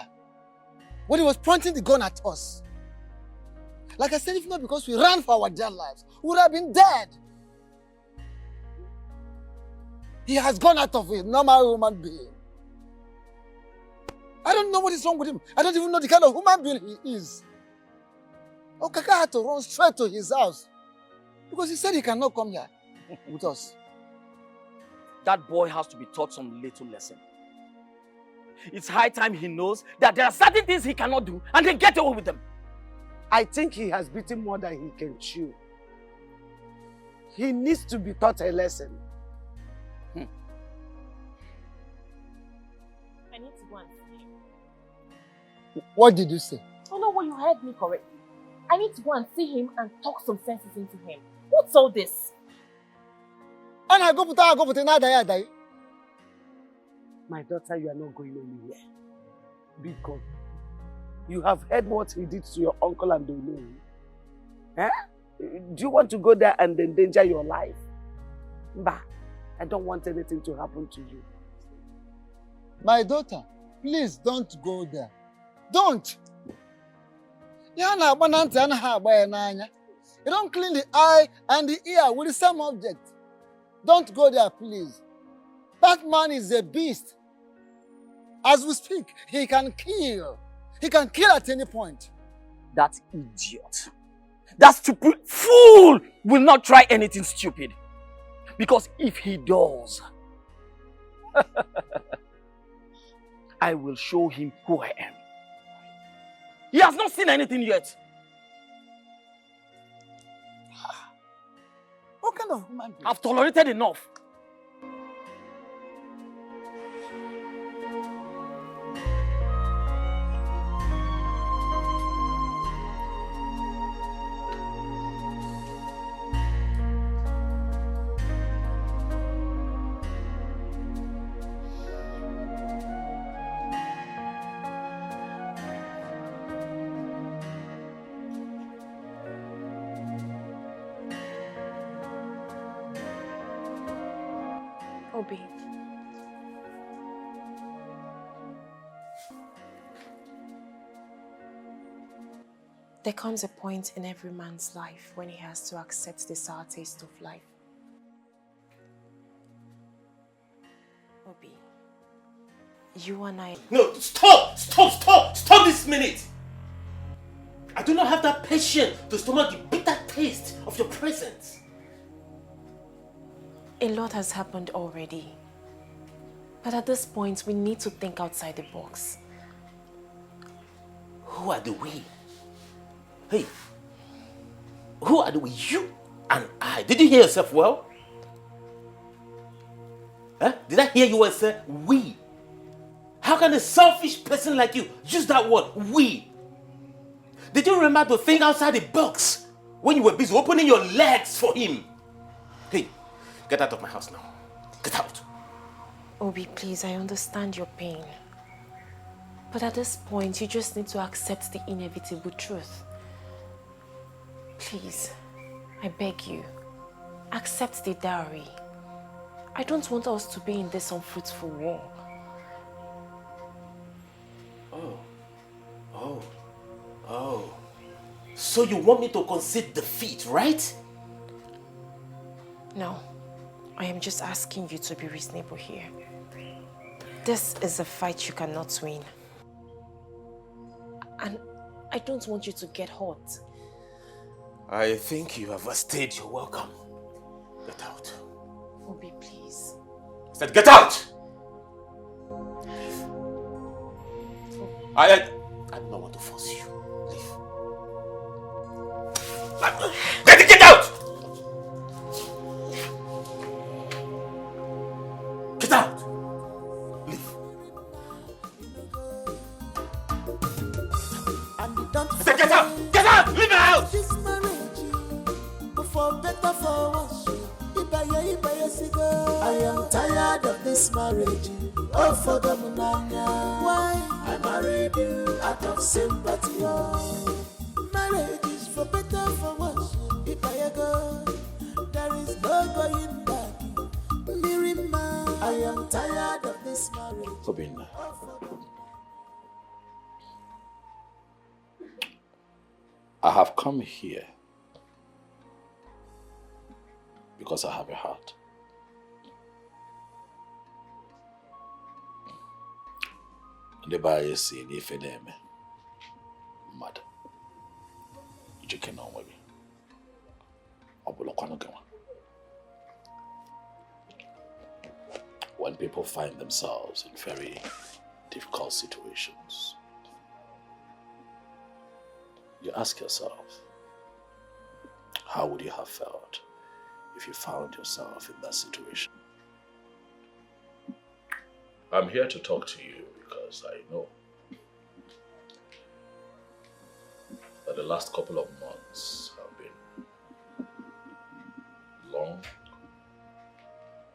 when he was pointing the gun at us. Like I said, if not because we ran for our dear lives, we would have been dead. He has gone out of a normal human being. I don't know what is wrong with him. I don't even know the kind of human being he is. Okaka had to run straight to his house because he said he cannot come here with us. That boy has to be taught some little lesson. It's high time he knows that there are certain things he cannot do and then get away with them. I think he has beaten more than he can chew. He needs to be taught a lesson. I need to go and see him. What did you say? Oh no, well, you heard me correctly. I need to go and see him and talk some senses into him. What's all this? My daughter, you are not going anywhere. Because you have heard what he did to your uncle and Dolo. Eh? Do you want to go there and endanger your life? Bah, I don't want anything to happen to you. My daughter, please don't go there. Don't. You don't clean the eye and the ear with the same object. Don't go there, please. That man is a beast. As we speak, he can kill. He can kill at any point. That idiot. That stupid fool will not try anything stupid. Because if he does, I will show him who I am. He has not seen anything yet. What kind of human being? I've tolerated enough. Obi. There comes a point in every man's life when he has to accept the sour taste of life. Obi, you and I... No, stop! Stop this minute! I do not have that patience to stomach the bitter taste of your presence. A lot has happened already. But at this point, we need to think outside the box. Who are the we? Hey, who are the we? You and I. Did you hear yourself well? Huh? Did I hear you well say we? How can a selfish person like you use that word, we? Did you remember to think outside the box when you were busy opening your legs for him? Hey, get out of my house now. Get out. Obi, please, I understand your pain. But at this point, you just need to accept the inevitable truth. Please, I beg you, accept the dowry. I don't want us to be in this unfruitful war. Oh. So you want me to concede defeat, right? No, I am just asking you to be reasonable here. This is a fight you cannot win. And I don't want you to get hurt. I think you have overstayed your welcome. Get out. Obi, please. I said get out! I do not want to force you. Leave. Get out! Get out! Leave. I said get out! Get out! Leave my house! For better, for worse, I am tired of this marriage. Oh, for the munanya. Why? I married you out of sympathy. Oh. Marriage is for better, for worse. If I go, there is no going back. Mirima, I am tired of this marriage. Obinna, I have come here because I have a heart. The Bible says, if you name mad, you can know maybe. When people find themselves in very difficult situations, you ask yourself, how would you have felt if you found yourself in that situation? I'm here to talk to you because I know that the last couple of months have been long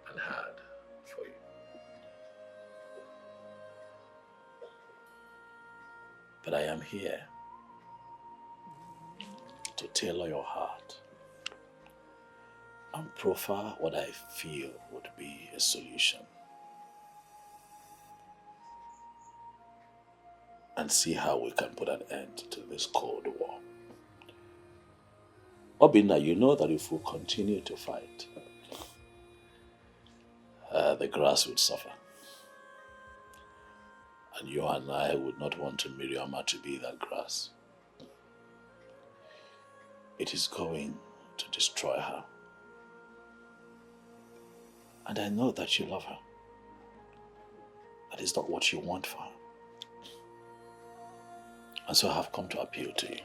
and hard for you. But I am here to tailor your heart and proffer what I feel would be a solution. And see how we can put an end to this Cold War. Obinna, you know that if we continue to fight, the grass would suffer. And you and I would not want Miriam to be that grass. it is going to destroy her. And I know that you love her. That is not what you want for her. And so I have come to appeal to you.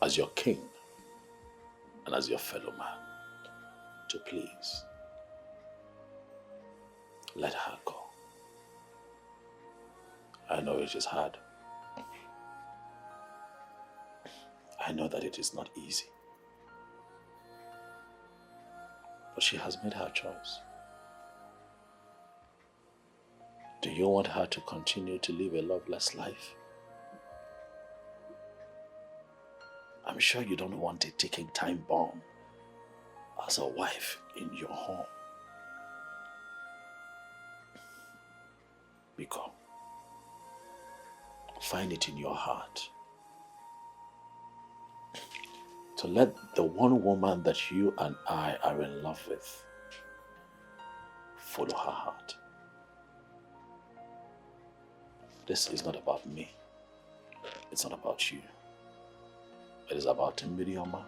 As your king and as your fellow man, to please let her go. I know it is hard. I know that it is not easy. But she has made her choice. Do you want her to continue to live a loveless life? I'm sure you don't want a ticking time bomb as a wife in your home. Biko, find it in your heart to let the one woman that you and I are in love with follow her heart. This is not about me. It's not about you. It is about Mirioma,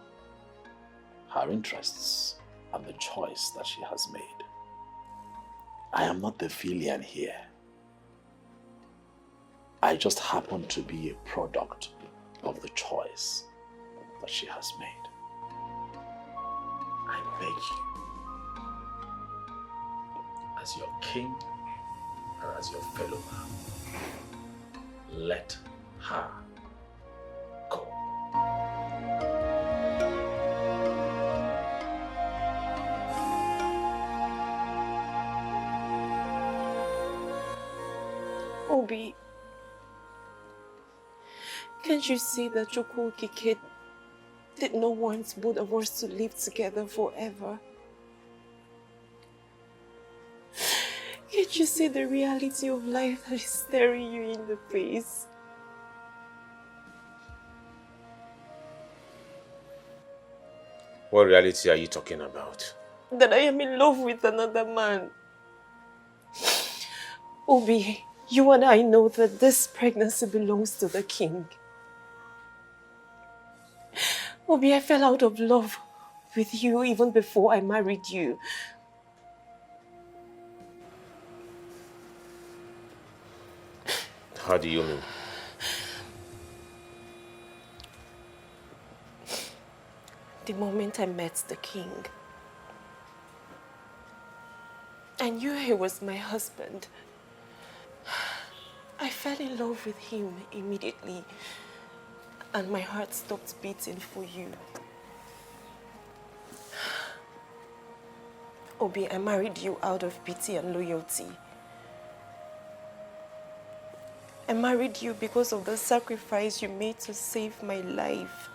her interests, and the choice that she has made. I am not the villain here. I just happen to be a product of the choice that she has made. I beg you, as your king and as your fellow man, let her go. Obi, can't you see that Chukwukike did not want both of us to live together forever? Can't you see the reality of life that is staring you in the face? What reality are you talking about? That I am in love with another man. Obi, you and I know that this pregnancy belongs to the king. Obi, I fell out of love with you even before I married you. How do you mean? The moment I met the king, I knew he was my husband. I fell in love with him immediately, and my heart stopped beating for you. Obi, I married you out of pity and loyalty. I married you because of the sacrifice you made to save my life.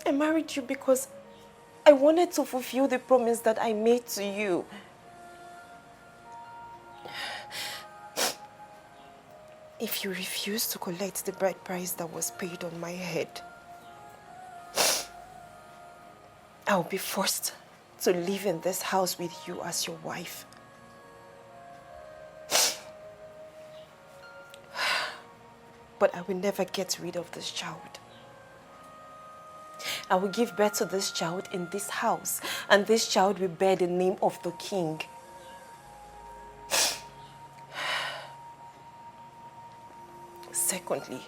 I married you because I wanted to fulfill the promise that I made to you. If you refuse to collect the bride price that was paid on my head, I'll be forced to live in this house with you as your wife. But I will never get rid of this child. I will give birth to this child in this house, and this child will bear the name of the king. Secondly,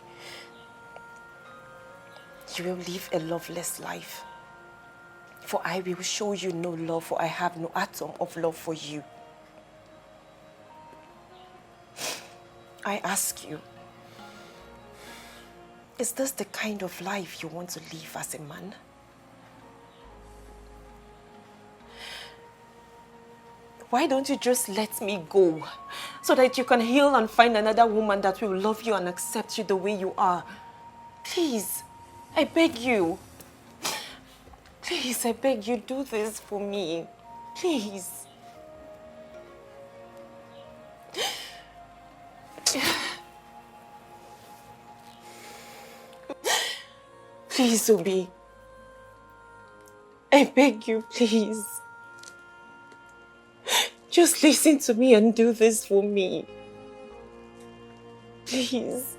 you will live a loveless life. For I will show you no love, for I have no atom of love for you. I ask you, is this the kind of life you want to live as a man? Why don't you just let me go so that you can heal and find another woman that will love you and accept you the way you are? Please, I beg you. Please, I beg you, do this for me. Please. Please, Obi. I beg you, please. Just listen to me and do this for me. Please.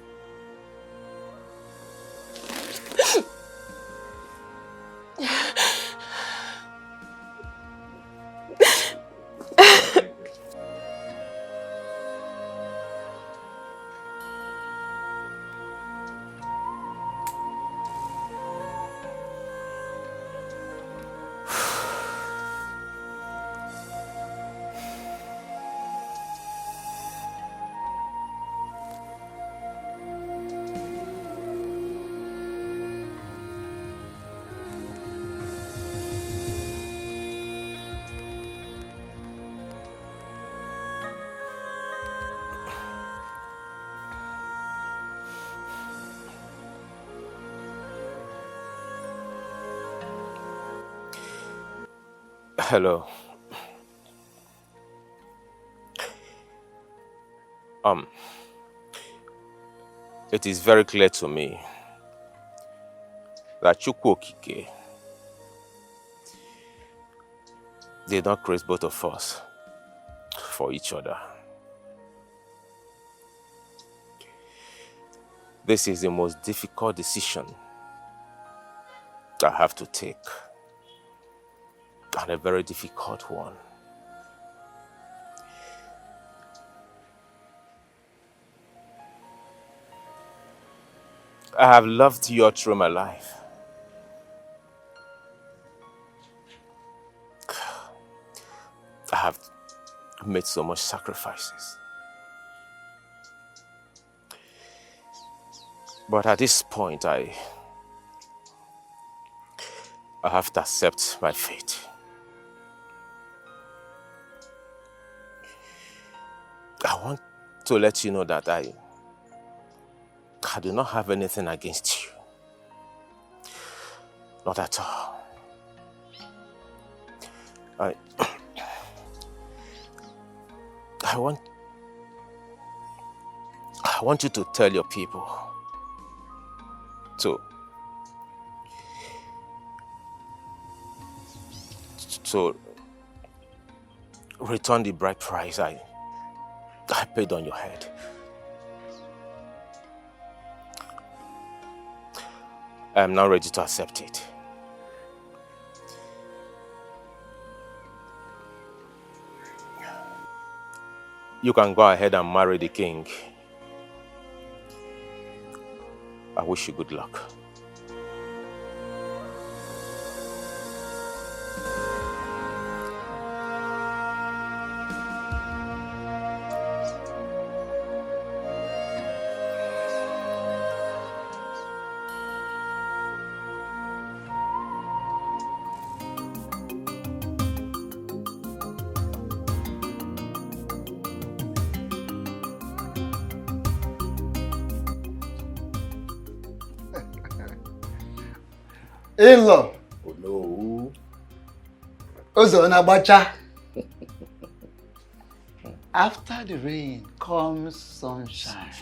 Hello. It is very clear to me that Chukwu Okike did not create both of us for each other. This is the most difficult decision I have to take, and a very difficult one. I have loved you all through my life. I have made so much sacrifices. But at this point, I have to accept my fate. I want to let you know that I do not have anything against you. Not at all. I want you to tell your people to return the bride price I paid on your head. I am now ready to accept it. You can go ahead and marry the king. I wish you good luck. In-law. Oh no. Ozo Nabacha. After the rain comes sunshine.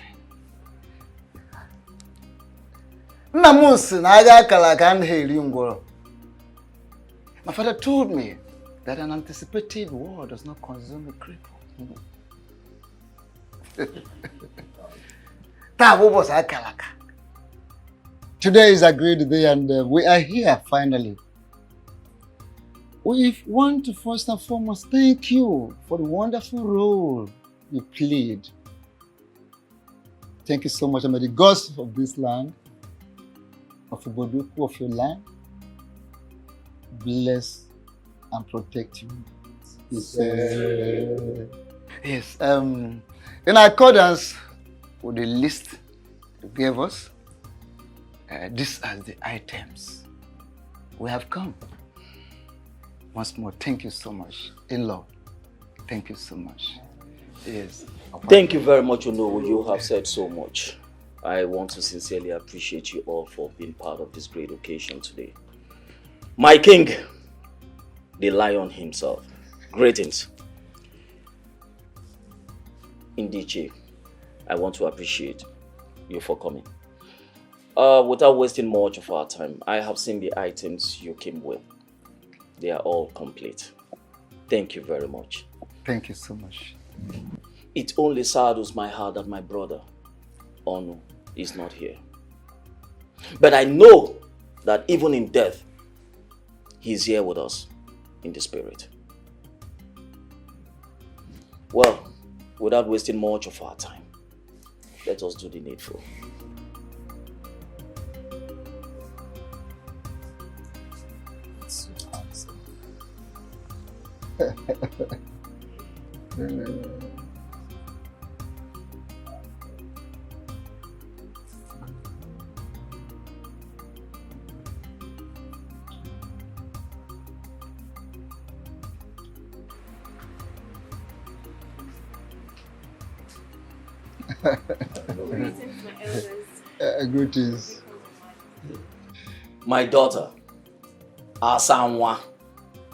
Namus naga kalakan heri ngoro. My father told me that an anticipated war does not consume a cripple. Today is a great day and we are here finally. We want to first and foremost thank you for the wonderful role you played. Thank you so much, and may the gods of this land, of Uboduku, of your land, bless and protect you. Yes. In accordance with the list you gave us, these are the items we have come. Once more, thank you so much. In-law, thank you so much. Yes. Thank you very much, Ono. You have said so much. I want to sincerely appreciate you all for being part of this great occasion today. My king, the lion himself, greetings. Edidochie, I want to appreciate you for coming. Without wasting much of our time, I have seen the items you came with. They are all complete. Thank you very much. Thank you so much. It only saddens my heart that my brother, Ono, is not here. But I know that even in death, he's here with us in the spirit. Well, without wasting much of our time, let us do the needful. Greetings. My daughter, Asanwa,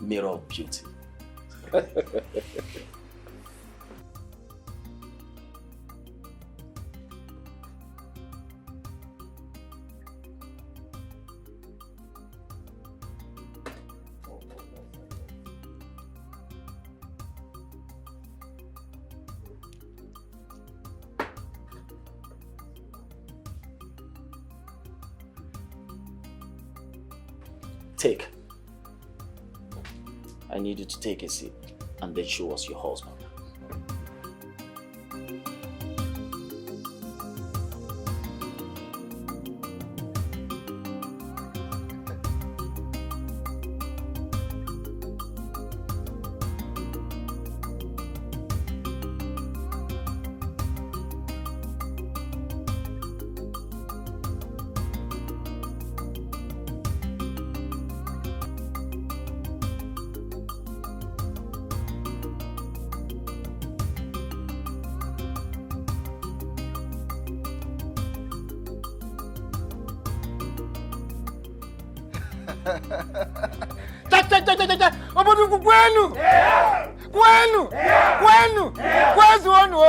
mirror of beauty. Take. I need you to take a seat and then show us your husband. Oboduku kwenu. Kwenu. Kwenu. Kwezu onu.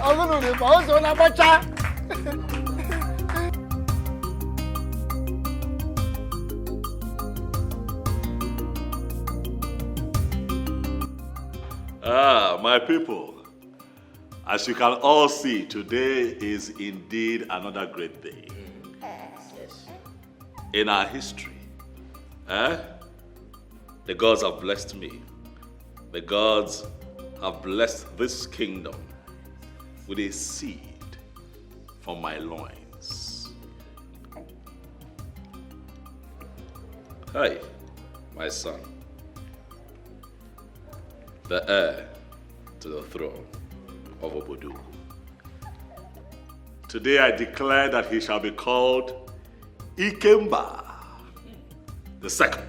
Ogunu ni ba ozo na bacha. My people, as you can all see, today is indeed another great day in our history. The gods have blessed me. The gods have blessed this kingdom with a seed from my loins. Hi, my son, the heir to the throne of Oboduku. Today I declare that he shall be called Ikemba the second.